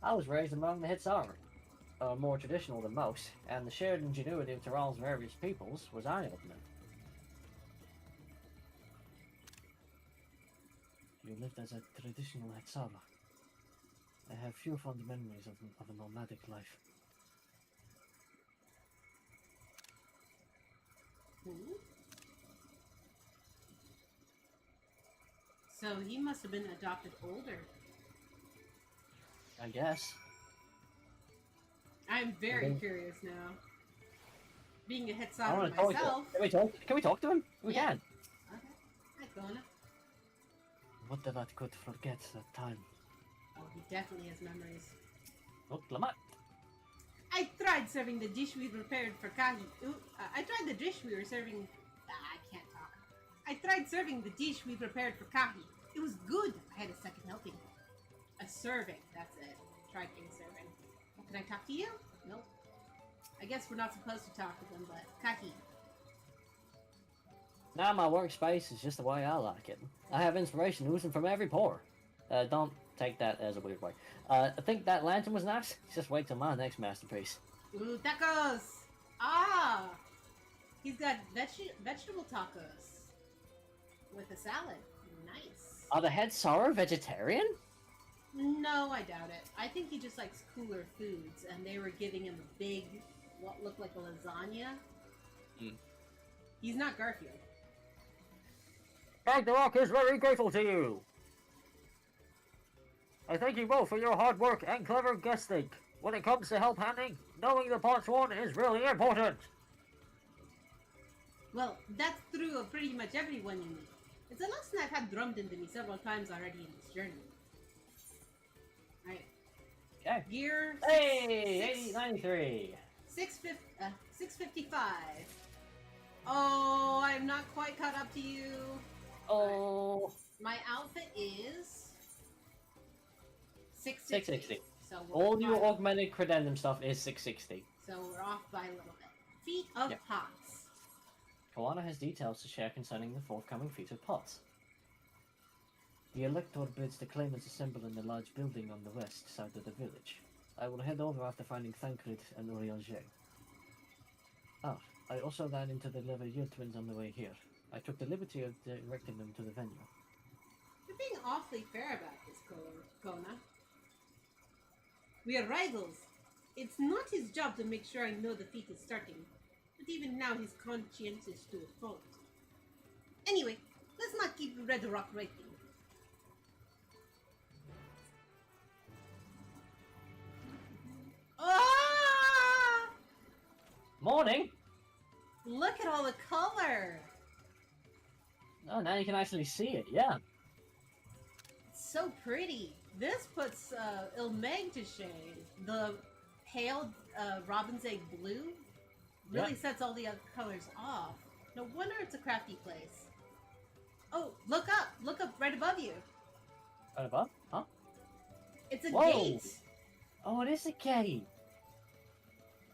S3: I was raised among the Hitsari, more traditional than most, and the shared ingenuity of Tyrell's various peoples was eye-opening. You lived as a traditional Hitsara. I have few fond memories of a nomadic life.
S1: So he must have been adopted older.
S3: I guess.
S1: I'm very
S3: Okay.
S1: curious now. Being a
S3: I
S1: Hetzara
S3: want to talk to him.
S1: myself.
S3: Can we talk to him? We
S1: Yeah.
S3: can.
S1: Okay. Hi, Kona.
S3: What did I could forget that time?
S1: Oh, he definitely has memories.
S3: Look, Lamont.
S1: I tried serving the dish we prepared for Kahi. I tried the dish we were serving. I can't talk. I tried serving the dish we prepared for Kahi. It was good. I had a second helping. A serving, that's it. Tried a serving. Well, can I talk to you? Nope. I guess we're not supposed to talk to them, but Kaki.
S2: Now my workspace is just the way I like it. I have inspiration oozing from every pore. Don't take that as a weird way. I think that lantern was nice. Just wait till my next masterpiece.
S1: Ooh, tacos! Ah! He's got vegetable tacos. With a salad. Nice.
S2: Are the head Sora vegetarian?
S1: No, I doubt it. I think he just likes cooler foods, and they were giving him a big, what looked like a lasagna. He's not Garfield.
S13: Ragnarok is very grateful to you. I thank you both for your hard work and clever guesting. When it comes to help handing, knowing the parts one is really important.
S1: Well, that's true of pretty much everyone you meet. It's a lesson I've had drummed into me several times already in this journey. Alright.
S2: Okay.
S1: Gear...
S2: Hey! 93.
S1: 655. Oh, I'm not quite caught up to you.
S2: Oh.
S1: My outfit is...
S2: 660.
S1: So
S2: all your augmented credendum stuff is 660.
S1: So we're off by a little bit. Feet of Pots.
S3: Koana has details to share concerning the forthcoming Feat of Pots. The Elector bids the claimants assemble in the large building on the west side of the village. I will head over after finding Thancred and Urianger. Ah, I also ran into the Leveilleur twins on the way here. I took the liberty of directing them to the venue.
S1: You're being awfully fair about this, Kona. We are rivals. It's not his job to make sure I know the feat is starting. But even now he's conscientious to a fault. Anyway, let's not keep Red Rock writing. Ah!
S2: Morning!
S1: Look at all the color!
S2: Oh, now you can actually see it, yeah.
S1: It's so pretty. This puts Ilmeg to shame. The pale robin's egg blue really sets all the other colors off. No wonder it's a crafty place. Oh, look up! Look up right above you.
S2: Right above? Huh?
S1: It's a
S2: Whoa.
S1: gate.
S2: Oh, it is a gate.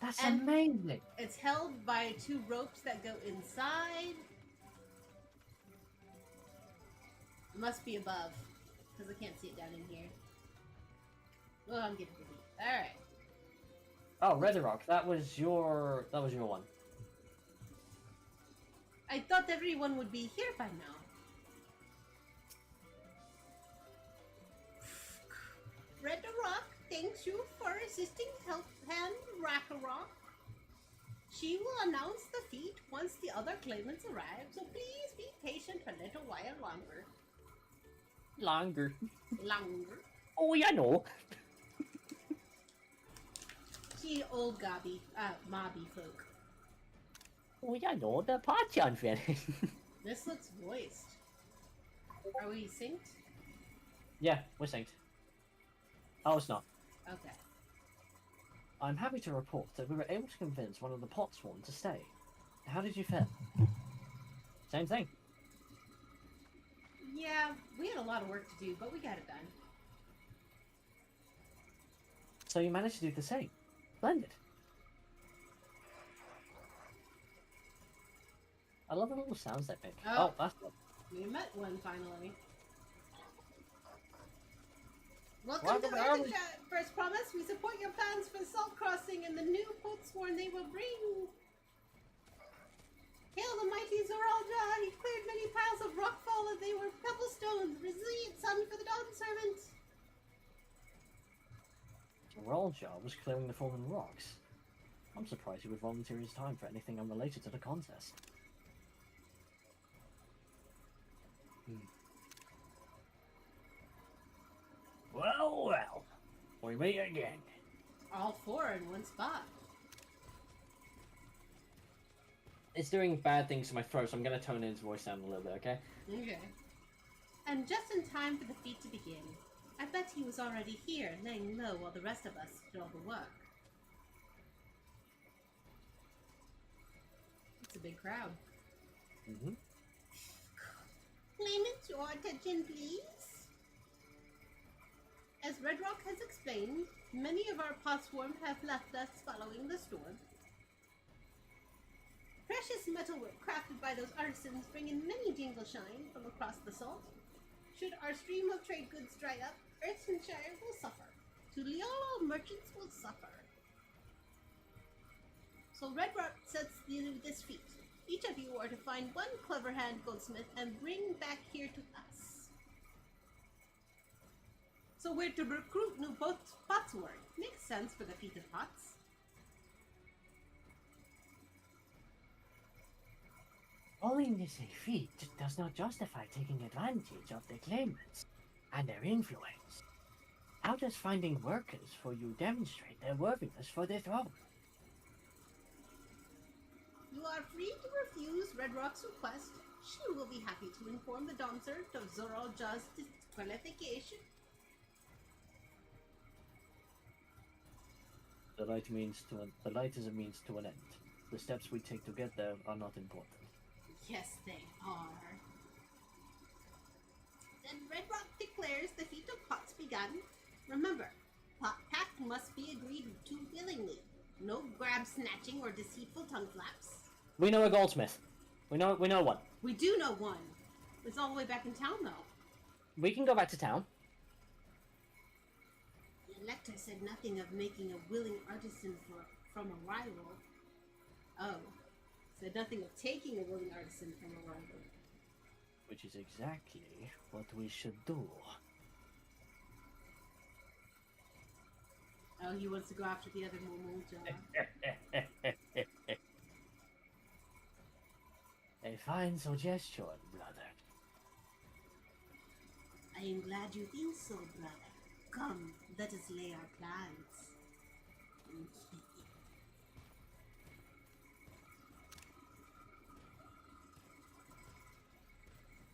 S2: That's
S1: And
S2: amazing.
S1: It's held by 2 ropes that go inside. Must be above, because I can't see it down in here. Oh, I'm getting busy. Alright.
S2: Oh, Red Rock, that was your one.
S1: I thought everyone would be here by now. Red Rock thanks you for assisting Help Hand Ragnarok. She will announce the feat once the other claimants arrive, so please be patient a little while longer.
S2: Longer.
S1: Longer.
S2: Oh, yeah, no.
S1: She old mobby folk.
S2: Oh, yeah, no, the party unfinished.
S1: This looks voiced. Are we synced?
S2: Yeah, we're synced. Oh, it's not.
S1: Okay.
S3: I'm happy to report that we were able to convince one of the Potsworn to stay. How did you fare?
S2: Same thing.
S1: Yeah, we had a lot of work to do, but we got it done.
S3: So you managed to do the same. Splendid. I love the little sounds they make. Oh, that's good.
S1: We met one finally.
S2: Why
S1: Welcome to
S2: the
S1: Earth
S2: hell-
S1: Chat. First promise, we support your plans for salt crossing and the new Potsworn they will bring. Hail the mighty Zoralja! He cleared many piles of rockfall and they were pebblestones. Resilient sun for the dawn servant.
S3: Rolja was clearing the fallen rocks. I'm surprised he would volunteer his time for anything unrelated to the contest.
S2: Well, well. We meet again.
S1: All 4 in one spot.
S2: It's doing bad things to my throat, so I'm going to tone his voice down a little bit, okay?
S1: Okay. And just in time for the feat to begin. I bet he was already here, laying low while the rest of us did all the work. It's a big crowd.
S3: Mm-hmm.
S1: Claimant, your attention, please. As Red Rock has explained, many of our potsworm have left us following the storm. Precious metalwork crafted by those artisans bring in many jingle shine from across the salt. Should our stream of trade goods dry up, Earthshire will suffer. Tuliolo merchants will suffer. So Red Rock sets you this feat. Each of you are to find one clever hand goldsmith and bring back here to us. So we're to recruit new potswork. Makes sense for the feat of pots.
S3: Calling this a feat does not justify taking advantage of the claimants and their influence. How does finding workers for you demonstrate their worthiness for the throne?
S1: You are free to refuse Red Rock's request. She will be happy to inform the Dawntrail of Zoral Jaw's disqualification.
S3: The light is a means to an end. The steps we take to get there are not important.
S1: Yes, they are. Then Red Rock declares the feat of pots begun. Remember, pot pack must be agreed to willingly. No grab snatching or deceitful tongue flaps.
S2: We know a goldsmith. We know one.
S1: We do know one. It's all the way back in town, though.
S2: We can go back to town.
S1: The elector said nothing of making a willing artisan from a rival. Oh, said nothing of taking a willing artisan from a rival.
S3: Which is exactly what we should do.
S1: Oh, he wants to go after the other Momoja.
S3: A fine suggestion, brother.
S1: I am glad you think so, brother. Come, let us lay our plans.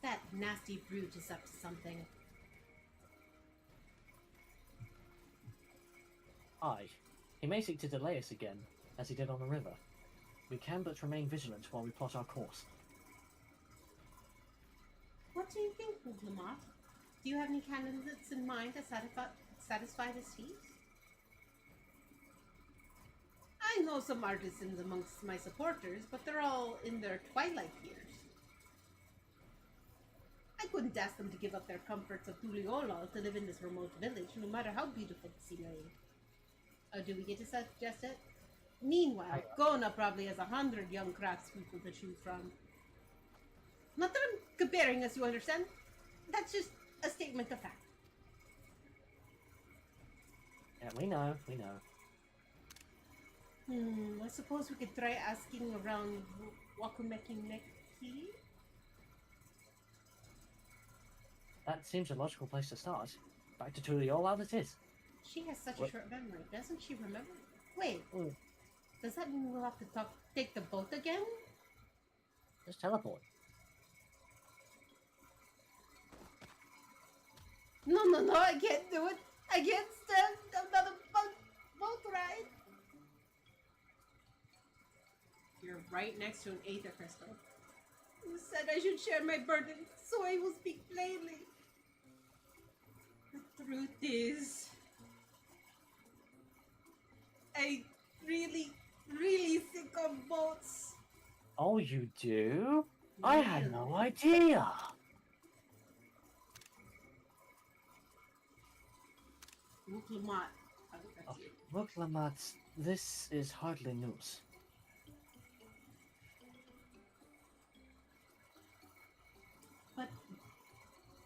S1: That nasty brute is up to something.
S3: Aye. He may seek to delay us again, as he did on the river. We can but remain vigilant while we plot our course.
S1: What do you think, Lamont? Do you have any candidates in mind to satisfy this feat? I know some artisans amongst my supporters, but they're all in their twilight years. I couldn't ask them to give up their comforts of Tuliolo to live in this remote village, no matter how beautiful the scenery. Oh, do we get to suggest it? Meanwhile, Gona probably has 100 young craftspeople to choose from. Not that I'm comparing us, you understand? That's just a statement of fact.
S3: Yeah, we know.
S1: I suppose we could try asking around Wakumeki Neki?
S3: That seems a logical place to start. Back to Tuliolo it is.
S1: She has such a short memory, doesn't she remember? Wait, does that mean we'll have to take the boat again?
S3: Just teleport.
S1: No, I can't do it. I can't stand another boat ride. You're right next to an aether crystal. You said I should share my burden, so I will speak plainly. The truth is, I really sick of boats.
S3: Oh, you do? I had no idea. Look, Lamont, this is hardly news.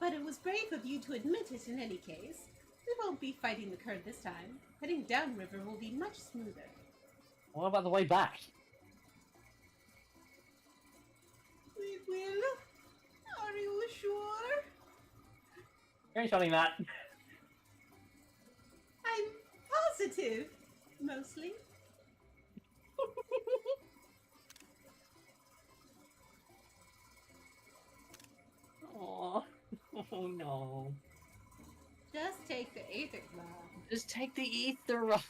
S1: But it was brave of you to admit it in any case. We won't be fighting the current this time. Heading downriver will be much smoother.
S3: What about the way back?
S1: We will? Are you sure?
S2: You're spelling that.
S1: I'm positive, mostly.
S2: Aww. Oh no.
S1: Just take the aether rod.
S2: Just take the ether rod.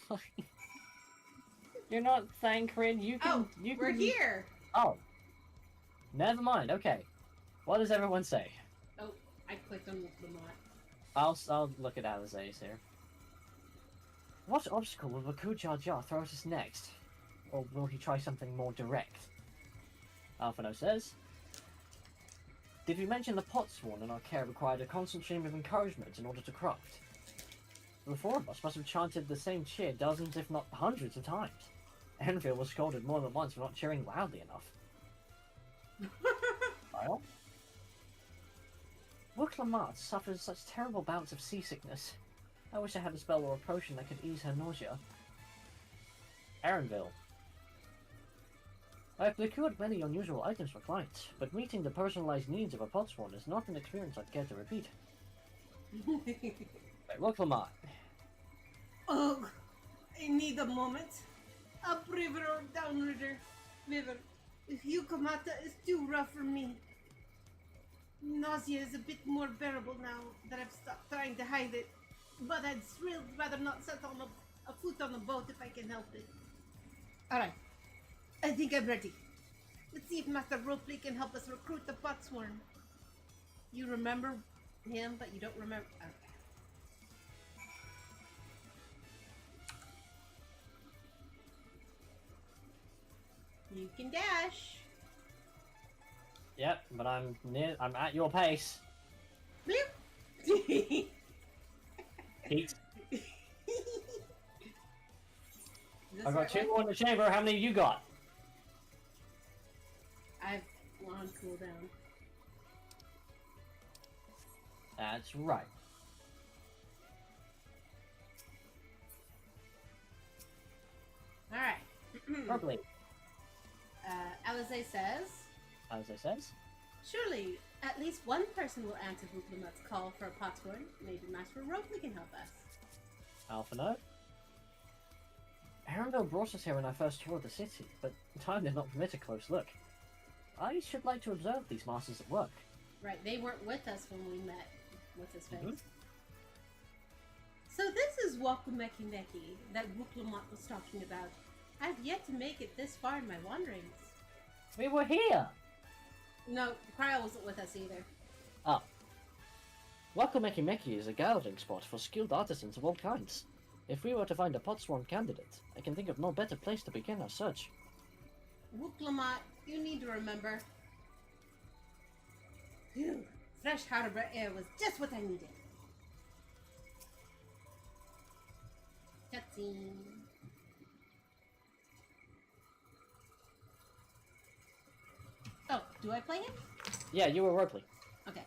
S2: You're not Thancred. You can.
S1: We're here.
S3: Oh. Never mind. Okay. What does everyone say?
S1: I clicked on Lamont.
S3: I'll look at Alizae's here. What obstacle will Baku Jar Jar throw at us next? Or will he try something more direct? Alphino says, did we mention the pot sworn in our care required a constant stream of encouragement in order to craft? The four of us must have chanted the same cheer dozens if not hundreds of times. Enfield was scolded more than once for not cheering loudly enough. Well, Wook suffers such terrible bouts of seasickness. I wish I had a spell or a potion that could ease her nausea. Aaronville. I have procured many unusual items for clients, but meeting the personalized needs of a potsworn is not an experience I'd care to repeat. Right, Wook
S1: Oh, I need a moment. Upriver or downriver. River. If Yukamata is too rough for me. Nausea is a bit more bearable now that I've stopped trying to hide it. But I'd rather not set on a foot on a boat if I can help it. Alright. I think I'm ready. Let's see if Master Ropley can help us recruit the Potsworn. You remember him, but you don't remember... Okay. You can dash.
S3: Yep, but I'm at your pace.
S1: Bloop.
S3: Pete. I've got two more in the chamber. How many have you got?
S1: I've on cooldown.
S3: That's right.
S1: Alright.
S3: Probably.
S1: Alizae says...
S3: Alizae says?
S1: Surely, at least one person will answer Vuklamat's call for a Potsworn. Maybe Master Ropley can help us.
S3: Alphino? Aaronville brought us here when I first toured the city, but time did not permit a close look. I should like to observe these masters at work.
S1: Right, they weren't with us when we met. What's his face? So this is Wakumeki Meki that Vuklamat was talking about. I've yet to make it this far in my wanderings.
S3: We were here!
S1: No, Cryo wasn't with us either.
S3: Oh. Wakumeki Meki is a gathering spot for skilled artisans of all kinds. If we were to find a Potsworn candidate, I can think of no better place to begin our search.
S1: Wuklamat, you need to remember. Phew, fresh harbor air was just what I needed. Cutscene. Oh, do I play him?
S3: Yeah, you were Ropley.
S1: Okay.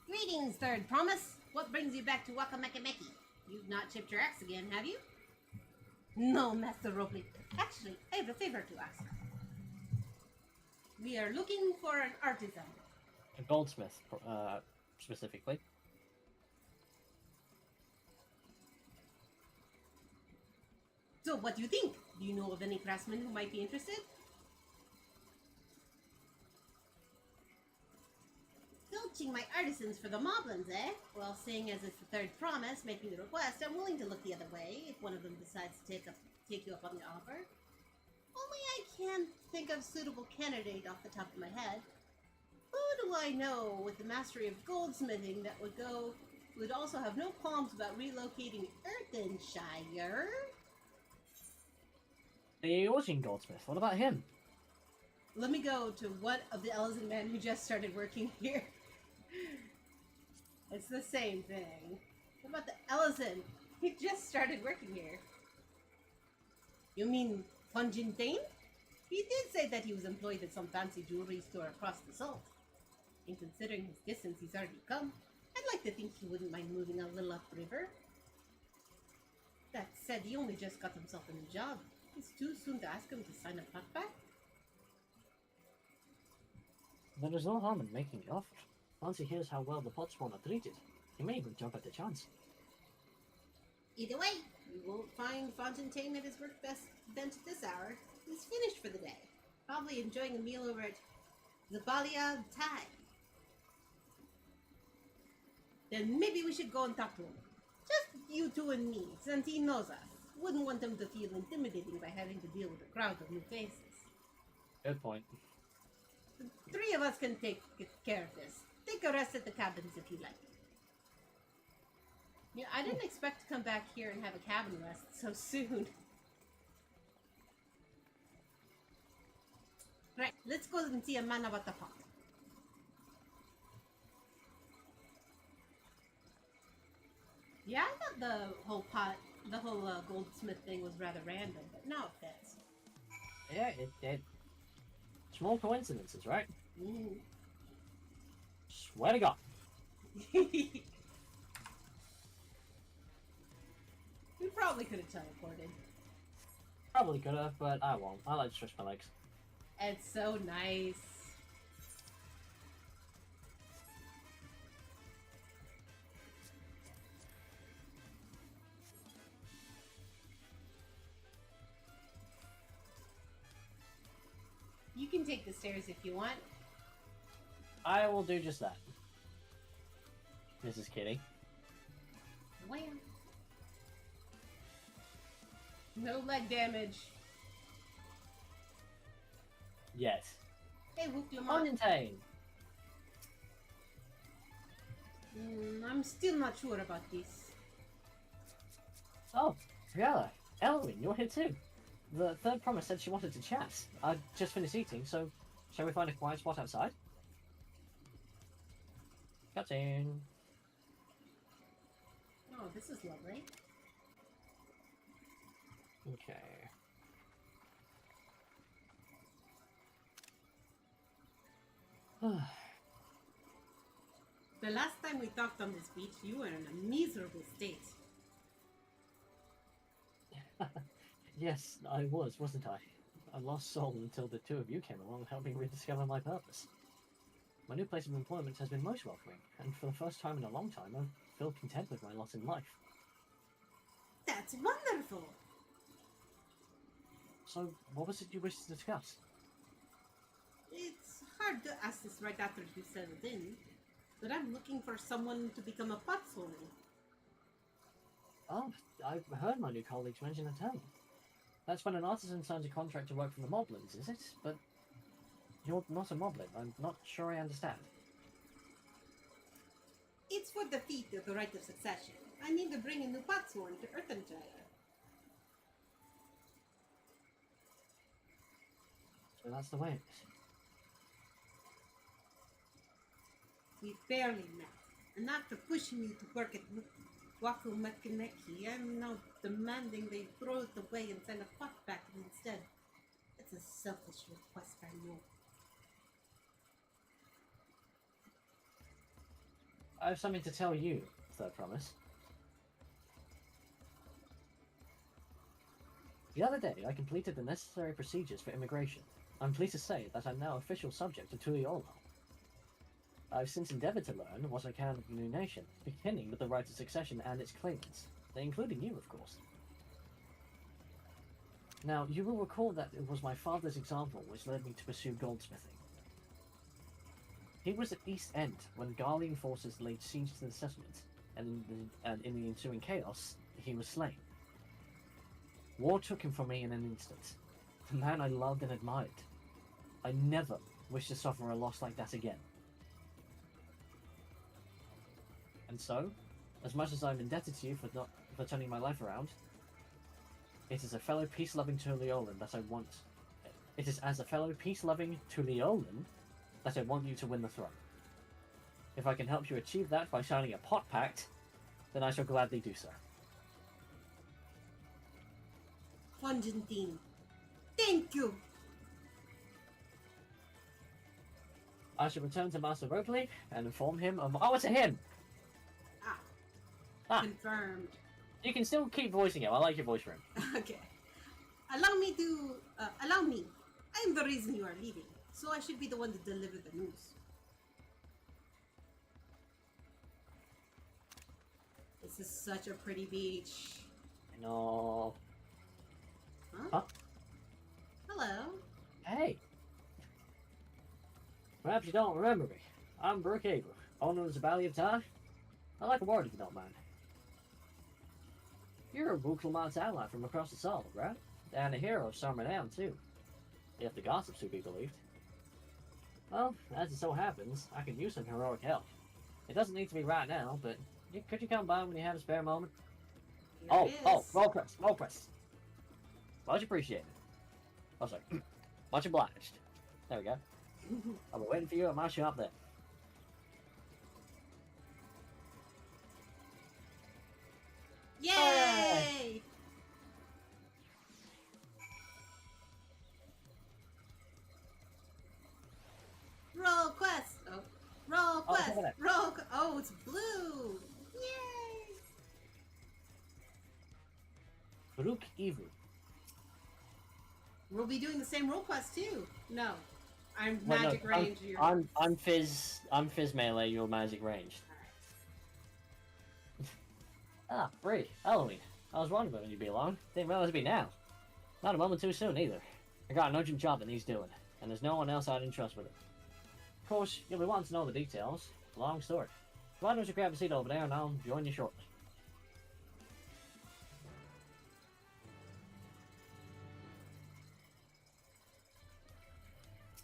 S1: Greetings, Third Promise. What brings you back to Wakameki Meki? You've not chipped your axe again, have you? No, Master Ropley. Actually, I have a favor to ask. We are looking for an artisan.
S3: A goldsmith, specifically.
S1: So, what do you think? Do you know of any craftsmen who might be interested? Filching my artisans for the moblins, eh? Well, seeing as it's the Third Promise making the request, I'm willing to look the other way if one of them decides to take you up on the offer. Only I can't think of a suitable candidate off the top of my head. Who do I know with the mastery of goldsmithing that would also have no qualms about relocating Earthenshire?
S3: The Origin goldsmith, what about him?
S1: Let me go to what of the Ellison men who just started working here. It's the same thing. What about the Ellison? He just started working here. You mean Fontaine? He did say that he was employed at some fancy jewelry store across the salt. And considering his distance he's already come, I'd like to think he wouldn't mind moving a little upriver. That said, he only just got himself a new job. It's too soon to ask him to sign a contract.
S3: There is no harm in making the offer. Once he hears how well the Potsworn are treated, he may even jump at the chance.
S1: Either way, you won't find Fontaine at his work bench at this hour. He's finished for the day. Probably enjoying a meal over at Zabalia Thai. Then maybe we should go and talk to him. Just you two and me, since he knows us. Wouldn't want him to feel intimidating by having to deal with a crowd of new faces.
S3: Good point.
S1: The three of us can take care of this. Take a rest at the cabins if you like. Yeah, I didn't expect to come back here and have a cabin rest so soon. Right, let's go and see a man about the pot. Yeah, I thought the whole goldsmith thing was rather random, but now it fits.
S3: Yeah, it small coincidences, right?
S1: Mm.
S3: Swear to God.
S1: We probably could have teleported.
S3: Probably could have, but I won't. I like to stretch my legs.
S1: It's so nice. You can take the stairs if you want.
S3: I will do just that. Mrs. Kitty.
S1: Wham. No leg damage.
S3: Yes.
S1: Hey, whoop your mom.
S3: Untamed.
S1: I'm still not sure about this.
S3: Oh, Briella. Elwyn, you're here too. The third promise said she wanted to chat. I just finished eating, so shall we find a quiet spot outside? Cutscene.
S1: Oh, this is lovely.
S3: Okay.
S1: The last time we talked on this beach, you were in a miserable state.
S3: Yes, I was, wasn't I? A lost soul until the two of you came along and helped me rediscover my purpose. My new place of employment has been most welcoming, and for the first time in a long time, I feel content with my lot in life.
S1: That's wonderful!
S3: So, what was it you wished to discuss?
S1: It's hard to ask this right after you settled in, but I'm looking for someone to become a potswoman.
S3: Oh, I've heard my new colleagues mention the term. That's when an artisan signs a contract to work for the Moblins, is it? But you're not a Moblin. I'm not sure I understand.
S1: It's for the feat of the right of succession. I need to bring a new potsworn to Earthenshire.
S3: So that's the way it is.
S1: We barely met, and after pushing you to work at Waku Makineki, I'm now demanding they throw it away and send a pot back instead. It's a selfish request, I know.
S3: I have something to tell you, Third Promise. The other day, I completed the necessary procedures for immigration. I'm pleased to say that I'm now official subject of Tuliolo. I've since endeavoured to learn what I can of the new nation, beginning with the right of succession and its claimants, including you, of course. Now, you will recall that it was my father's example which led me to pursue goldsmithing. He was at East End when Garlean forces laid siege to the settlement, and in the ensuing chaos, he was slain. War took him from me in an instant. The man I loved and admired. I never wish to suffer a loss like that again. And so, as much as I'm indebted to you for turning my life around, it is a fellow peace-loving Tuliolin that I want. It is as a fellow peace-loving Tuliolin that I want you to win the throne. If I can help you achieve that by signing a pot pact, then I shall gladly do so.
S1: Fongentin, thank you!
S3: I shall return to Master Rogley and inform him of— Oh, it's a him! Ah.
S1: Confirmed.
S3: You can still keep voicing him. I like your voice for him.
S1: Okay. Allow me. I am the reason you are leaving, so I should be the one to deliver the news. This is such a pretty beach.
S3: I know.
S1: Huh? Hello.
S3: Hey. Perhaps you don't remember me. I'm Brooke Haber, owner of the Valley of Time. I'd like a word if you don't mind. You're a Buklamat's ally from across the Salt, right? And a hero of some renown, too. If the gossip's to be believed. Well, as it so happens, I could use some heroic help. It doesn't need to be right now, but could you come by when you have a spare moment?
S1: Here it is.
S3: Roll press, roll press. Much appreciated. Oh, sorry. Much obliged. There we go. I'll be waiting for you at my shop then.
S1: Yay! Roll quest. Oh, roll quest.
S3: look at that.
S1: Roll. Oh, it's blue. Yay!
S3: Baruch Evil.
S1: We'll be doing the same roll quest too. No, I'm
S2: Wait,
S1: magic
S2: no,
S1: range. You're...
S2: I'm Fizz melee. You're magic ranged.
S3: Ah, Bree, Halloween. I was wondering when you'd be along. Didn't realize it'd be now. Not a moment too soon either. I got an urgent job that needs doing, and there's no one else I'd entrust with it. Of course, you'll be wanting to know the details. Long story. Why don't you grab a seat over there and I'll join you shortly.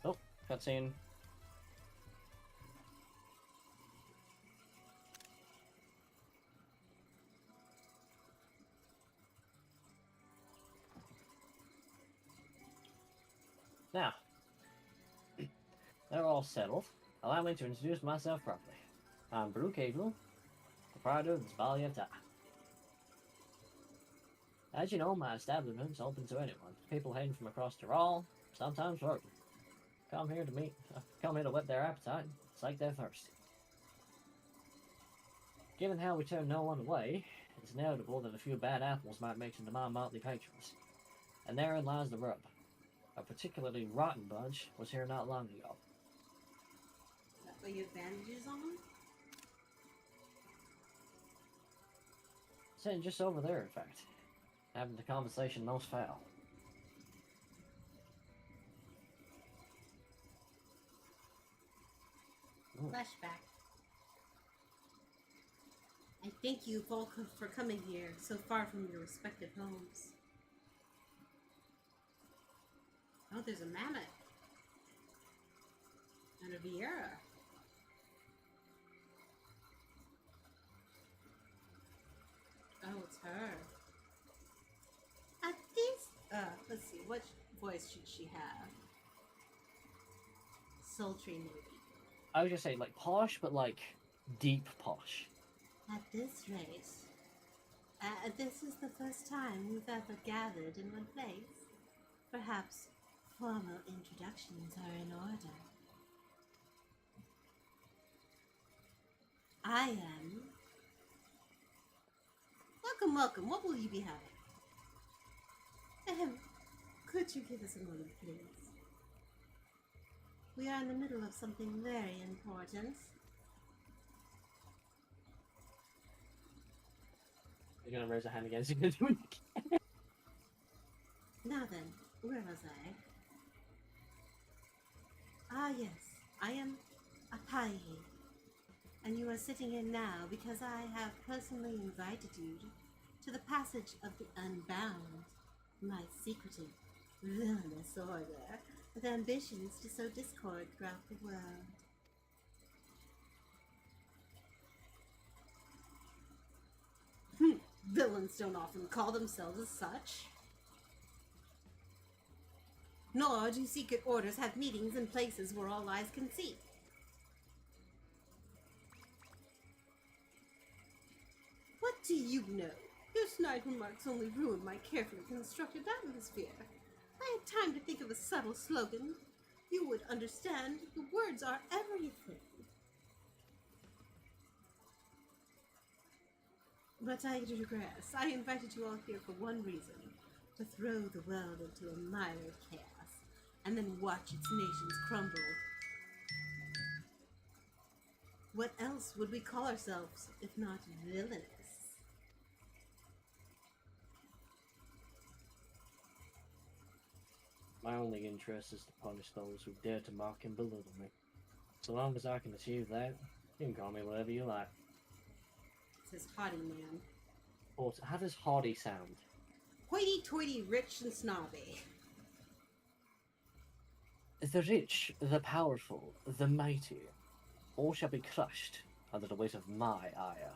S3: Oh, cutscene. Now, they're all settled. Allow me to introduce myself properly. I'm Baruch Evil, proprietor of the Spalier of Ta. As you know, my establishment's open to anyone. People heading from across Tyrol, sometimes further. Come here to whet their appetite, slake their thirst. Given how we turn no one away, it's inevitable that a few bad apples might mix into my motley patrons. And therein lies the rub. A particularly rotten bunch was here not long ago.
S1: Is that why you have bandages on?
S3: Sitting just over there, in fact. Having the conversation most foul.
S1: Flashback. I thank you all for coming here so far from your respective homes. Oh, there's a mammoth. And a Viera. Oh, it's her. At this, let's see, what voice should she have? Sultry, maybe.
S3: I was gonna say, like, posh, but, like, deep posh.
S1: At this rate, this is the first time we've ever gathered in one place. Perhaps formal introductions are in order. I am... Welcome, welcome. What will you be having? Could you give us a moment, please? We are in the middle of something very important.
S3: You're gonna raise a hand again, so you're gonna do it again.
S1: Now then, where was I? Ah yes, I am Apai, and you are sitting here now because I have personally invited you to the passage of the Unbound, my secretive, villainous order with ambitions to sow discord throughout the world. Villains don't often call themselves as such. Nor do secret orders have meetings in places where all eyes can see. What do you know? Your snide remarks only ruin my carefully constructed atmosphere. I had time to think of a subtle slogan. You would understand. The words are everything. But I digress. I invited you all here for one reason. To throw the world into a mire of chaos. And then watch its nations crumble. What else would we call ourselves if not villainous?
S3: My only interest is to punish those who dare to mock and belittle me. So long as I can achieve that, you can call me whatever you like.
S1: It says haughty man.
S3: Also, how does haughty sound?
S1: Hoity-toity, rich and snobby.
S3: The rich, the powerful, the mighty, all shall be crushed under the weight of my ire.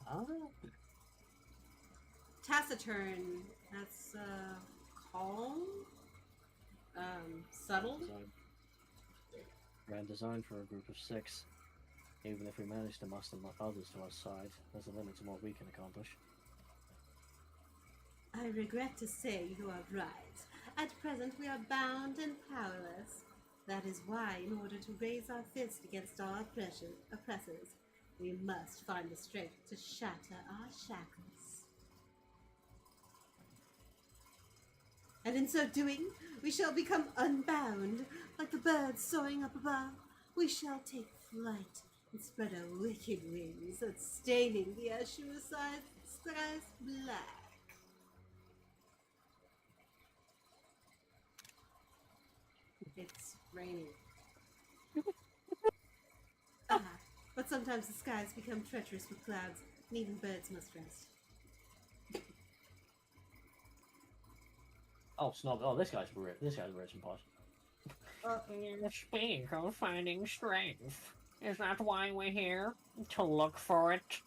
S3: Ah.
S1: Taciturn. That's calm. Subtle.
S3: Grand design for a group of 6. Even if we manage to muster others to our side, there's a limit to what we can accomplish.
S1: I regret to say you are right. At present we are bound and powerless. That is why, in order to raise our fist against our oppressors, we must find the strength to shatter our shackles. And in so doing, we shall become unbound, like the birds soaring up above. We shall take flight and spread our wicked wings, staining the azure skies black. It's raining. But sometimes the skies become treacherous with clouds, and even birds must rest.
S3: Oh, snob! Oh, this guy's rich. This guy's rich and posh.
S13: Speak of finding strength. Is that why we're here? To look for it?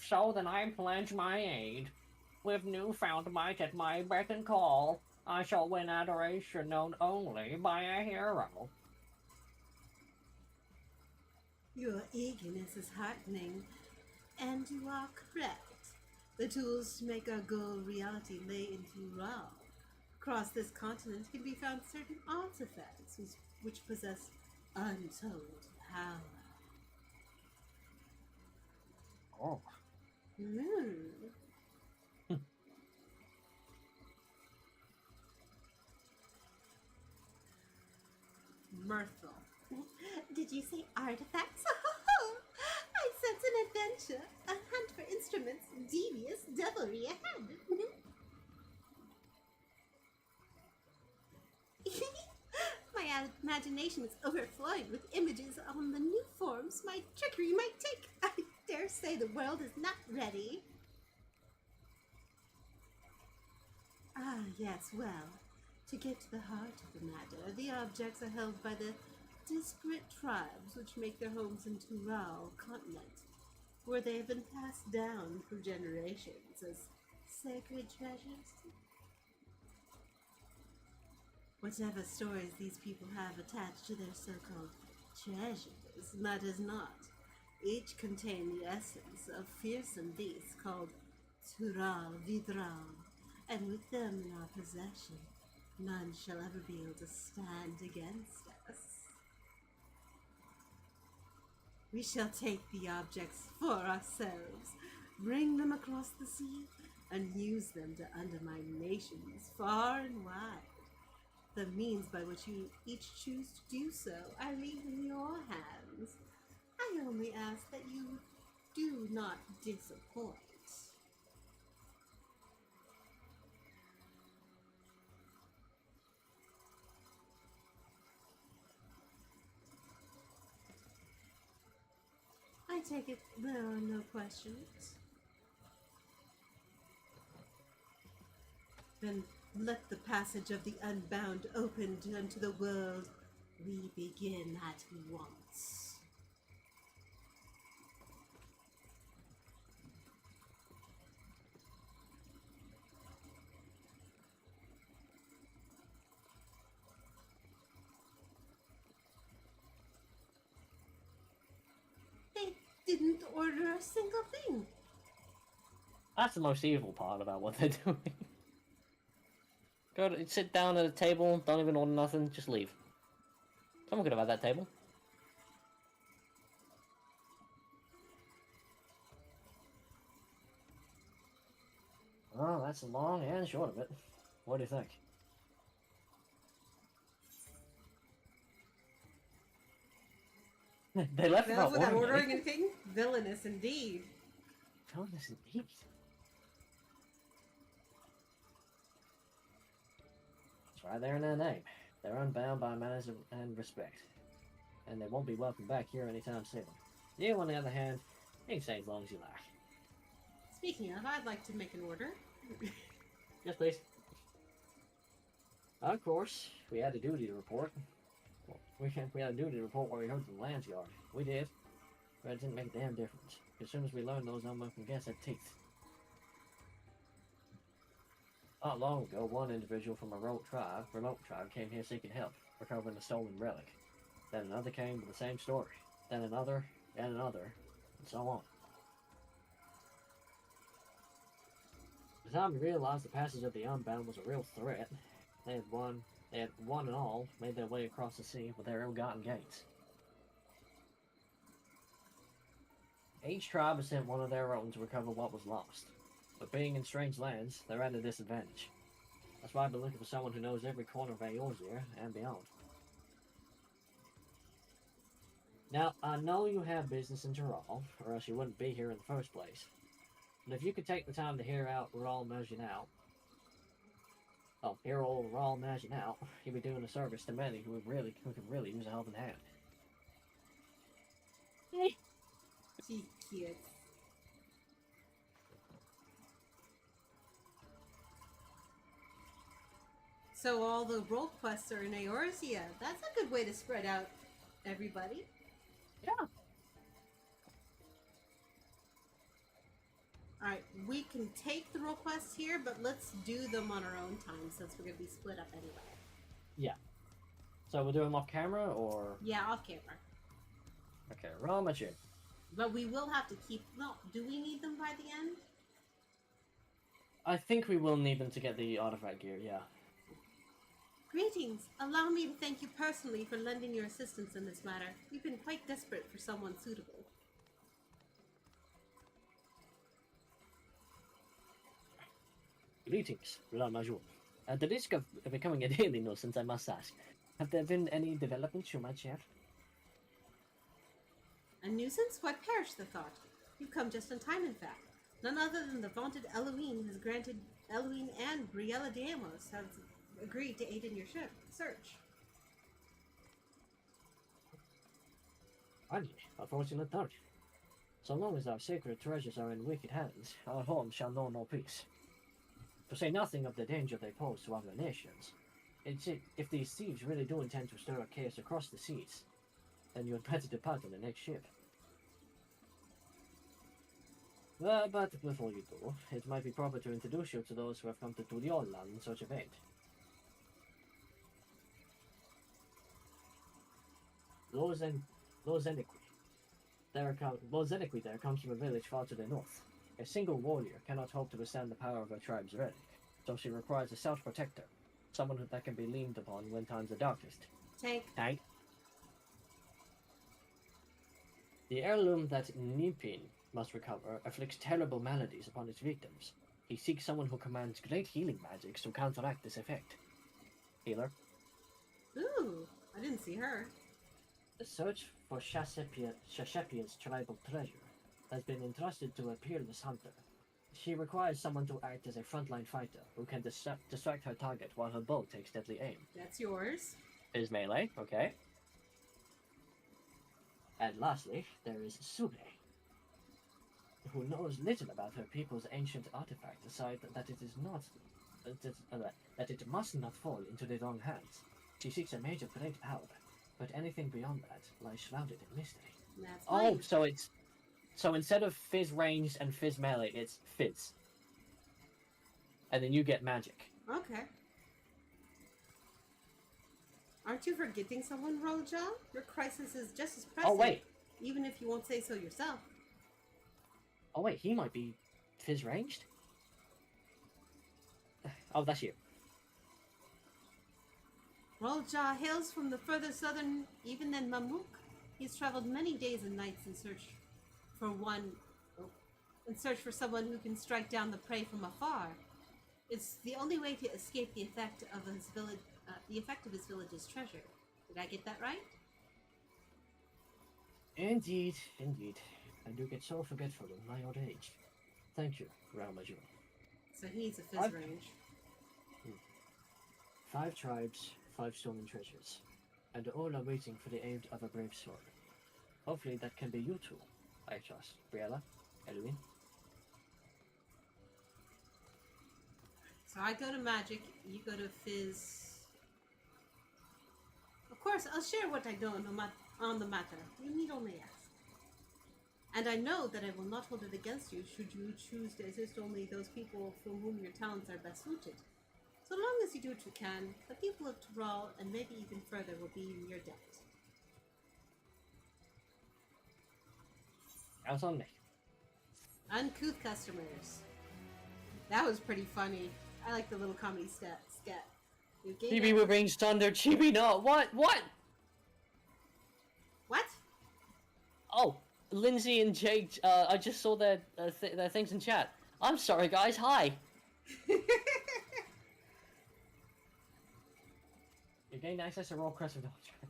S13: So then I pledge my aid. With newfound might at my beck and call, I shall win adoration known only by a hero.
S1: Your eagerness is heartening, and you are correct. The tools to make our goal reality lay in Tural. Across this continent can be found certain artifacts which possess untold power.
S3: Oh.
S1: Mirthful. Did you say artifacts? I sense an adventure, a hunt for instruments, devious devilry ahead. My imagination is overflowing with images on the new forms my trickery might take. I dare say the world is not ready. Ah, yes, well, to get to the heart of the matter, the objects are held by the disparate tribes which make their homes in Tural continent, where they have been passed down for generations as sacred treasures. Whatever stories these people have attached to their so-called treasures matters not. Each contain the essence of fearsome beasts called Tural Vidral, and with them in our possession, none shall ever be able to stand against us. We shall take the objects for ourselves, bring them across the sea, and use them to undermine nations far and wide. The means by which you each choose to do so, I leave in your hands. I only ask that you do not disappoint. I take it there are no questions. Then let the passage of the unbound open unto the world. We begin at once. They didn't order a single thing.
S2: That's the most evil part about what they're doing. Go to sit down at a table, don't even order nothing, just leave. Someone could have had that table.
S3: Well, that's the long and short of it. What do you think?
S2: They left
S1: Well, without ordering
S2: anything.
S1: anything? Villainous indeed.
S3: Villainous indeed. It's right there in their name. They're unbound by manners and respect. And they won't be welcome back here anytime soon. You, on the other hand, you can stay as long as you like.
S1: Speaking of, I'd like to make an order.
S3: Yes, please. Of course, we had a duty to report. Well, we had a duty to report what we heard from the Lands Yard. We did. But it didn't make a damn difference. As soon as we learned those unwelcome guests had teeth. Not long ago, one individual from a remote tribe came here seeking help, recovering a stolen relic. Then another came with the same story. Then another, and another, and so on. By the time we realized the passage of the Unbound was a real threat, they had one and all made their way across the sea with their ill-gotten gains. Each tribe has sent one of their own to recover what was lost, but being in strange lands, they're at a disadvantage. That's why I've been looking for someone who knows every corner of Eorzea and beyond. Now, I know you have business in Tyrol, or else you wouldn't be here in the first place. But if you could take the time to hear all Rawl Majin out, you'd be doing a service to many who could really use a helping hand.
S1: She's cute. So all the role quests are in Eorzea. That's a good way to spread out everybody.
S3: Yeah.
S1: Alright, we can take the role quests here, but let's do them on our own time since we're going to be split up anyway.
S3: Yeah. So we'll do them off camera, or?
S1: Yeah, off camera.
S3: Okay, Rawl Majin.
S1: But we will have to keep... No, do we need them by the end?
S3: I think we will need them to get the artifact gear, yeah.
S1: Greetings. Allow me to thank you personally for lending your assistance in this matter. We've been quite desperate for someone suitable.
S3: Greetings, Rawl Majin. At the risk of becoming a daily nuisance, I must ask, have there been any developments you might share?
S1: A nuisance? Why perish the thought? You've come just in time, in fact. None other than the vaunted Eloine has granted Eloine and Briella de Amos have agreed to aid in your search.
S3: Finally, a fortunate thought. So long as our sacred treasures are in wicked hands, our home shall know no peace. To say nothing of the danger they pose to other nations. If these thieves really do intend to stir up chaos across the seas, then you had better depart on the next ship. But before you do, it might be proper to introduce you to those who have come to Turiola in such event. Lozeniqui there comes from a village far to the north. A single warrior cannot hope to withstand the power of her tribe's relic, so she requires a stout protector, someone that can be leaned upon when times are darkest.
S1: Tank.
S3: The heirloom that Nipin must recover afflicts terrible maladies upon its victims. He seeks someone who commands great healing magics to counteract this effect. Healer.
S1: Ooh, I didn't see her.
S3: The search for Shashepia's tribal treasure has been entrusted to a peerless hunter. She requires someone to act as a frontline fighter who can distract her target while her bow takes deadly aim.
S1: That's yours.
S3: Is melee, okay. And lastly, there is Sune, who knows little about her people's ancient artifact, aside that it must not fall into the wrong hands. She seeks a mage of great power, but anything beyond that lies shrouded in mystery.
S1: That's
S3: oh, so instead of Fizz ranged and Fizz melee, it's Fizz. And then you get magic.
S1: Okay. Aren't you forgetting someone, Roja? Your crisis is just as pressing.
S3: Oh, wait.
S1: Even if you won't say so yourself.
S3: Oh, wait, he might be Fizz ranged? Oh, that's you.
S1: Roja hails from the further southern even than Mamuk. He's traveled many days and nights in search for someone who can strike down the prey from afar. It's the only way to escape the effect of his village's treasure. Did I get that right?
S3: Indeed, indeed. I do get so forgetful in my old age. Thank you, Rawl Majin.
S1: So he's a Fizz range.
S3: 5 tribes, 5 stolen treasures, and all are waiting for the aid of a brave sword. Hopefully that can be you two, I trust. Briella, Eloine.
S1: So I go to magic, you go to fizz. Of course, I'll share what I know on the matter. You need only ask. And I know that I will not hold it against you should you choose to assist only those people from whom your talents are best suited. So long as you do what you can, the people of Tyrol and maybe even further will be in your debt.
S3: Out on me.
S1: Uncouth customers. That was pretty funny. I like the little comedy scat.
S2: Chibi will bring thunder, Chibi not. What? What?
S1: What?
S2: Oh, Lindsay and Jake, I just saw their things in chat. I'm sorry, guys. Hi.
S3: You gained access to Roll Crest of Dawntrail.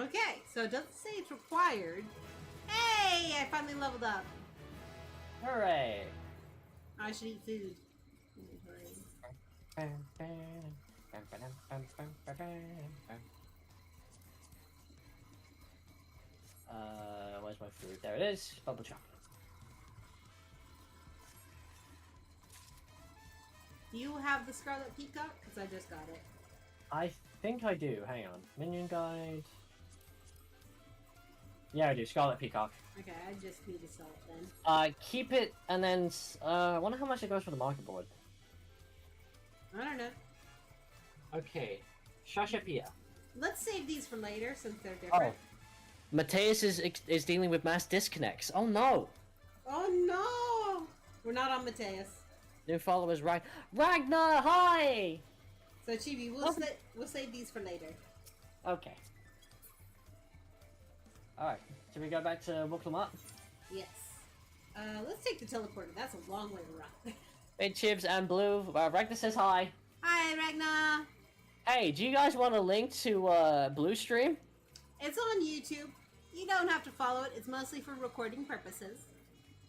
S1: Okay, so it doesn't say it's required. Hey, I finally leveled up.
S2: Hooray.
S1: I should eat food.
S3: Where's my food? There it is. Bubble chocolate.
S1: Do you have the Scarlet Peacock? Because I just got it.
S3: I think I do. Hang on. Minion guide. Yeah, I do. Scarlet Peacock.
S1: Okay, I just need to sell it then.
S3: Keep it, and then, I wonder how much it goes for the market board.
S1: I don't know.
S3: Okay. Shashapia.
S1: Let's save these for later since they're different.
S2: Oh. Mateus is dealing with mass disconnects. Oh no!
S1: Oh no! We're not on Mateus.
S2: New followers, Ragnar, hi!
S1: So Chibi, we'll save these for later.
S3: Okay. Alright, should we go back to Wuklamat?
S1: Yes. Let's take the teleporter. That's a long way to run.
S2: Hey, Chibs and Blue. Ragnar says hi.
S1: Hi, Ragnar!
S2: Hey, do you guys want a link to Blue Stream?
S1: It's on YouTube. You don't have to follow it. It's mostly for recording purposes.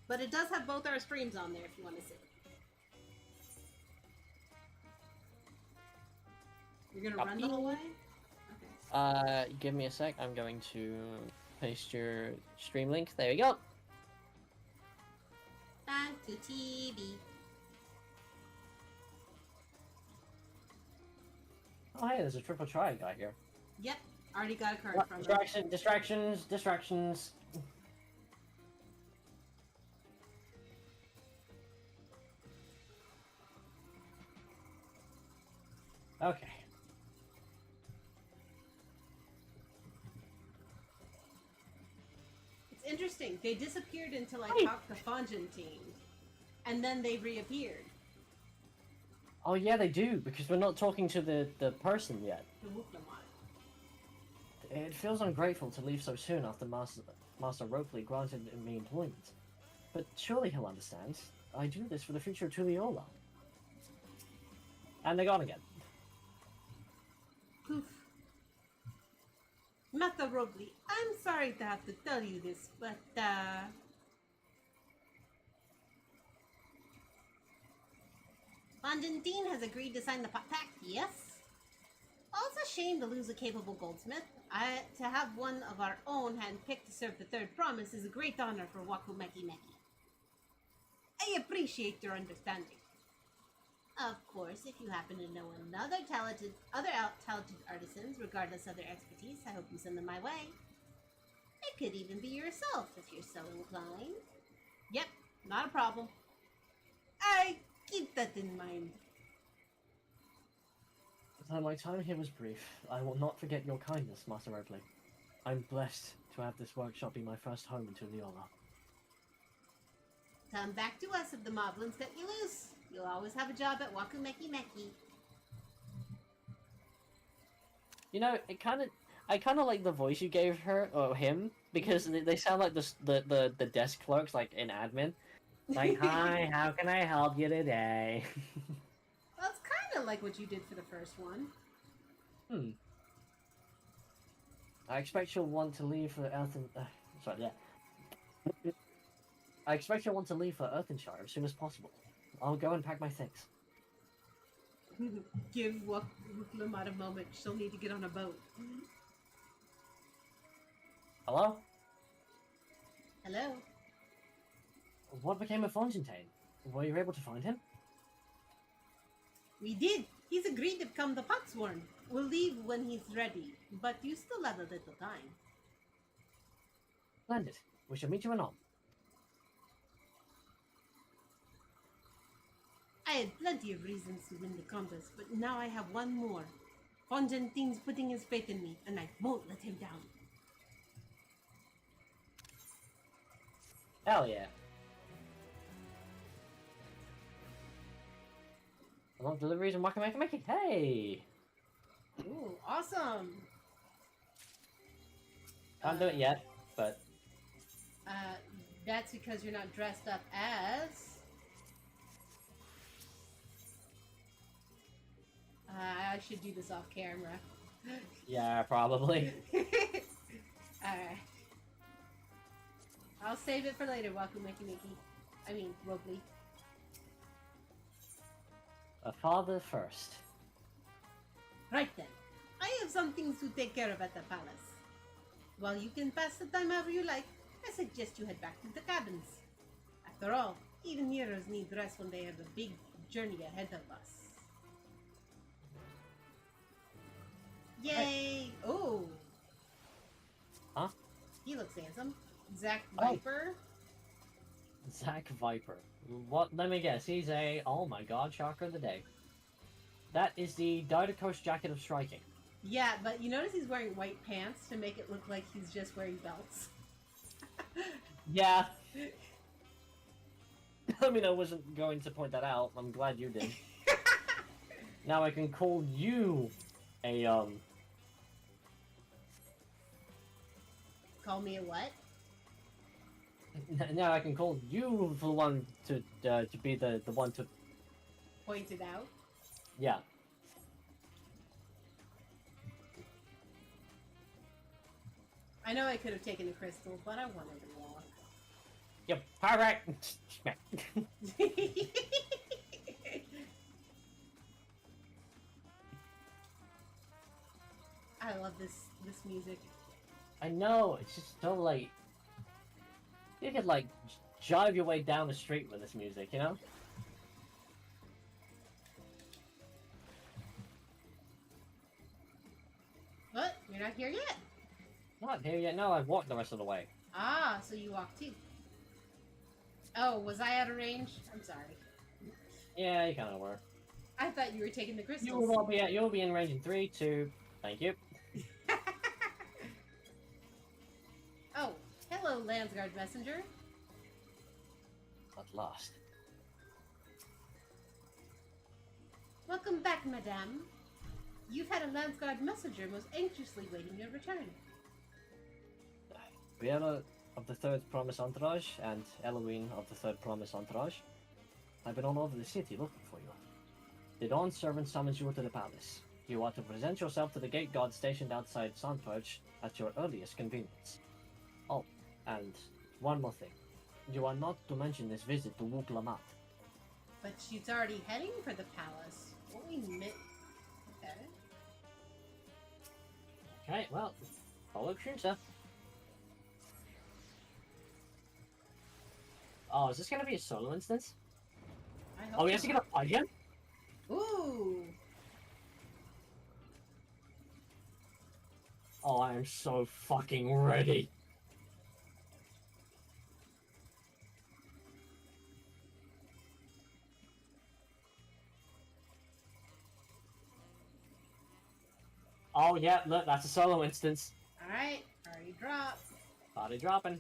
S1: But it does have both our streams on there if you want to see. You're gonna run the whole way? Okay.
S2: Give me a sec. I'm going to paste your stream link. There you go.
S1: Back to TV.
S3: Oh hey, there's a triple try guy here.
S1: Yep, already got a card from him.
S3: Distractions. Okay.
S1: It's interesting. They disappeared until I talked to Fonjantine, and then they reappeared.
S3: Oh yeah, they do, because we're not talking to the person yet.
S1: The Wuklamat.
S3: It feels ungrateful to leave so soon after Master Ropley granted me employment. But surely he'll understand. I do this for the future of Tuliola. And they're gone again.
S1: Poof. Master Robley, I'm sorry to have to tell you this, but Fonjantine has agreed to sign the pact, yes? Well, it's a shame to lose a capable goldsmith. To have one of our own handpicked to serve the third promise is a great honor for Waku Meki Meki. I appreciate your understanding. Of course, if you happen to know other talented artisans, regardless of their expertise, I hope you send them my way. It could even be yourself if you're so inclined. Yep, not a problem. I keep that in mind.
S3: Though my time here was brief, I will not forget your kindness, Master Ropley. I'm blessed to have this workshop be my first home in Tuliola.
S1: Come back to us if the moblins cut you loose. You'll always have a job at Waku Meki Meki.
S2: You know, I kind of like the voice you gave her or him because they sound like the desk clerks like in admin. Like, hi, how can I help you today?
S1: Well, it's kind of like what you did for the first one.
S3: I expect you'll want to leave for I expect you'll want to leave for Earthenshire as soon as possible. I'll go and pack my things.
S1: Give Wuklamat a moment. She'll need to get on a boat.
S3: Hello?
S1: Hello?
S3: What became of Fontaine? Were you able to find him?
S1: We did. He's agreed to become the Poxworn. We'll leave when he's ready, but you still have a little time.
S3: Splendid. We shall meet you anon.
S1: I had plenty of reasons to win the contest, but now I have one more. Fongentin's putting his faith in me, and I won't let him down.
S3: Hell yeah. Unlock deliveries and Waka. Hey!
S1: Ooh, awesome!
S3: Can't do it yet, but...
S1: That's because you're not dressed up as... I should do this off camera.
S3: Yeah, probably.
S1: Alright. I'll save it for later, Wakumeki. I mean, Robley.
S3: A father first.
S1: Right then. I have some things to take care of at the palace. While you can pass the time however you like, I suggest you head back to the cabins. After all, even heroes need rest when they have a big journey ahead of us. Yay!
S3: Hey.
S1: Oh!
S3: Huh?
S1: He looks handsome. Zack Viper?
S3: Zack Viper. What? Let me guess. He's a... Oh my god, shocker of the day. That is the Didaco's Jacket of Striking.
S1: Yeah, but you notice he's wearing white pants to make it look like he's just wearing belts.
S3: Yeah. I mean, I wasn't going to point that out. I'm glad you did. Now I can call you a,
S1: Call me a what?
S3: Now I can call you the one to be the one to...
S1: Point it out?
S3: Yeah.
S1: I know I could have taken a crystal, but I wanted to walk.
S3: Yep, perfect!
S1: I love this music.
S3: I know, it's just so like... You could like jive your way down the street with this music, you know?
S1: What? You're not here yet?
S3: Not here yet, no, I've walked the rest of the way.
S1: Ah, so you walked too. Oh, was I out of range? I'm sorry.
S3: Yeah, you kinda were.
S1: I thought you were taking the crystals.
S3: You'll be in range in 3, 2, thank you.
S1: Oh, hello, Landsguard Messenger.
S3: At last.
S1: Welcome back, Madame. You've had a Landsguard Messenger most anxiously waiting your return.
S3: Briella of the Third Promise Entourage and Eloine of the Third Promise Entourage. I've been all over the city looking for you. The Dawn servant summons you to the palace. You are to present yourself to the gate guard stationed outside Sandperch at your earliest convenience. Oh, and one more thing. You are not to mention this visit to Wook Lamat.
S1: But she's already heading for the palace. What we meant... Okay.
S3: Okay, well, follow Shinsa. Oh, is this gonna be a solo instance?
S1: I hope
S3: Oh, we have to get a fight him?
S1: Ooh!
S3: Oh, I am so fucking ready. Oh, yeah, look, that's a solo instance.
S1: Alright, already dropped.
S3: Body dropping.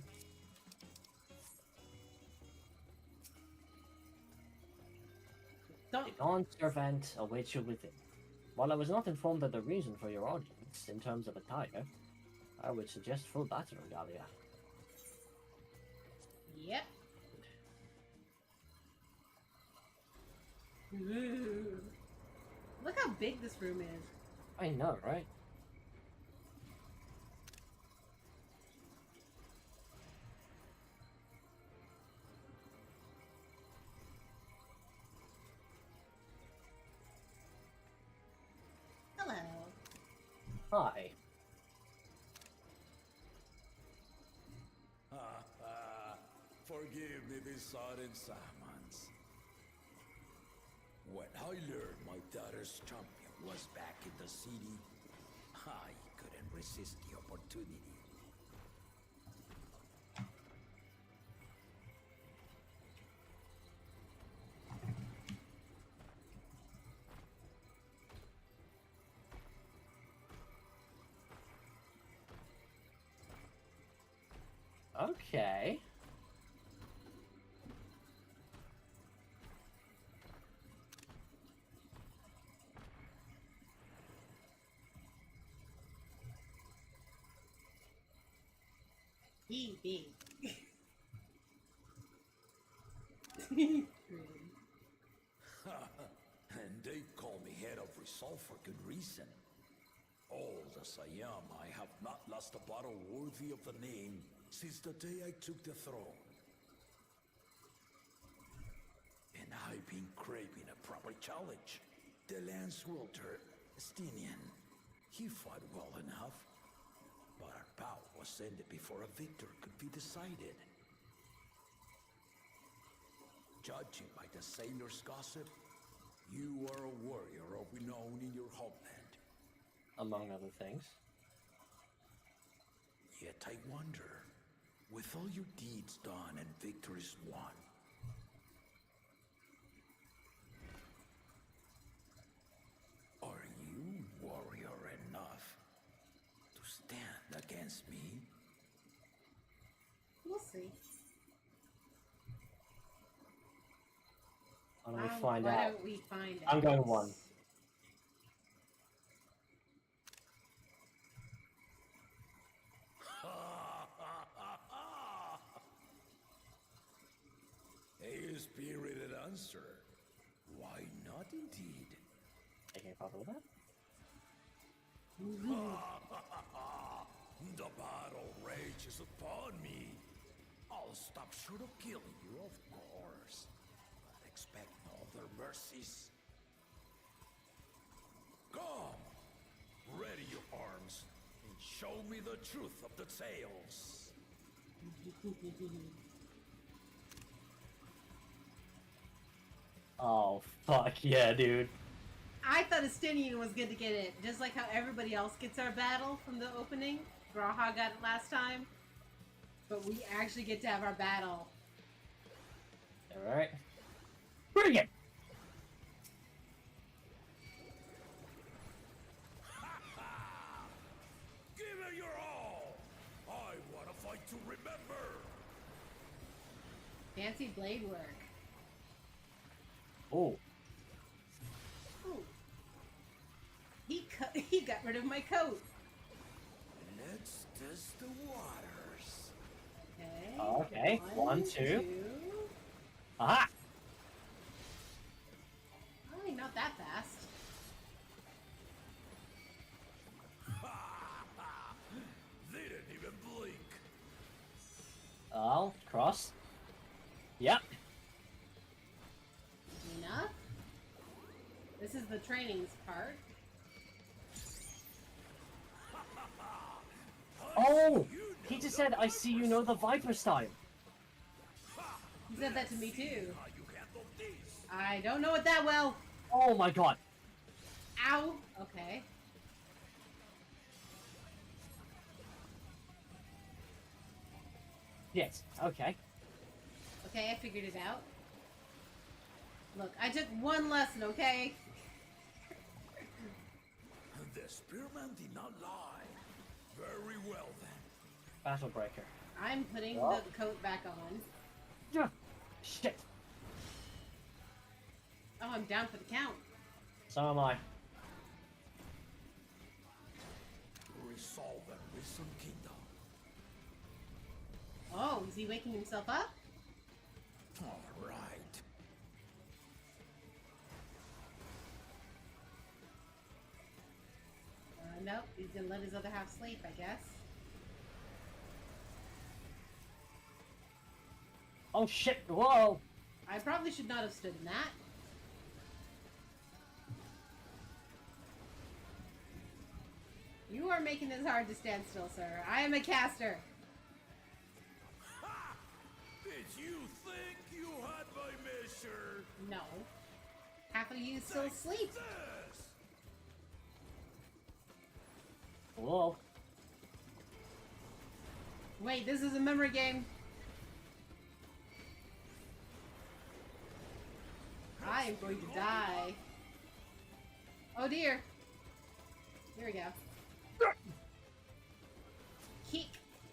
S1: Don't...
S3: The Dawn servant awaits you within. While I was not informed of the reason for your audience in terms of attire, I would suggest full battle regalia.
S1: Yep. Ooh. Look how big this room is.
S3: I know, right?
S1: Hello.
S3: Hi.
S9: Forgive me this sudden summons.
S14: When I learned my daughter's champion was back in the city, I couldn't resist the opportunity.
S3: Okay.
S1: He big.
S14: And they call me head of resolve for good reason. Old as I am, I have not lost a battle worthy of the name since the day I took the throne. And I've been craving a proper challenge. The Lance Welter, Stinian, he fought well enough. But our bout was ended before a victor could be decided. Judging by the sailor's gossip, you are a warrior of renown in your homeland.
S3: Among other things.
S14: Yet I wonder, with all your deeds done and victories won, are you warrior enough to stand against me?
S1: We'll see.
S3: Why don't we find
S1: Why
S3: out?
S1: don't we find out?
S3: I'm going 1.
S14: A spirited answer. Why not indeed?
S3: I can't bother with that.
S14: The battle rages upon me. I'll stop short of killing you, of course. But expect no other mercies. Come! Ready your arms and show me the truth of the tales.
S3: Oh, fuck yeah, dude.
S1: I thought Estinian was going to get it, just like how everybody else gets our battle from the opening. Graha got it last time. But we actually get to have our battle.
S3: Alright. Bring it!
S14: Give it your all! I want to fight to remember!
S1: Fancy blade work.
S3: Oh.
S1: Ooh. He got rid of my coat.
S14: Let's test the waters.
S1: Okay.
S3: Okay. 1, 2. Aha!
S1: Oh, not that fast.
S14: Didn't even blink.
S3: I'll cross. Yep.
S1: Enough. This is the trainings part.
S3: Oh! He just said, I see you know the Viper style.
S1: He said that to me too. I don't know it that well.
S3: Oh my god.
S1: Ow. Okay.
S3: Yes, okay.
S1: Okay, I figured it out. Look, I took one lesson, okay?
S14: The spearman did not lie. Very well then.
S3: Battle breaker.
S1: I'm putting
S3: Oh.
S1: the coat back on.
S3: Yeah. Shit.
S1: Oh, I'm down for the count.
S3: So am I.
S14: Resolve and Risen Kingdom.
S1: Oh, is he waking himself up?
S14: All right.
S1: Nope, he's gonna let his other half sleep, I guess.
S3: Oh shit, whoa!
S1: I probably should not have stood in that. You are making this hard to stand still, sir. I am a caster.
S14: Did you think you had my measure?
S1: No. Half of you still asleep.
S3: Whoa.
S1: Wait, this is a memory game. I am going to die. Oh dear. Here we go. Kick.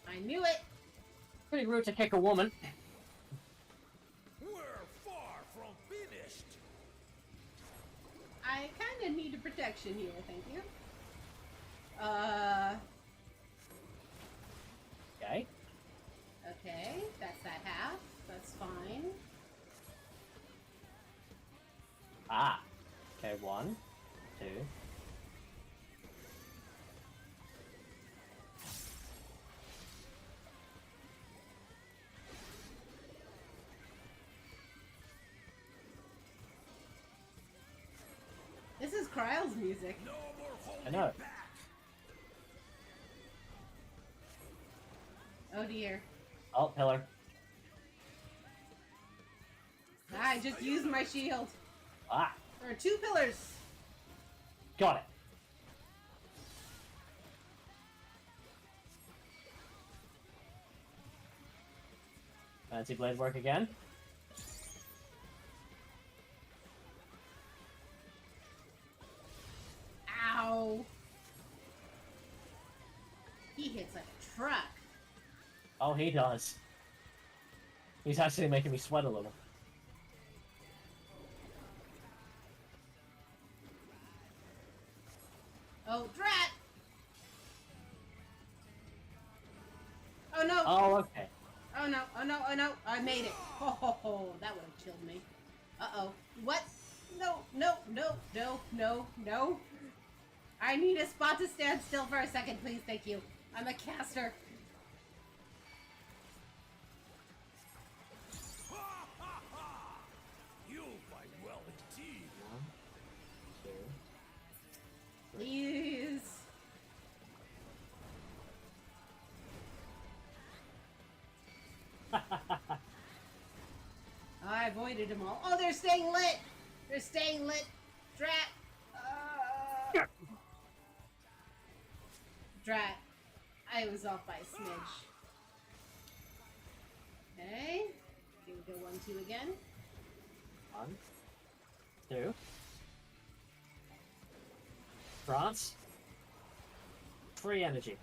S1: I knew it.
S3: Pretty rude to kick a woman.
S14: We're far from finished.
S1: I kind of need a protection here, thank you.
S3: Okay.
S1: Okay, that's that half. That's fine.
S3: Ah. Okay, 1, 2.
S1: This is Kryle's music.
S14: No more holding
S3: I know.
S14: back.
S1: Oh dear.
S3: Oh, pillar.
S1: I just used my shield.
S3: Ah.
S1: There are 2 pillars.
S3: Got it. Fancy blade work again.
S1: Ow. He hits like a truck.
S3: Oh, he does. He's actually making me sweat a little.
S1: Oh, drat! Oh no!
S3: Oh, okay.
S1: Oh no, oh no, oh no, I made it. Ho ho ho, that would have killed me. Uh-oh. What? No, no, no, no, no, no. I need a spot to stand still for a second, please, thank you. I'm a caster.
S14: You fight well indeed.
S3: 1, 2.
S1: Please. I avoided them all. Oh, they're staying lit! They're staying lit! Drat! Drat. I was off by a smidge. Okay. Here we go 1, 2 again.
S3: 1, 2. France. Free energy.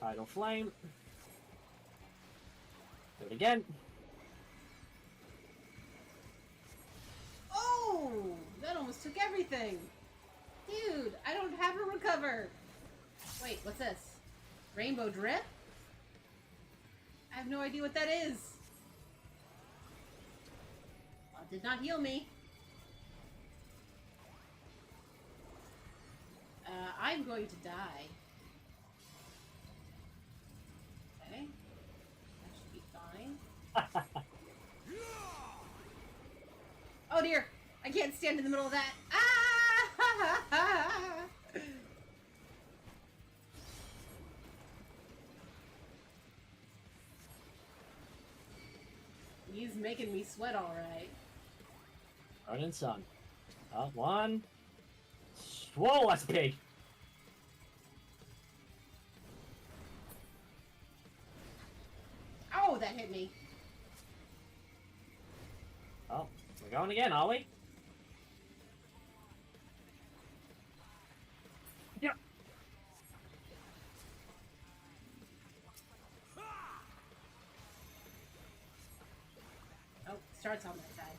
S3: Tidal flame. Do it again.
S1: Oh! That almost took everything! Dude, I don't have a recover! Wait, what's this? Rainbow drip? I have no idea what that is. Well, it did not heal me. I'm going to die. Okay. That should be fine. Oh dear! I can't stand in the middle of that. Ah! He's making me sweat all right.
S3: Burning sun. Up 1. Whoa, that's big.
S1: Oh, that hit me.
S3: Oh, we're going again, are we? Yeah.
S1: Oh, starts on that side.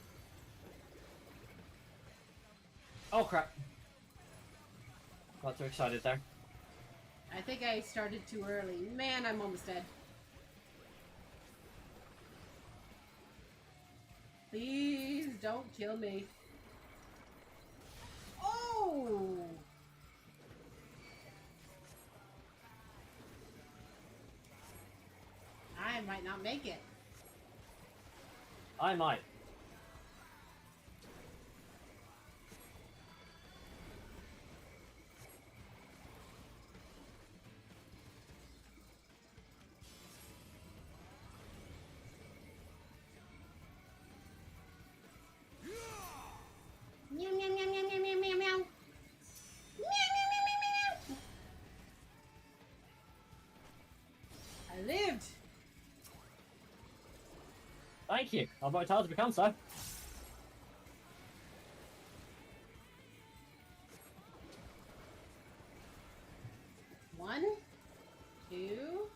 S3: Oh crap. Got too excited there.
S1: I think I started too early. Man, I'm almost dead. Please don't kill me. Oh! I might not make it.
S3: I might. Thank you. I've worked hard to become so.
S1: One, two,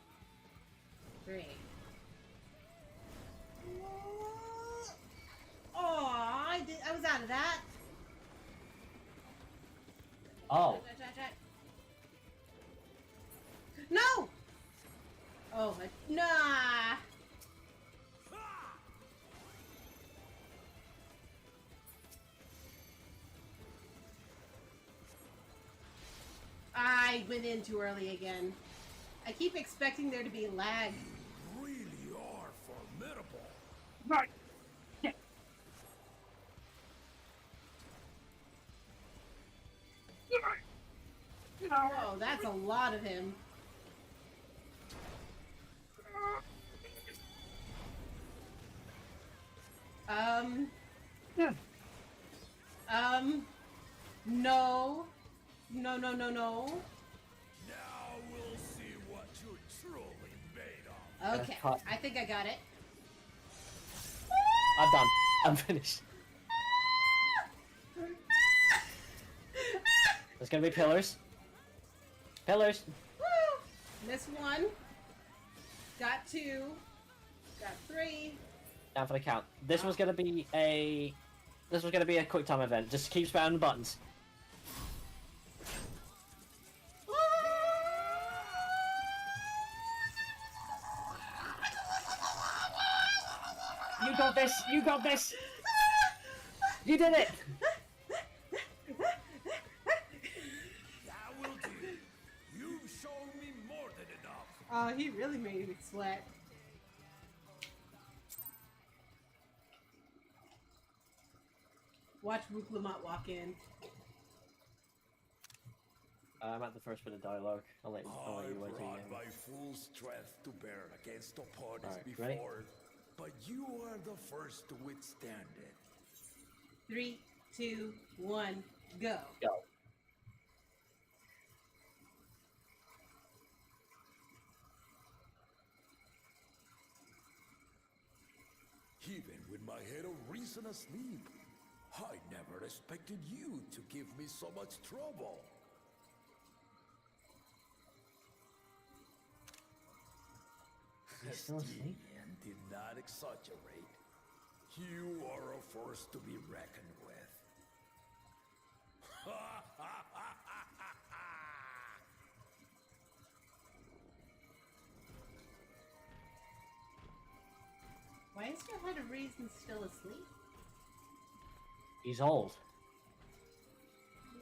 S1: three. Oh, I was out of that.
S3: Oh.
S1: No! Oh, nah. I went in too early again. I keep expecting there to be lag.
S14: You really are formidable.
S13: Right.
S1: Oh, that's a lot of him.
S13: Yeah.
S1: No. No, no, no, no.
S14: Now we'll see what you're truly made of.
S1: Okay, I think I got it.
S3: I'm done. I'm finished. There's gonna be pillars. Pillars.
S1: Woo! Missed one. Got two. Got three.
S3: Down for the count. This was gonna be a quick time event. Just keep spamming buttons. You got this! You got this! You did it!
S14: That will do. You've shown me more than enough.
S1: Oh, he really made me sweat. Watch Rook Lamont walk in.
S3: I'm at the first bit of dialogue. I'll let you wait till you
S14: brought my full strength to bear against opponents
S3: Alright,
S14: before,
S3: ready?
S14: but you are the first to withstand it.
S1: 3, 2, 1, go.
S3: Go.
S14: Even with my head of reason asleep, I never expected you to give me so much trouble.
S3: He's still asleep?
S14: Stinian did not exaggerate. You are a force to be reckoned with.
S1: Why is your head of reason still asleep?
S3: He's old.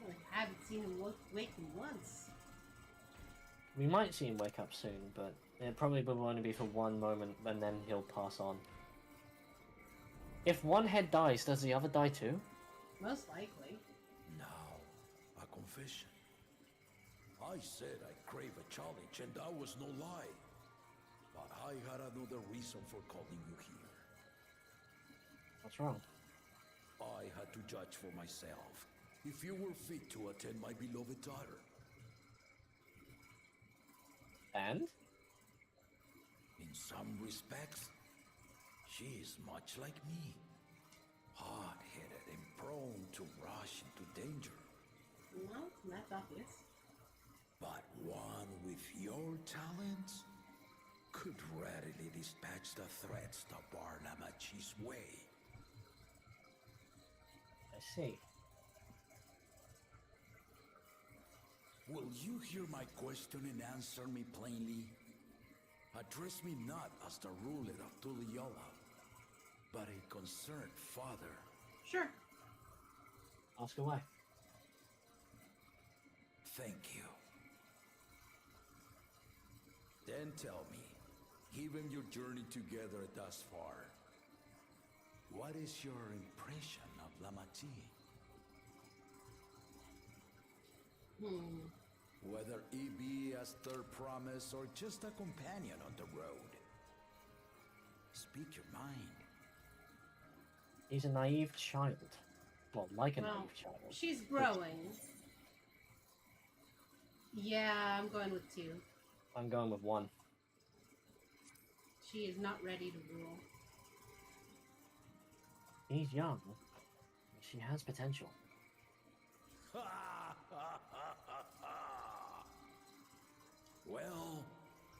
S1: I haven't seen him waking once.
S3: We might see him wake up soon, but it probably will only be for one moment, and then he'll pass on. If one head dies, does the other die too?
S1: Most likely.
S14: Now, a confession. I said I crave a challenge, and that was no lie. But I had another reason for calling you here.
S3: What's wrong?
S14: I had to judge for myself if you were fit to attend my beloved daughter.
S3: And?
S14: In some respects, she is much like me. Hot-headed and prone to rush into danger.
S1: No, that's obvious.
S14: But one with your talents could readily dispatch the threats that bar Lamachi's way.
S3: I see.
S14: Will you hear my question and answer me plainly? Address me not as the ruler of Tuliola, but a concerned father.
S1: Sure.
S3: Ask away.
S14: Thank you. Then tell me, given your journey together thus far, what is your impression of Lamachi? Whether he be as third promise or just a companion on the road. Speak your mind.
S3: He's a naive child. Well, like a
S1: Well,
S3: naive child.
S1: she's growing. Yeah, I'm going with 2.
S3: I'm going with 1.
S1: She is not ready to rule.
S3: He's young. She has potential.
S14: Well,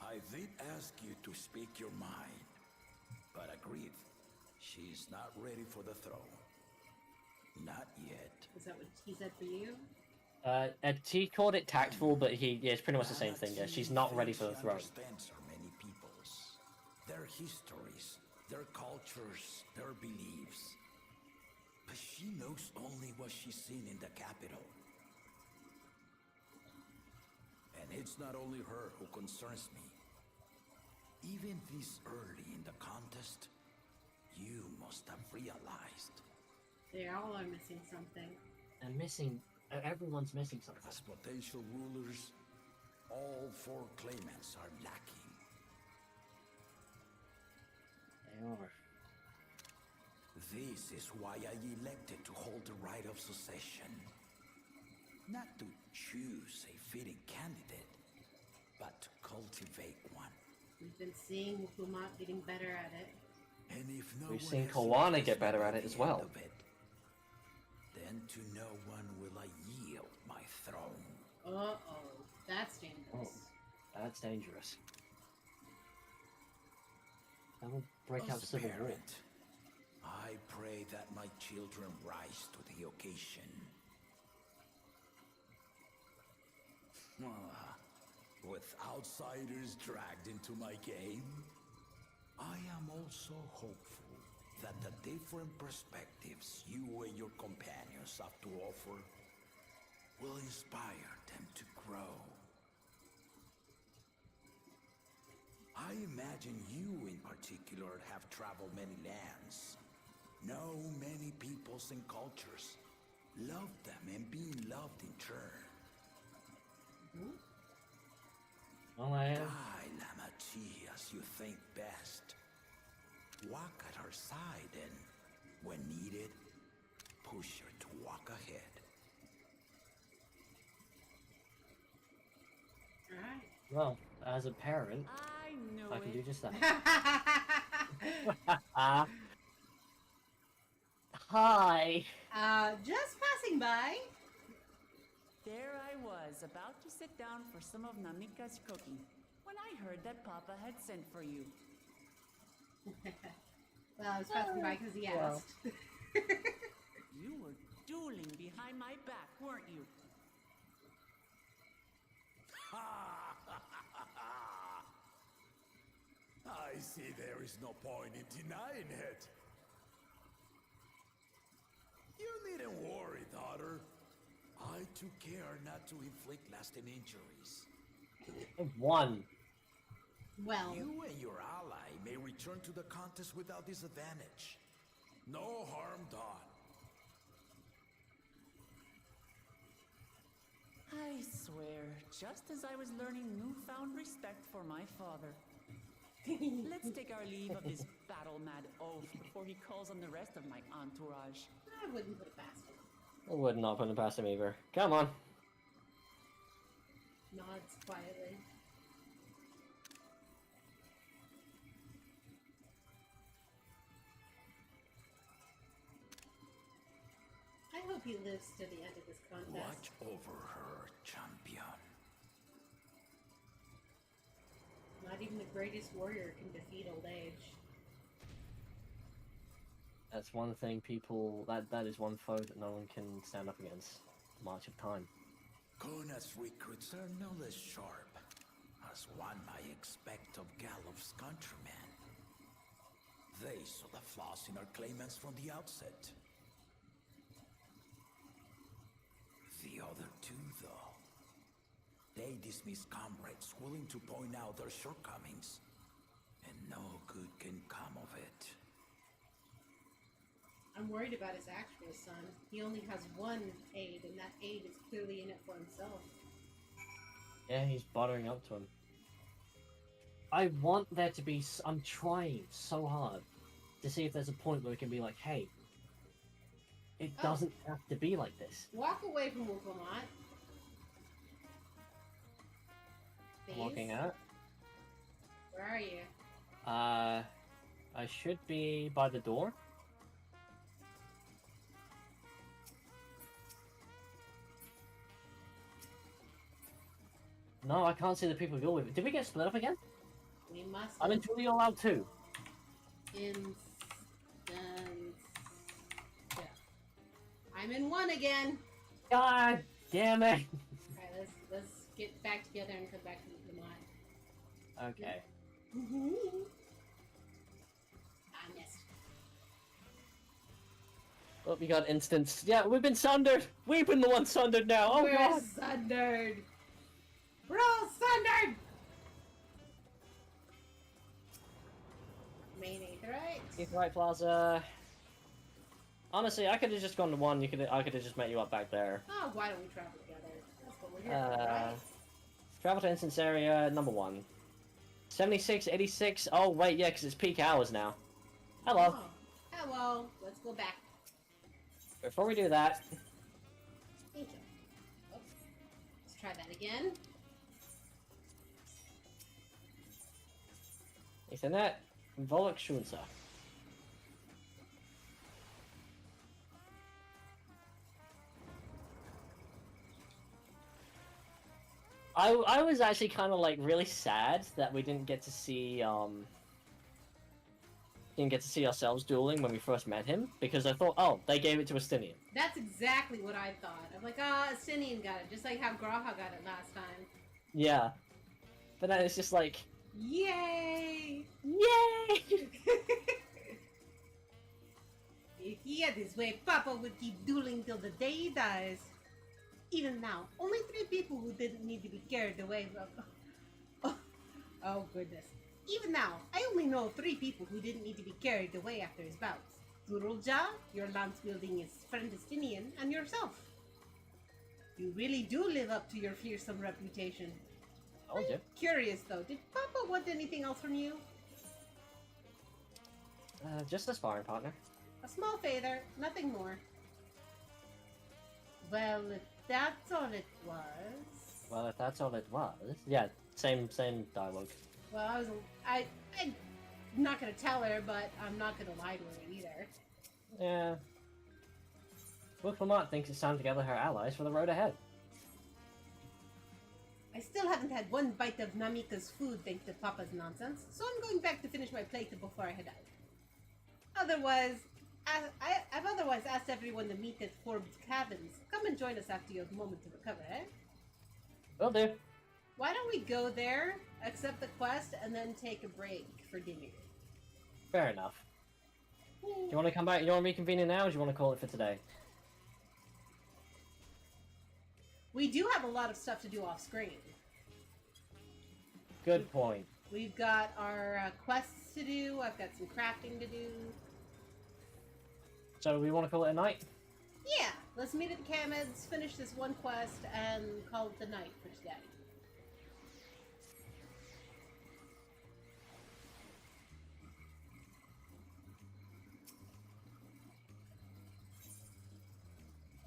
S14: I did ask you to speak your mind, but agreed, she's not ready for the throne. Not yet.
S1: Is that what he said for you?
S2: He called it tactful, but yeah, it's pretty much the same thing. Yeah, she's not ready for the
S14: She
S2: throne.
S14: understands our many peoples, their histories, their cultures, their beliefs. But she knows only what she's seen in the capital. And it's not only her who concerns me. Even this early in the contest, you must have realized.
S1: They all are missing something.
S3: And missing... Everyone's missing something.
S14: As potential rulers, all 4 claimants are lacking.
S3: They are.
S14: This is why I elected to hold the right of succession. Not to choose a fitting candidate, but to cultivate one.
S1: We've been seeing Humat getting better at it.
S14: And if no
S2: We've
S14: one
S2: seen
S14: has
S2: Kawana
S14: impressed
S2: get better
S14: me
S2: at
S14: by
S2: it as
S14: the
S2: well.
S14: end of it, then to no one will I yield my throne.
S1: Uh-oh. That's dangerous.
S3: Oh, that's dangerous. That will break out
S14: As a
S3: civil war.
S14: parent, I pray that my children rise to the occasion. With outsiders dragged into my game, I am also hopeful that the different perspectives you and your companions have to offer will inspire them to grow. I imagine you in particular have traveled many lands, know many peoples and cultures, loved them and being loved in turn.
S3: Well, I am.
S14: Guide Lamachi as you think best. Walk at her side and, when needed, push her to walk ahead.
S1: Alright.
S3: Well, as a parent,
S4: I knew
S3: I can do
S4: it.
S3: just that. Hi.
S1: Just passing by.
S4: There I was, about to sit down for some of Nanika's cooking, when I heard that Papa had sent for you.
S1: Well, I was passing by because he asked.
S4: You were dueling behind my back, weren't you?
S14: I see there is no point in denying it. You needn't worry, daughter. I took care not to inflict lasting injuries.
S3: One.
S1: Well,
S14: You and your ally may return to the contest without disadvantage. No harm done.
S4: I swear, just as I was learning newfound respect for my father. Let's take our leave of this battle-mad oaf before he calls on the rest of my entourage.
S1: I wouldn't put it past him.
S2: I would not put it past him either. Come on.
S1: Nods quietly. I hope he lives to the end of this contest.
S14: Watch over her, champion.
S1: Not even the greatest warrior can defeat old age.
S2: That's one thing people... That is one foe that no one can stand up against. March of time.
S14: Kona's recruits are no less sharp, as one might expect of Galloff's countrymen. They saw the flaws in our claimants from the outset. The other two, though, they dismiss comrades willing to point out their shortcomings, and no good can come of it.
S1: I'm worried about his actual son. He only has one aide, and that aide is clearly in it for himself.
S2: Yeah, he's buttering up to him.
S3: I want there to be... I'm trying so hard to see if there's a point where we can be like, hey, it doesn't have to be like this.
S1: Walk away from Wukamat.
S2: Walking out.
S1: Where are you?
S2: I should be by the door.
S3: No, I can't see the people you're with. Did we get split up again?
S1: We must.
S3: I'm in Tulio Loud too.
S1: Instance. Yeah. I'm in one again.
S3: God damn it.
S1: Alright, let's get back together and come back to the mod.
S3: Okay.
S1: I missed.
S2: Oh, we got instance. Yeah, we've been sundered. We've been the ones sundered now. Oh
S1: We're
S2: god.
S1: sundered. We're all sundered. Main Aetherite.
S2: Aetherite Plaza. Honestly, I could have just gone to one. I could have just met you up back there.
S1: Oh, why don't we travel together? That's what we're here for, right?
S2: Travel to instance area number 1. 76, 86. Oh wait, yeah, because it's peak hours now. Hello.
S1: Oh, hello. Let's go back.
S2: Before we do that,
S1: Thank you. Oh, let's try that again.
S2: Ethernet, Volksschulze. I was actually kind of like really sad that we didn't get to see ourselves dueling when we first met him, because I thought, oh, they gave it to Astinian.
S1: That's exactly what I thought. I'm like, Astinian got it, just like how Graha got it last time.
S2: Yeah, but then it's just like,
S1: Yay!
S2: yay!
S1: If he had his way, Papa would keep dueling till the day he dies. Even now, only 3 people who didn't need to be carried away from... Oh, goodness. Even now, I only know 3 people who didn't need to be carried away after his bouts. Gurulja, your lance-wielding friend Astinian, and yourself. You really do live up to your fearsome reputation.
S2: Oh, yeah.
S1: Curious, though, did Papa want anything else from you?
S2: Just a sparring partner.
S1: A small favor, nothing more. Well, if that's all it was...
S2: Well, if that's all it was, yeah, same dialogue.
S1: Well, I'm not gonna tell her, but I'm not gonna lie to her either.
S2: Yeah. Wilklamont thinks it's time to gather her allies for the road ahead.
S1: I still haven't had one bite of Namika's food thanks to Papa's nonsense, so I'm going back to finish my plate before I head out. Otherwise, I've otherwise asked everyone to meet at Forbes Cabins. Come and join us after you have a moment to recover, eh?
S2: Will do.
S1: Why don't we go there, accept the quest, and then take a break for dinner?
S2: Fair enough. Do you want to come back? You want to reconvene it now, or do you want to call it for today?
S1: We do have a lot of stuff to do off screen.
S2: Good point.
S1: We've got our quests to do. I've got some crafting to do.
S2: So we want to call it a night?
S1: Yeah, let's meet at the Kamids, finish this one quest, and call it the night for today.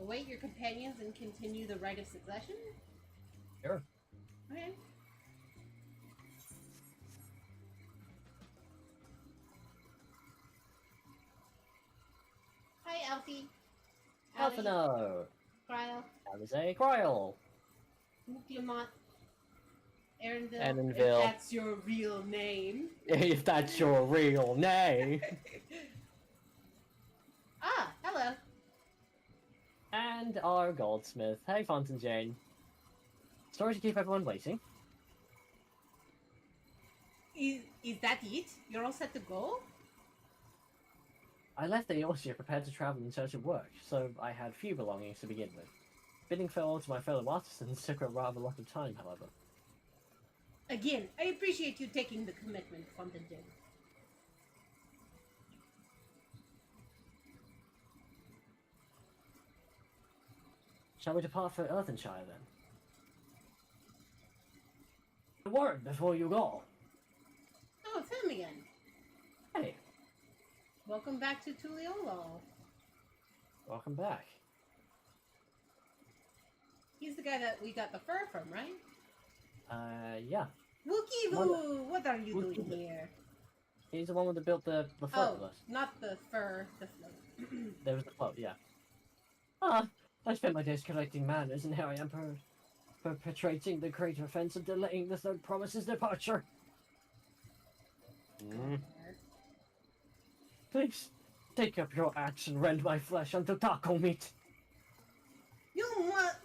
S1: Await your companions and continue the rite of succession?
S2: Sure.
S1: Okay. Hi, Alfie.
S2: Alphino.
S1: Cryo.
S2: That was a Cryal.
S1: Clement. Erinville.
S2: Erinville.
S1: If that's your real name.
S2: If that's your real name.
S1: Ah, hello.
S2: And our goldsmith. Hey, Fontaine Jane. Sorry to keep everyone waiting.
S1: Is that it? You're all set to go?
S2: I left the Eosia prepared to travel in search of work, so I had few belongings to begin with. Bidding farewell to my fellow artisans took a rather lot of time, however.
S1: Again, I appreciate you taking the commitment, Fontaine.
S2: Shall we depart for Earthenshire, then? A word before you go.
S1: Oh, it's him again.
S2: Hey.
S1: Welcome back to Tuliolo.
S2: Welcome back.
S1: He's the guy that we got the fur from, right?
S2: Yeah.
S1: Wookiee-Voo! What are you doing here?
S2: He's the one that built the float
S1: Oh,
S2: with us.
S1: not the fur, the float.
S2: There was the float, yeah. Ah, I spent my days collecting manners, and here I am,
S3: perpetrating the great offense of delaying the third promise's departure. Please, take up your axe and rend my flesh unto taco meat.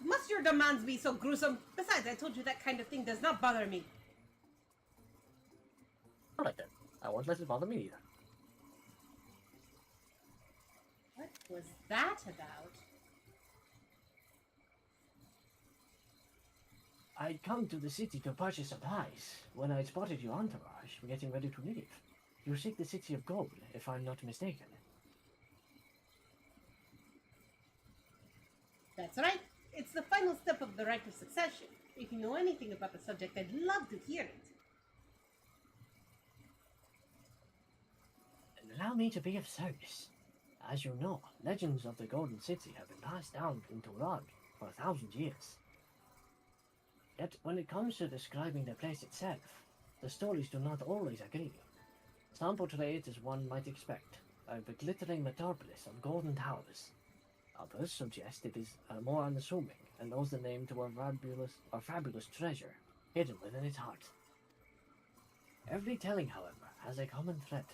S1: Must your demands be so gruesome? Besides, I told you that kind of thing does not bother me.
S3: Alright then, I won't let it bother me either.
S1: What was that about?
S3: I'd come to the city to purchase supplies when I spotted your entourage getting ready to leave. You seek the City of Gold, if I'm not mistaken.
S1: That's right. It's the final step of the rite of succession. If you know anything about the subject, I'd love to hear it.
S3: And allow me to be of service. As you know, legends of the Golden City have been passed down into Rod for 1,000 years. Yet, when it comes to describing the place itself, the stories do not always agree. Some portray it as one might expect, a glittering metropolis of golden towers. Others suggest it is more unassuming and owes the name to a fabulous treasure hidden within its heart. Every telling, however, has a common thread.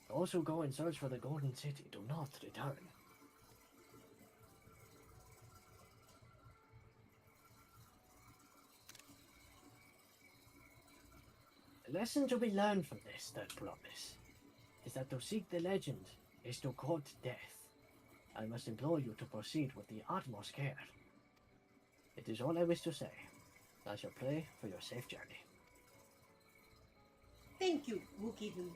S3: Those who go in search for the Golden City do not return. The lesson to be learned from this third promise is that to seek the legend is to court death. I must implore you to proceed with the utmost care. It is all I wish to say. I shall pray for your safe journey.
S1: Thank you, Wookiee-doo.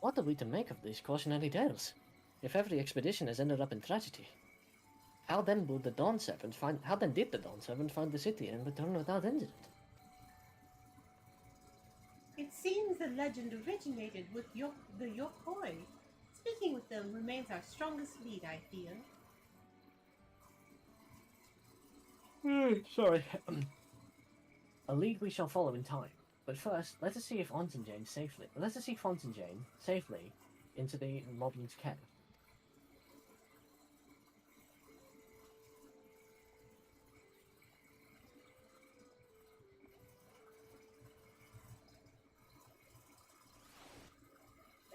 S2: What are we to make of these cautionary tales? If every expedition has ended up in tragedy, how then did the Dawn Servant find the city and return without incident?
S1: It seems the legend originated with the Yokoi. Speaking with them remains our strongest lead, I feel.
S3: Sorry. A lead we shall follow in time. But first, let us see Fontengine safely into the Moblin's ken.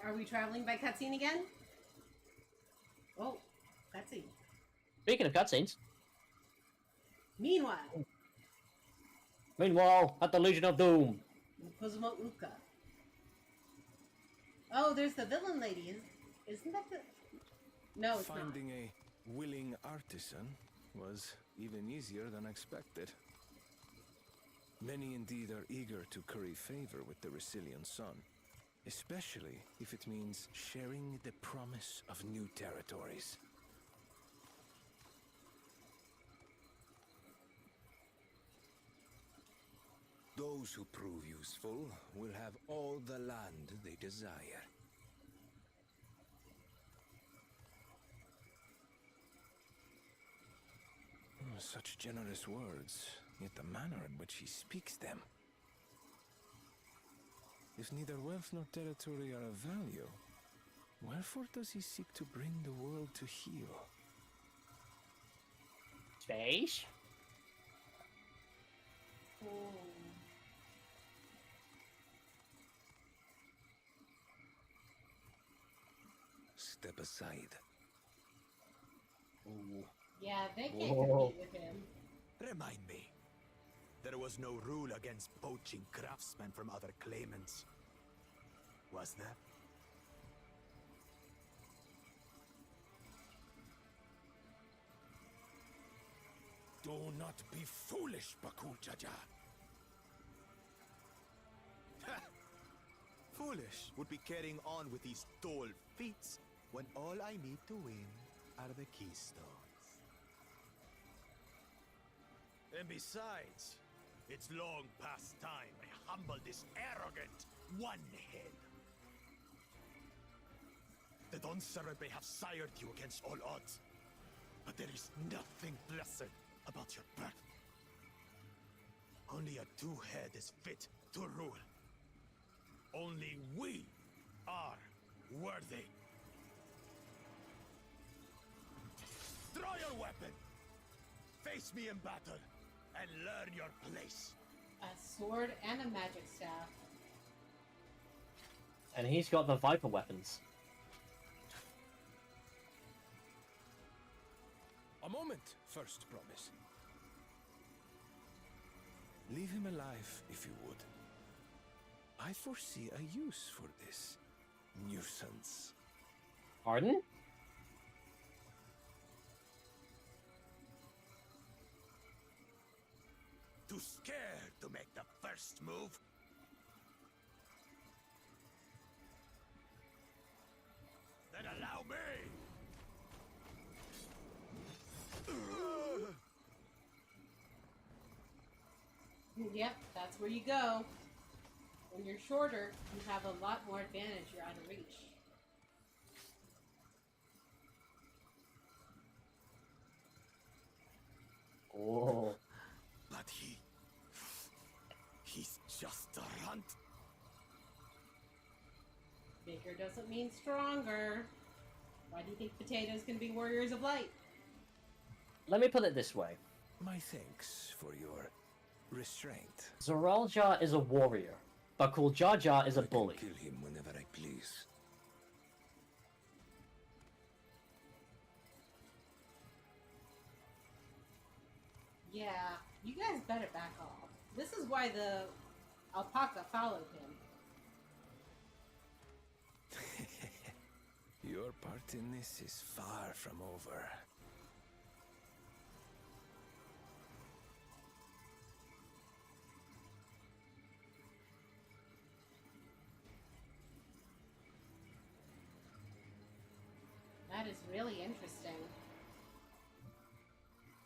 S1: Are we traveling by cutscene again? Oh, cutscene.
S2: Speaking of cutscenes.
S1: Meanwhile,
S2: at the Legion of Doom.
S1: Kozmo Uka. Oh, there's the villain lady. Isn't that the... No, it's
S10: Finding a willing artisan was even easier than expected. Many indeed are eager to curry favor with the Resilient Sun, especially if it means sharing the promise of new territories.
S9: Those who prove useful will have all the land they desire.
S10: Such generous words, yet the manner in which he speaks them. If neither wealth nor territory are of value, wherefore does he seek to bring the world to heel?
S2: Space?
S1: Oh.
S9: Step aside.
S2: Ooh.
S1: Yeah, they can't compete with him.
S11: Remind me. There was no rule against poaching craftsmen from other claimants. Was there?
S9: Do not be foolish, Bakul Jaja.
S11: Foolish would be carrying on with these tall feats when all I need to win are the keystones. And besides, it's long past time I humble this arrogant one-head. The Dawn Servant may have sired you against all odds, but there is nothing blessed about your birth. Only a two-head is fit to rule. Only we are worthy. Draw your weapon. Face me in battle and learn your place.
S1: A sword and a magic staff.
S2: And he's got the Viper weapons.
S10: A moment, first promise. Leave him alive, if you would. I foresee a use for this nuisance.
S2: Pardon?
S11: Too scared to make the first move? Then allow me!
S1: Yep, that's where you go. When you're shorter, you have a lot more advantage. You're out of reach.
S2: Oh.
S11: But he's just a runt.
S1: Bigger doesn't mean stronger. Why do you think potatoes can be warriors of light?
S2: Let me put it this way.
S10: My thanks for your restraint.
S2: Zoralja is a warrior, but Kuljaja is a bully.
S10: Kill him whenever I please.
S1: Yeah, you guys better back off. This is why the alpaca followed him.
S10: Your part in this is far from over.
S1: That is really interesting.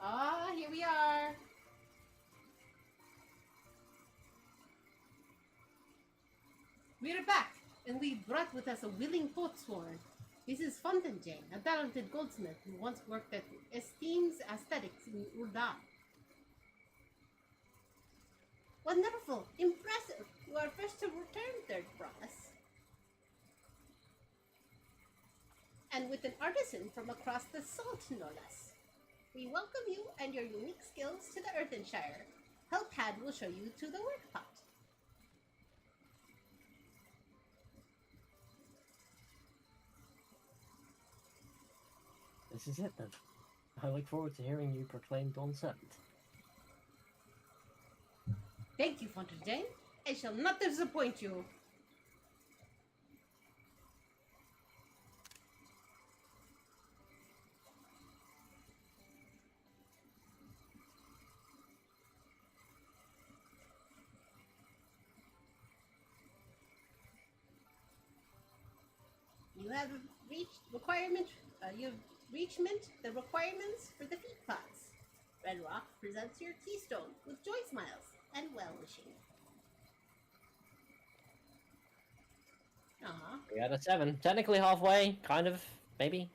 S1: Ah, here we are. We are back, and we brought with us a willing sworn. This is Fontaine, a talented goldsmith who once worked at Esteems Aesthetics in Urda. Wonderful! Impressive! You are first to return, third promise. And with an artisan from across the salt, no less. We welcome you and your unique skills to the Earthenshire. Helpad will show you to the work pot.
S2: This is it then. I look forward to hearing you proclaim Dawn Servant.
S1: Thank you, Fontaine. I shall not disappoint you. You have reached the requirements for the feet pots. Red Rock presents your keystone with joy smiles and well-wishing.
S2: 3 out of 7. Technically halfway, kind of, maybe.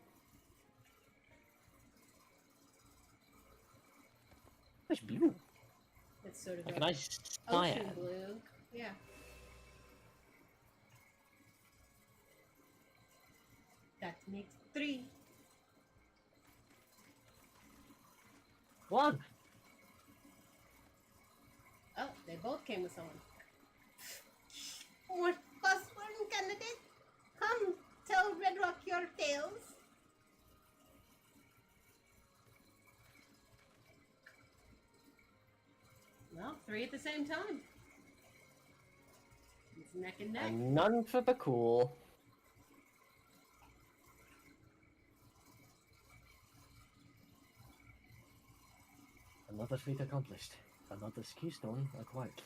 S2: It's blue.
S1: It's sort of
S2: like
S1: a
S2: a nice
S1: ocean
S2: cyan.
S1: blue. Yeah. That makes 3.
S2: 1.
S1: Oh, they both came with someone. More plus 1 candidate. Come, tell Red Rock your tales. Well, 3 at the same time. It's neck and neck.
S2: And none for Bakul. Another feat accomplished. Another keystone acquired.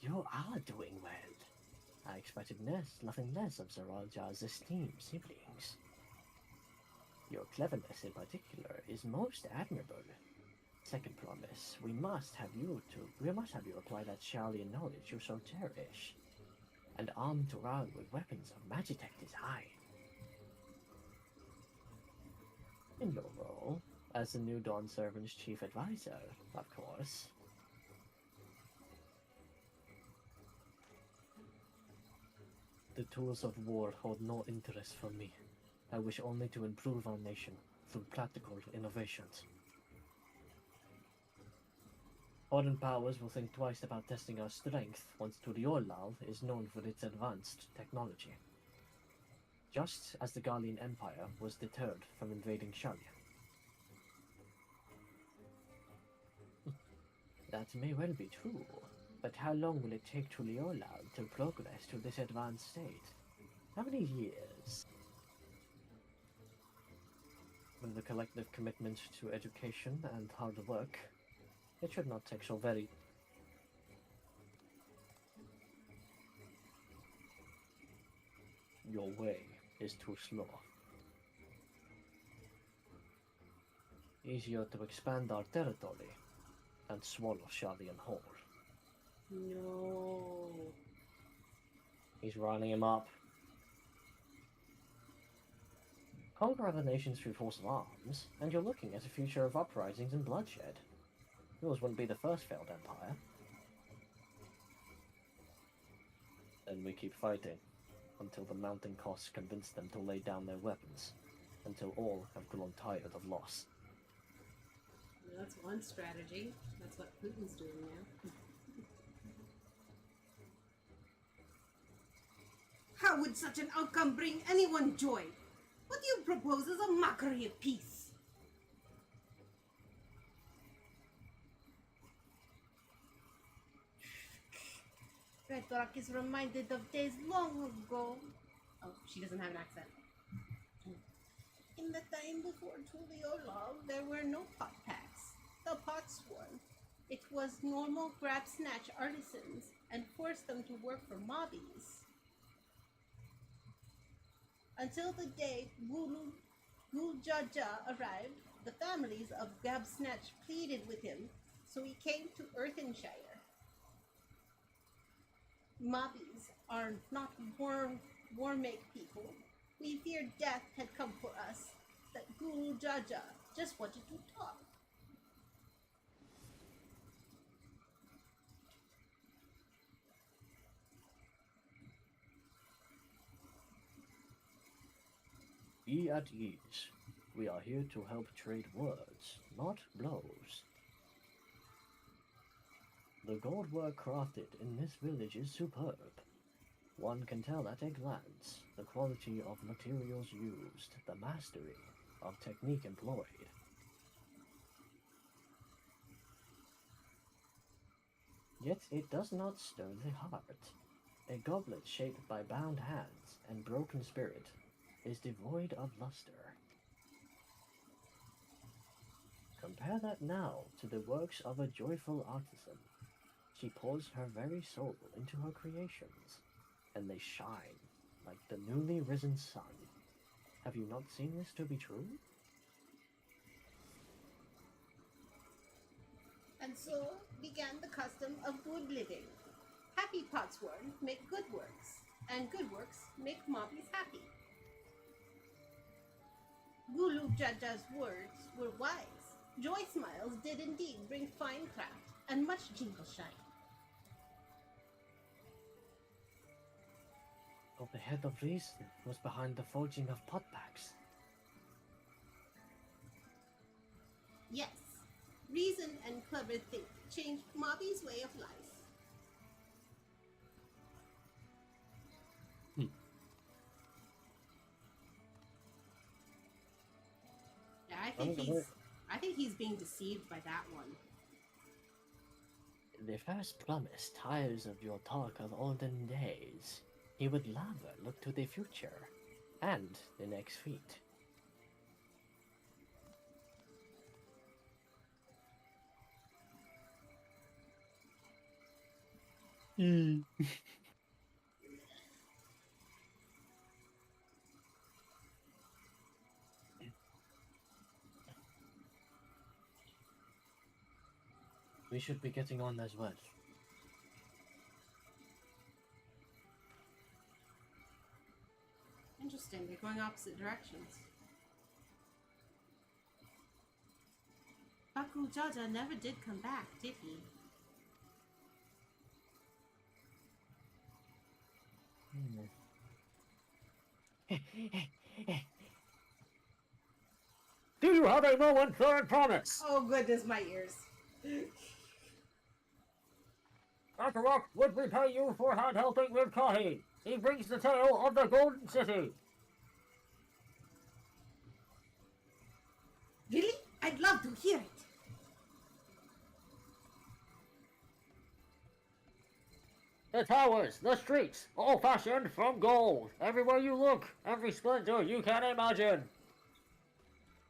S2: You are doing well. I expected nothing less of Zaralja's esteemed siblings. Your cleverness in particular is most admirable. Second promise, we must have you apply that Sharlayan knowledge you so cherish, and armed around with weapons of magitech design. In your role, As the new Dawn Servant's chief advisor, of course. The tools of war hold no interest for me. I wish only to improve our nation through practical innovations. Foreign powers will think twice about testing our strength once Turiolal is known for its advanced technology. Just as the Gallian Empire was deterred from invading Shalia. That may well be true, but how long will it take Turiolal to progress to this advanced state? How many years? With the collective commitment to education and hard work, it should not take so very... Your way is too slow. Easier to expand our territory and swallow Shalian whole.
S1: No.
S2: He's riling him up. Conquer other nations through force of arms, and you're looking at a future of uprisings and bloodshed. Yours wouldn't be the first failed empire. Then we keep fighting, until the mounting costs convince them to lay down their weapons, until all have grown tired of loss.
S1: Well, that's one strategy. That's what Putin's doing now. How would such an outcome bring anyone joy? What you propose is a mockery of peace. Red Rock is reminded of days long ago. Oh, she doesn't have an accent. In the time before Tuliolov, there were no pot packs. The pots won. It was normal grab-snatch artisans and forced them to work for mobbies. Until the day Guljaja arrived, the families of Grab-snatch pleaded with him, so he came to Earthenshire. Mobbies are not war-make people. We feared death had come for us, that Guru Jaja just wanted to talk.
S2: Be at ease. We are here to help trade words, not blows. The gold work crafted in this village is superb. One can tell at a glance the quality of materials used, the mastery of technique employed. Yet it does not stir the heart. A goblet shaped by bound hands and broken spirit is devoid of luster. Compare that now to the works of a joyful artisan. She pours her very soul into her creations, and they shine like the newly risen sun. Have you not seen this to be true?
S1: And so began the custom of good living. Happy Potsworn make good works, and good works make mobbies happy. Gulu Jaja's words were wise. Joy smiles did indeed bring fine craft and much jingle shine.
S2: Oh, the head of reason was behind the forging of potbacks.
S1: Yes, reason and clever think changed Mobby's way of life. Yeah, I think he's being deceived by that one.
S2: The first promise tires of your talk of olden days. He would rather look to the future and the next feat. We should be getting on as well.
S1: Interesting, they're going opposite directions. Baku Jaja never did come back, did he?
S13: Do you have a moment for a promise?
S1: Oh goodness, my ears.
S13: Akarok would repay you for hand helping with Kahi. He brings the tale of the Golden City.
S1: Really? I'd love to hear it.
S13: The towers, the streets, all fashioned from gold. Everywhere you look, every splendor you can imagine.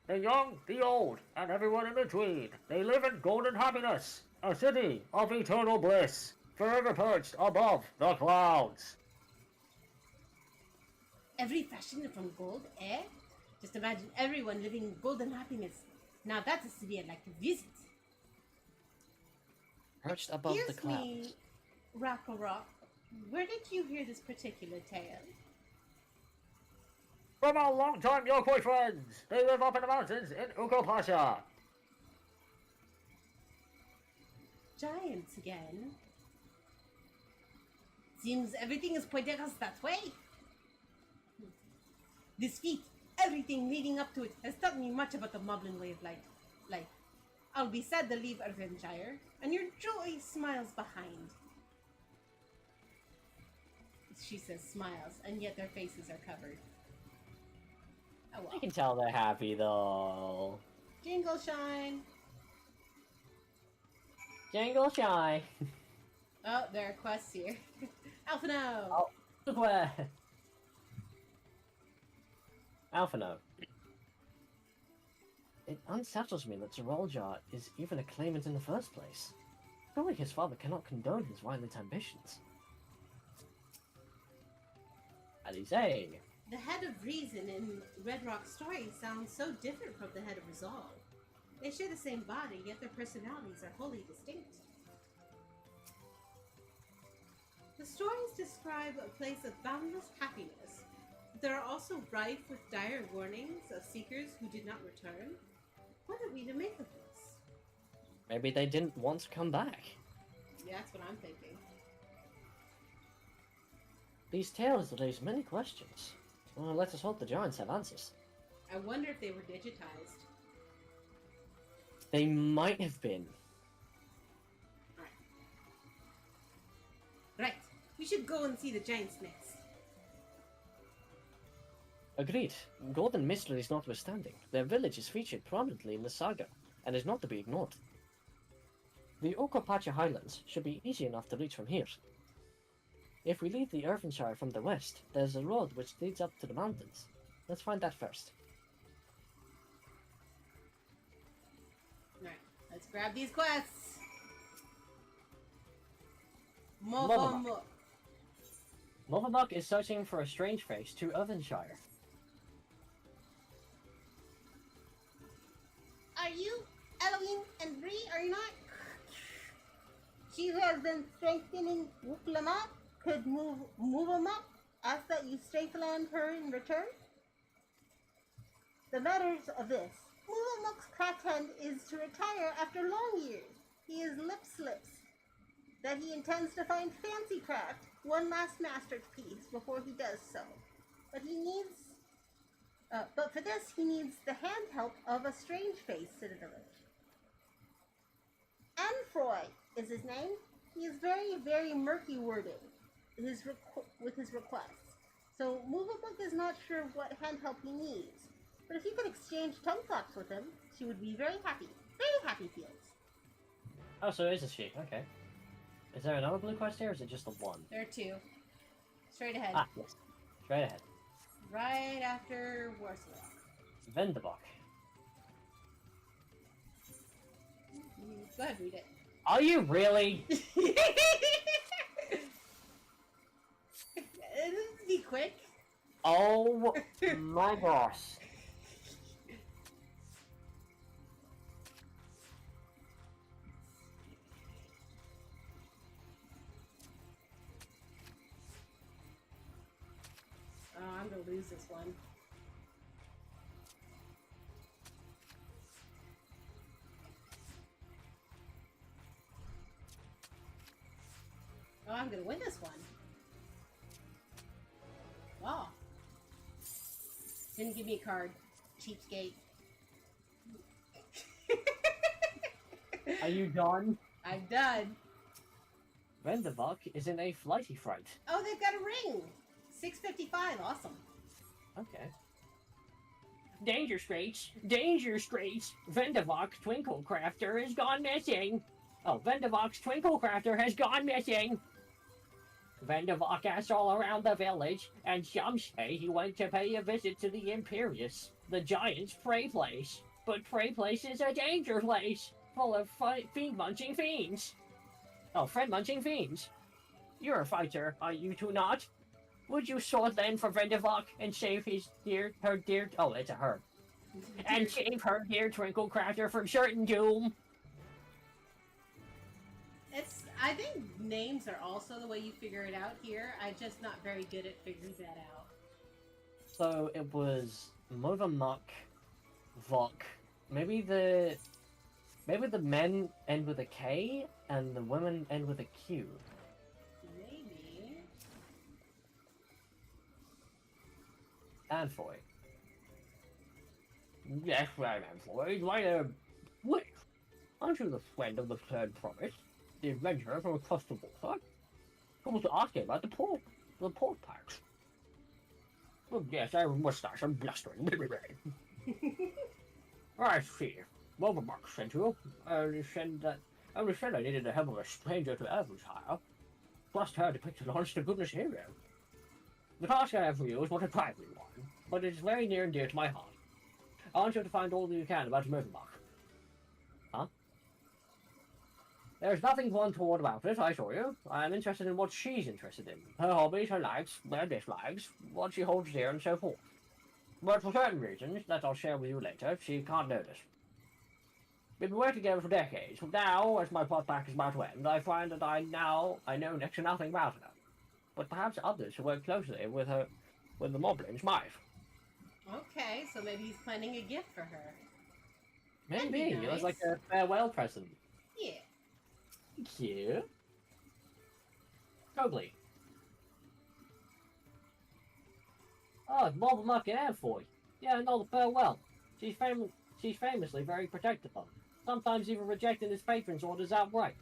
S13: The young, the old, and everyone in between. They live in golden happiness. A city of eternal bliss, forever perched above the clouds.
S1: Every fashion from gold, eh? Just imagine everyone living in golden happiness. Now that's a city I'd like to visit.
S2: Perched above the
S1: Excuse
S2: clouds.
S1: me, Rock, where did you hear this particular tale?
S13: From our long-time Yokoi friends. They live up in the mountains in Ukopasha.
S1: Giants again. Seems everything is pointing us that way. This feat, everything leading up to it, has taught me much about the Moblin way of life. I'll be sad to leave Arvenshire, and your joy smiles behind. She says smiles, and yet their faces are covered. Oh well.
S2: I can tell they're happy though.
S1: Jingle shine!
S2: Jingle shy.
S1: Oh, there are quests here. Alphino!
S2: Oh, look where. Alphino. It unsettles me that Zeraljar is even a claimant in the first place. Surely his father cannot condone his violent ambitions. Alizé.
S1: The head of reason in Red Rock's story sounds so different from the head of resolve. They share the same body, yet their personalities are wholly distinct. The stories describe a place of boundless happiness, but there are also rife with dire warnings of seekers who did not return. What are we to make of this?
S2: Maybe they didn't want to come back.
S1: Yeah, that's what I'm thinking.
S2: These tales raise many questions. Well, let us hope the giants have answers.
S1: I wonder if they were digitized.
S2: They might have been.
S1: Right, we should go and see the giant snakes.
S2: Agreed. Golden mysteries notwithstanding, their village is featured prominently in the saga, and is not to be ignored. The Okapacha Highlands should be easy enough to reach from here. If we leave the Irvinshire from the west, there's a road which leads up to the mountains. Let's find that first.
S1: Right, let's grab these quests.
S2: Movamak. Movamak is searching for a strange face to Irvinshire.
S1: Are you Elohim and Bree, are you not? She who has been strengthening Wuklamak could move him up. Ask that you strengthen her in return. The matters of this. Muvamak's craft hand is to retire after long years. He is lip-slips that he intends to find fancy craft, one last masterpiece before he does so. But he needs but for this, he needs the hand help of a strange face citadelish. Anfroy is his name. He is very, very murky worded with his requests. So Movabook is not sure what hand help he needs. But if you could exchange tongue talks with him, she would be very happy. Very happy feels.
S2: Oh, so it is a she. Okay. Is there another blue quest here, or is it just the one?
S1: There are two. Straight ahead.
S2: Ah, yes. Straight ahead.
S1: Right after Warsaw.
S2: Vendabok.
S1: Go ahead, read it.
S2: Are you really?
S1: Be quick.
S2: Oh my gosh.
S1: Oh, I'm gonna lose this one. Oh, I'm gonna win this one. Wow. Didn't give me a card. Cheapskate.
S3: Are you done?
S1: I'm done.
S3: Vendavok is in a flighty fright.
S1: Oh, they've got a ring. 655. Awesome.
S3: Okay. Danger straits! Danger straits! Vendavok's Twinkle Crafter has gone missing! Oh, Vendavok's Twinkle Crafter has gone missing! Vendavok asks all around the village, and some say he went to pay a visit to the Imperius, the giant's prey place. But prey place is a danger place, full of fiend-munching fiends. Oh, friend-munching fiends. You're a fighter, are you two not? Would you sword then for Vendavok and save her dear, oh, it's a her. And save her dear Twinkle Crafter from certain doom?
S1: I think names are also the way you figure it out here. I'm just not very good at figuring that out.
S3: So it was Movamuk, Vok. Maybe the men end with a K and the women end with a Q.
S1: Maybe.
S3: Anfoy. Yes, right, Anfoy. Why, wait. Aren't you the friend of the third promise? The adventurer from across the water? I was asking about the port packs. Oh, yes, I have a mustache and blustering. I see. Wolvermark sent you. I only said I needed the help of a stranger to Aventire. Plus her depicted honest-to-goodness hero. The task I have for you is not a primary one, but it is very near and dear to my heart. I want you to find all that you can about Wolvermark. Huh? There's nothing untoward about it, I assure you. I am interested in what she's interested in. Her hobbies, her likes, her dislikes, what she holds dear, and so forth. But for certain reasons, that I'll share with you later, she can't notice. We've been working together for decades, but now, as my pot pack is about to end, I find that I know next to nothing about her. But perhaps others who work closely with the Moblins might.
S1: Okay, so maybe he's planning a gift for her.
S3: Maybe.
S1: Nice.
S3: It was like a farewell present.
S1: Yeah.
S3: Cute. Totally. Oh, Marble Muck and Anfoy. Yeah, I know the farewell. She's famously very protective of him. Sometimes even rejecting his patron's orders outright.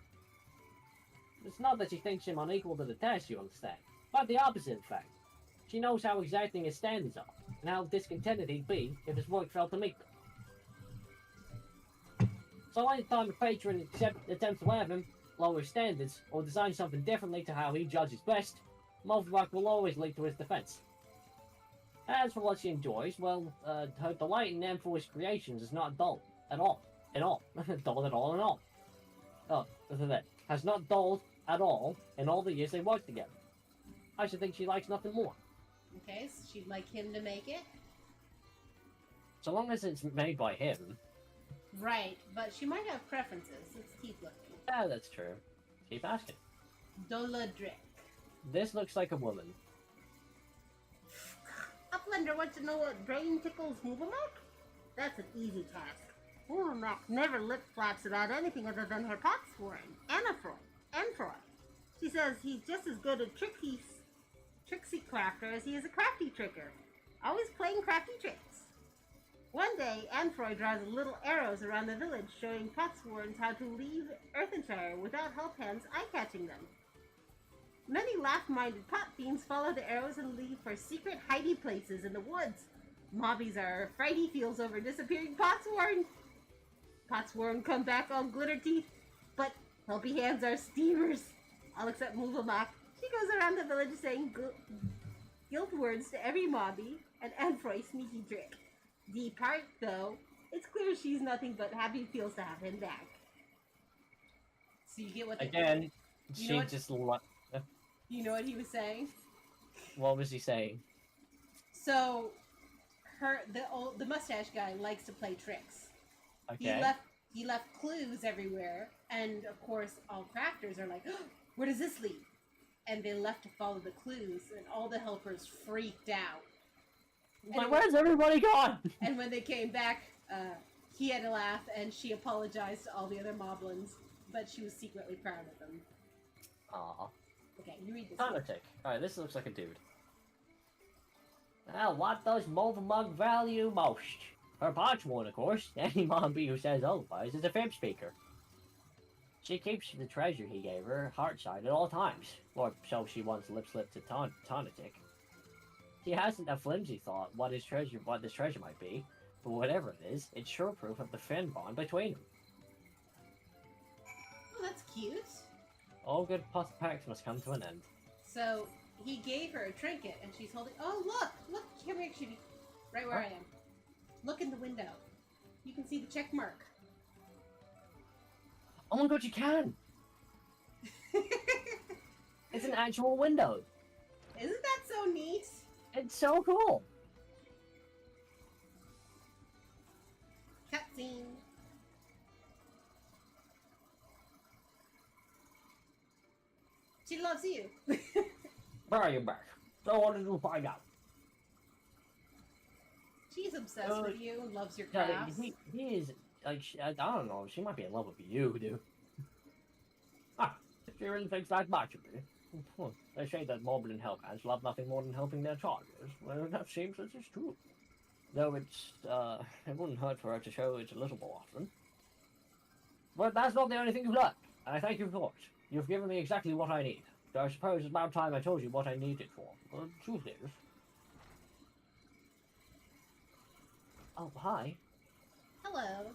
S3: It's not that she thinks him unequal to the task, you understand. Quite the opposite, in fact. She knows how exacting his standards are, and how discontented he'd be if his work failed to meet them. So any time a patron attempts to have him lower his standards, or design something differently to how he judges best, Multivac will always lead to his defense. As for what she enjoys, well, her delight in Amphoy's creations is not dull at all. Dull at all. Oh, that has not dulled at all in all the years they worked together. I should think she likes nothing more.
S1: Okay, so she'd like him to make it?
S3: So long as it's made by him.
S1: Right, but she might have preferences. Let's keep looking.
S3: Yeah, that's true. Keep asking.
S1: Doladrick.
S3: This looks like a woman.
S1: Uplander wants to know what brain tickles Movamac? That's an easy task. Movamac never lip-flaps about anything other than her potsworn, Anfroy. She says he's just as good a tricksy crafter as he is a crafty tricker. Always playing crafty tricks. One day, Anfroy draws little arrows around the village showing potsworns how to leave Earthenshire without help hands eye-catching them. Many laugh-minded pot fiends follow the arrows and leave for secret hidey places in the woods. Mobbies are frighty feels over disappearing potsworn. Potsworn come back all glitter teeth, but helpy hands are steamers. All except Movamac. She goes around the village saying guilt words to every mobby, and Anfroy sneaky trick. Deep heart, though, it's clear she's nothing but happy feels to have him back. So you get what
S3: again,
S1: you
S3: she
S1: know what,
S3: just
S1: you know what he was saying?
S3: What was he saying?
S1: So the mustache guy likes to play tricks.
S3: Okay.
S1: He left clues everywhere, and of course all crafters are like, oh, where does this lead? And they left to follow the clues, and all the helpers freaked out.
S3: But where's everybody gone?
S1: And when they came back, he had to laugh, and she apologized to all the other moblins, but she was secretly proud of them.
S3: Aww.
S1: Can you read this?
S2: Tonic. Alright, this looks like a dude. Well, what does Mug value most? Her parchment, of course. Any Mombi who says otherwise is a fib speaker. She keeps the treasure he gave her heart-side at all times, or so she once lip-slipped to Tonic. She hasn't a flimsy thought what this treasure might be, but whatever it is, it's sure proof of the fin bond between them.
S1: Oh, that's cute.
S2: All good pacts must come to an end.
S1: So he gave her a trinket, and she's holding. Oh, look! Here, actually, right where I am. Look in the window. You can see the check mark.
S2: Oh my god, you can! It's an actual window.
S1: Isn't that so neat?
S2: It's so cool.
S1: Cutscene. She loves you.
S2: Where are you back? So what did you find out?
S1: She's obsessed with you and loves your
S2: Yeah,
S1: crafts.
S2: he is, like, I don't know, she might be in love with you, dude. Ah, she really thinks that much of me. They say that Moblin Hellcats love nothing more than helping their charges. Well, that seems that it's true. Though it wouldn't hurt for her to show it a little more often. But that's not the only thing you've learned, and I thank you for it. You've given me exactly what I need. So I suppose it's about time I told you what I need it for. Well, the truth is... Oh, hi.
S1: Hello.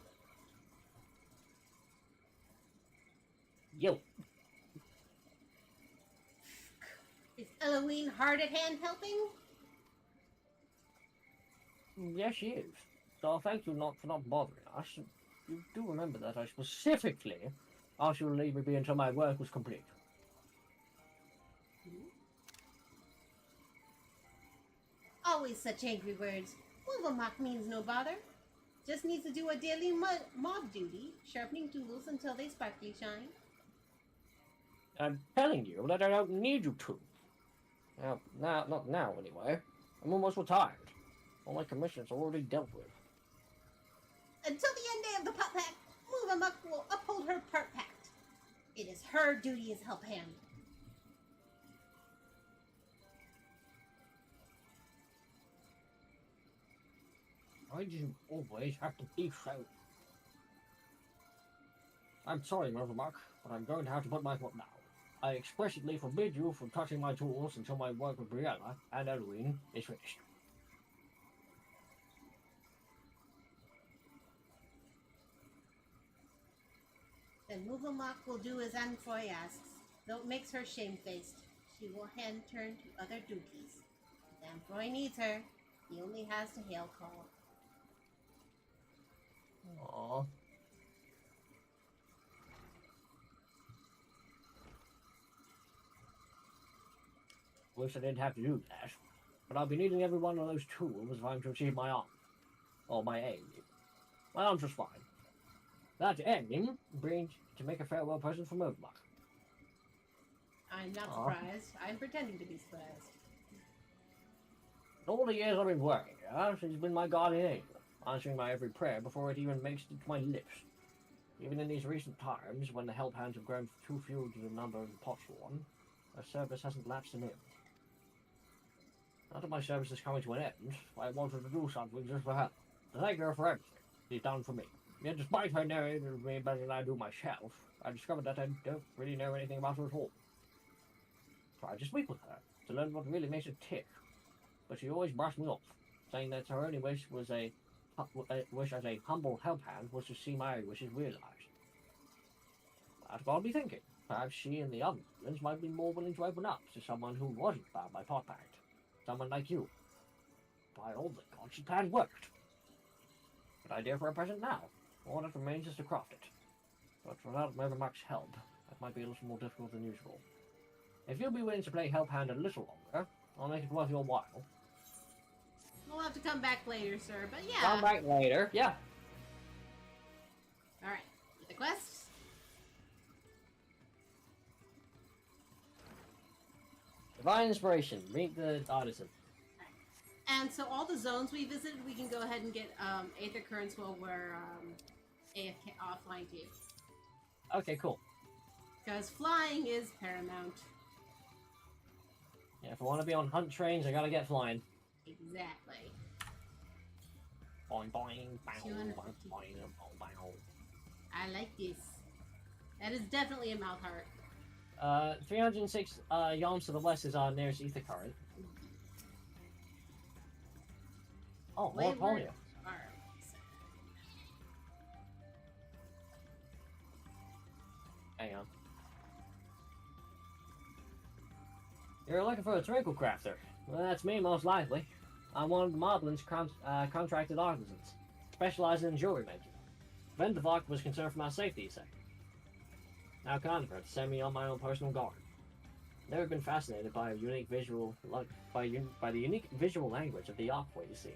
S2: Yo.
S1: Is Eloise hard at hand helping?
S2: Yes, she is. So thank you for not bothering us. You do remember that I specifically asked you to leave me be until my work was complete.
S1: Always such angry words. Wolvermock means no bother. Just needs to do a daily mob duty, sharpening tools until they sparkly shine.
S2: I'm telling you that I don't need you to. Not now anyway. I'm almost retired. All my commissions are already dealt with.
S1: Until the end day of the pot pact, Wolvermock will uphold her part pact. It is her duty as help hand.
S2: Why do you always have to be so? I'm sorry, Mothermuck, but I'm going to have to put my foot down. I expressly forbid you from touching my tools until my work with Briella and Eloine is finished.
S1: Then Wolvermock will do as Anfroy asks. Though it makes her shamefaced, she will hand turn to other duties. If Anfroy needs her, he only has to hail call.
S2: Aww. Wish I didn't have to do that, but I'll be needing every one of those tools if I'm to achieve my arm. Or my aim. My arm's just fine. That aim brings to make a farewell present from Overlock.
S1: I'm not surprised. I'm pretending to be surprised.
S2: All the years I've been working here, she's been my guardian angel, answering my every prayer before it even makes it to my lips. Even in these recent times, when the help hands have grown too few to the number of the Potsworn, her service hasn't lapsed an inch. Not that my service is coming to an end, I wanted to do something just for her. To thank her for everything she's done for me. Yet despite her knowing me better than I do myself, I discovered that I don't really know anything about her at all. Tried to speak with her, to learn what really makes her tick. But she always brushed me off, saying that her only wish was wish as a humble help hand was to see my wishes realized. That got me thinking. Perhaps she and the other villains might be more willing to open up to someone who wasn't bound by Pot Pact. Someone like you. By all the gods, your plan worked. Good idea for a present now. All that remains is to craft it. But without Mothermuck's help, that might be a little more difficult than usual. If you'll be willing to play help hand a little longer, I'll make it worth your while.
S1: We'll have to come back later, sir, but yeah.
S2: Come back later, yeah.
S1: Alright, the quests.
S2: Divine Inspiration, meet the artisan.
S1: And so all the zones we visited, we can go ahead and get Aether Currents while we're AFK offline too.
S2: Okay, cool.
S1: Because flying is paramount.
S3: Yeah, if I want to be on hunt trains, I gotta get flying.
S1: Exactly.
S3: Boing, boing, bow, boing,
S1: 250.
S3: boing, boing, boing.
S1: I like this. That is definitely a mouth heart.
S3: 306 yalms to the west is our nearest ether current. Oh, more
S1: Wayward
S3: polio.
S1: arms.
S3: Hang on. You're looking for a twinkle crafter. Well, that's me, most likely. I'm one of the Moblin's contracted artisans, specializing in jewelry making. Vendavok was concerned for my safety, you say. Now kind of her to send me on my own personal guard. Never been fascinated by a unique visual, by the unique visual language of the Aqua, you see.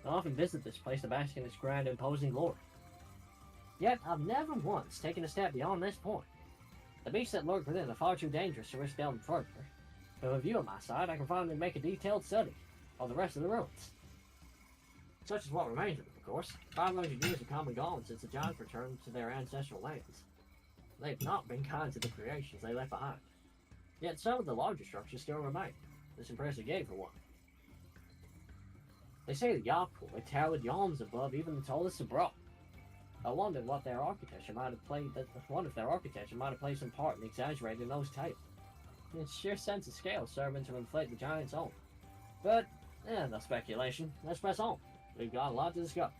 S3: I often visit this place to bask in its grand, imposing glory. Yet, I've never once taken a step beyond this point. The beasts that lurk within are far too dangerous to risk delving further. But with you on my side, I can finally make a detailed study of the rest of the ruins. Such is what remains of them, of course. 500 years have come and gone since the giants returned to their ancestral lands. They've not been kind to the creations they left behind. Yet some of the larger structures still remain. This impressive gate, for one. They say the Yapul towered yawns above even the tallest of Bro. I wondered what their architecture might have played. If their architecture might have played some part in exaggerating those tales. Its sheer sense of scale serving to inflate the giant's own. But, no speculation. Let's press on. We've got a lot to discuss.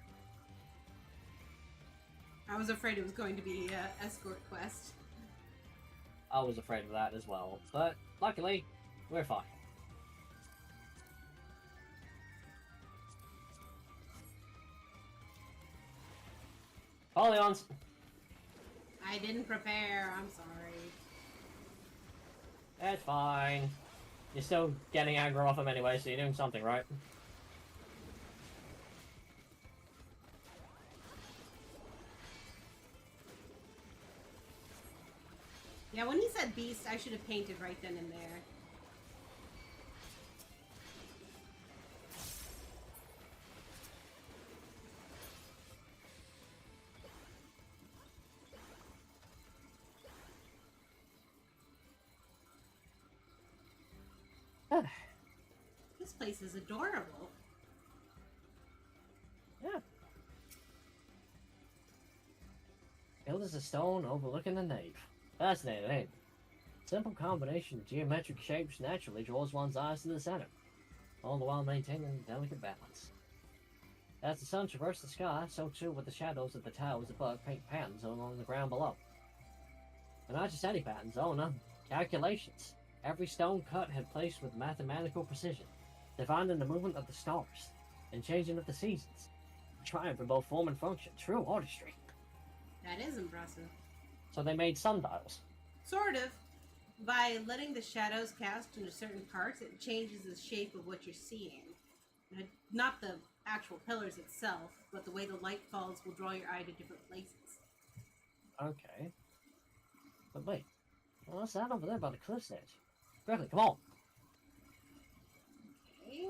S1: I was afraid it was going to be an escort quest.
S3: I was afraid of that as well, but luckily, we're fine. Polyons!
S1: I didn't prepare, I'm sorry.
S3: It's fine. You're still getting aggro off him anyway, so you're doing something right.
S1: Yeah, when he said beast, I should have painted right then and there. This place is adorable.
S3: Yeah. Built as a stone overlooking the nave. Fascinating, ain't it? Simple combination of geometric shapes naturally draws one's eyes to the center, all the while maintaining a delicate balance. As the sun traversed the sky, so too with the shadows of the towers above paint patterns along the ground below. And not just any patterns, oh no, calculations. Every stone cut had placed with mathematical precision, defining the movement of the stars, and changing of the seasons. Trying for both form and function, true artistry.
S1: That is impressive.
S3: So they made sundials.
S1: Sort of. By letting the shadows cast into certain parts, it changes the shape of what you're seeing. Not the actual pillars itself, but the way the light falls will draw your eye to different places.
S3: Okay. But wait, what's that over there by the cliff's edge? Quickly, come on!
S1: Okay.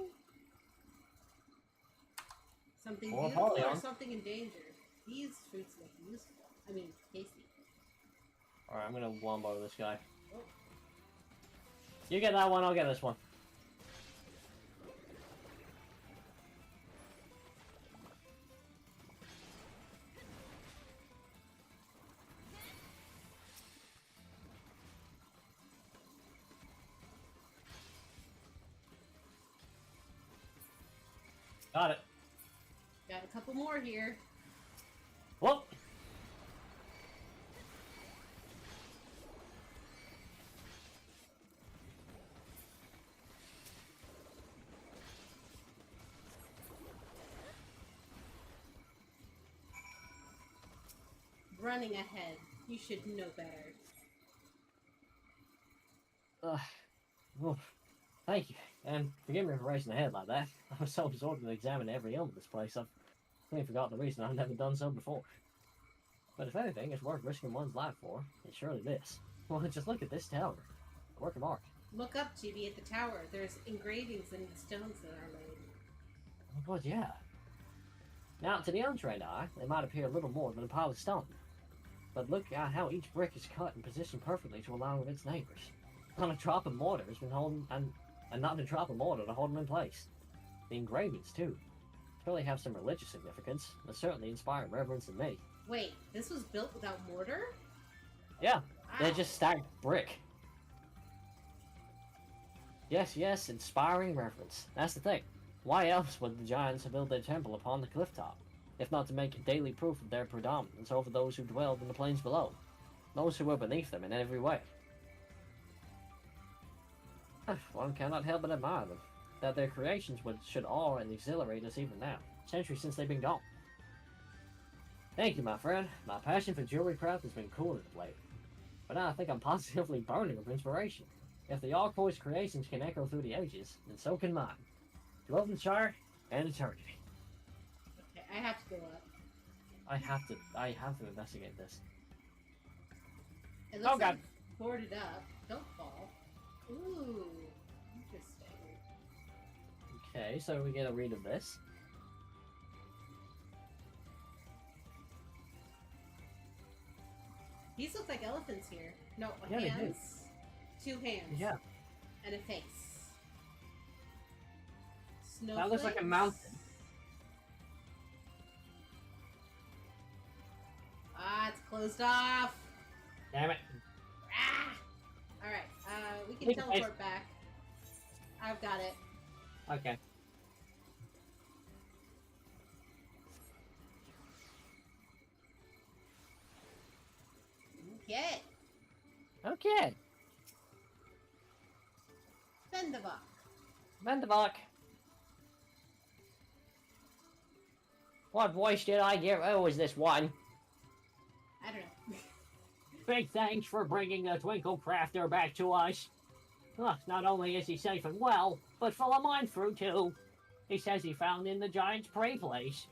S1: Something
S3: More
S1: beautiful or
S3: Apollyon.
S1: something in danger? These fruits look useful. I mean, tasty.
S3: Alright, I'm gonna wombo this guy. You get that one, I'll get this one. Got it.
S1: Got a couple more here.
S3: Whoop!
S1: Running ahead. You should know better.
S3: Oof. Thank you, and forgive me for racing ahead like that. I was so absorbed in examining every element of this place, I've completely forgotten the reason I've never done so before. But if anything is worth risking one's life for, it's surely this. Well, just look at this tower. A work of art.
S1: Look up, Chibi, at the tower. There's engravings in the stones that are laid.
S3: Oh god, yeah. Now, to the untrained eye, they might appear little more than a pile of stone. But look at how each brick is cut and positioned perfectly to align with its neighbors. On a drop of mortar has been holding, and and not to drop a mortar to hold them in place. The engravings, too, surely have some religious significance, but certainly inspire reverence in me.
S1: Wait, this was built without mortar?
S3: Yeah, they're
S1: Wow.
S3: just stacked brick. Yes, inspiring reverence. That's the thing. Why else would the giants build their temple upon the cliff top, if not to make daily proof of their predominance over those who dwelled in the plains below, those who were beneath them in every way? One cannot help but admire them, that their creations should awe and exhilarate us even now, centuries since they've been gone. Thank you, my friend. My passion for jewelry craft has been cooling of late, but now I think I'm positively burning with inspiration. If the Yarkoi's creations can echo through the ages, then so can mine. To Elvenshire and eternity.
S1: Okay, I have to go up.
S3: I have to investigate this.
S1: It looks
S3: Oh, God.
S1: like boarded up. Don't fall. Ooh, interesting.
S3: Okay, so we get a read of this.
S1: These look like elephants here. No,
S3: Yeah, they do.
S1: hands. 2 hands.
S3: Yeah.
S1: And a face. Snowflakes.
S3: That looks like a mountain.
S1: Ah, it's closed off.
S3: Damn it.
S1: Ah! Alright, we can
S3: Take a face.
S1: teleport back. I've got it.
S3: Okay.
S1: Okay.
S3: Okay.
S1: Bendavok.
S3: Vendavok. What voice did I give? Oh, is this one?
S1: I don't know.
S3: Big thanks for bringing the Twinkle Crafter back to us. Not only is he safe and well, but full of mind fruit too. He says he found in the giant's prey place.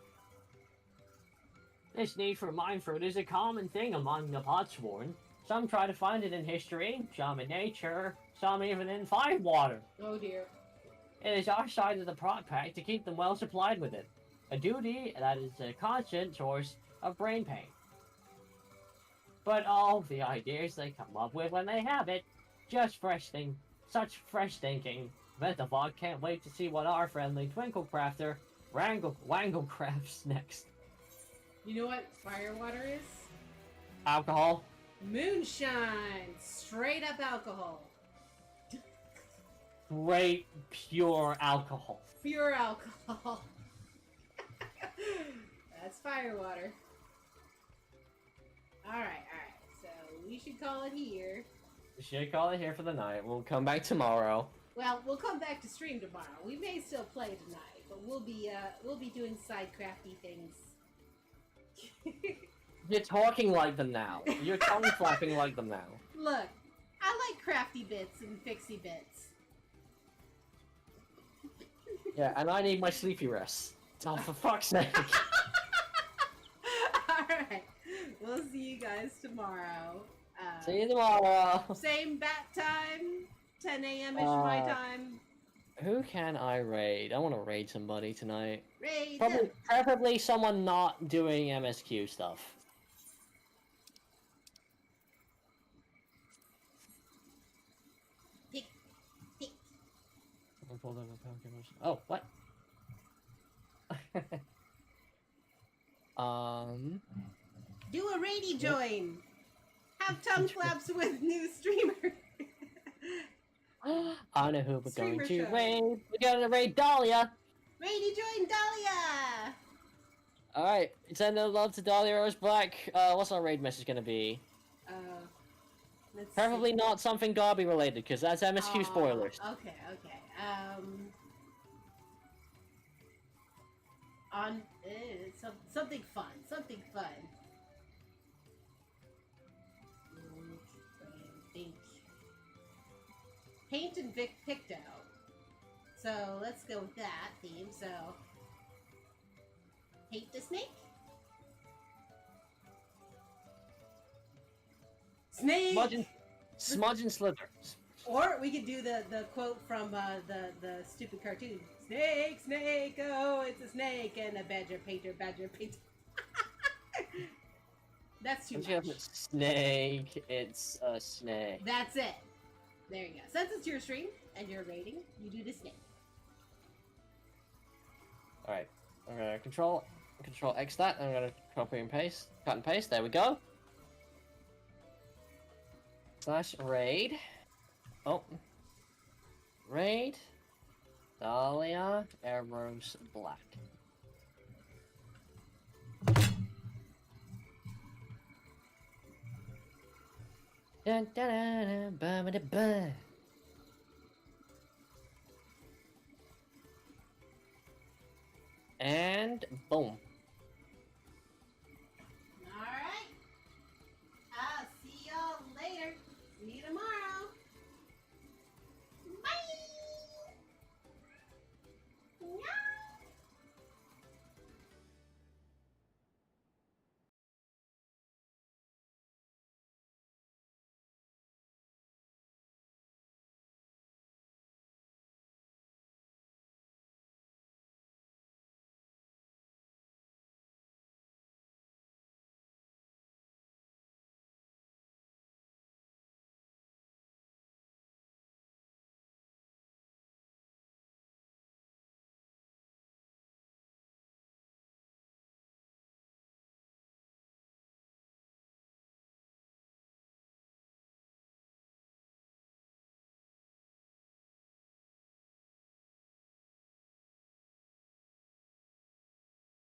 S3: This need for mind fruit is a common thing among the Potsworn. Some try to find it in history, some in nature, some even in fine water.
S1: Oh dear.
S3: It is our side of the prot pack to keep them well supplied with it. A duty that is a constant source of brain pain. But all the ideas they come up with when they have it, such fresh thinking. Ventavog can't wait to see what our friendly Twinkle Crafter Wangle crafts next.
S1: You know what firewater is?
S3: Alcohol.
S1: Moonshine! Straight up alcohol.
S3: Great, pure alcohol.
S1: Pure alcohol. That's firewater. Alright. So we should call it here.
S3: We should call it here for the night. We'll come back tomorrow.
S1: Well, we'll come back to stream tomorrow. We may still play tonight, but we'll be doing side crafty things.
S3: You're talking like them now. You're tongue flapping like them now.
S1: Look, I like crafty bits and fixie bits.
S3: Yeah, and I need my sleepy rest. Oh, for fuck's sake.
S1: Alright. We'll see you guys tomorrow.
S3: See you tomorrow.
S1: Same bat time, 10 a.m.-ish my time.
S2: Who can I raid? I want to raid somebody tonight.
S1: Raid
S2: Preferably someone not doing MSQ stuff.
S1: Pick.
S2: Oh, what?
S1: Do a raidy join. Have tongue flaps with new streamer.
S2: I know who we're
S1: Streamer
S2: going to
S1: show.
S2: raid. We're going to raid Dahlia.
S1: Raidy join Dahlia.
S2: Alright, send no love to Dahlia Rose Black. What's our raid message gonna be?
S1: Let's
S2: Preferably
S1: see.
S2: not something Garby related, because that's MSQ spoilers.
S1: Okay. On something fun. Think. Paint and Vic picked out. So let's go with that theme. So hate the snake. Snake.
S2: Smudge and slither.
S1: Or we could do the quote from the stupid cartoon. Snake, snake, oh, it's a snake and a badger painter. That's too much.
S2: Snake, it's a snake.
S1: That's it. There you go. Since it's your stream and you're rating, you do the same.
S2: Alright. I'm gonna control X that, and I'm gonna copy and paste, cut and paste, there we go. Slash raid. Oh. Raid. Dahlia Arrows Black. Dun, dun, dun, dun, ba, ba, da, ba. And boom.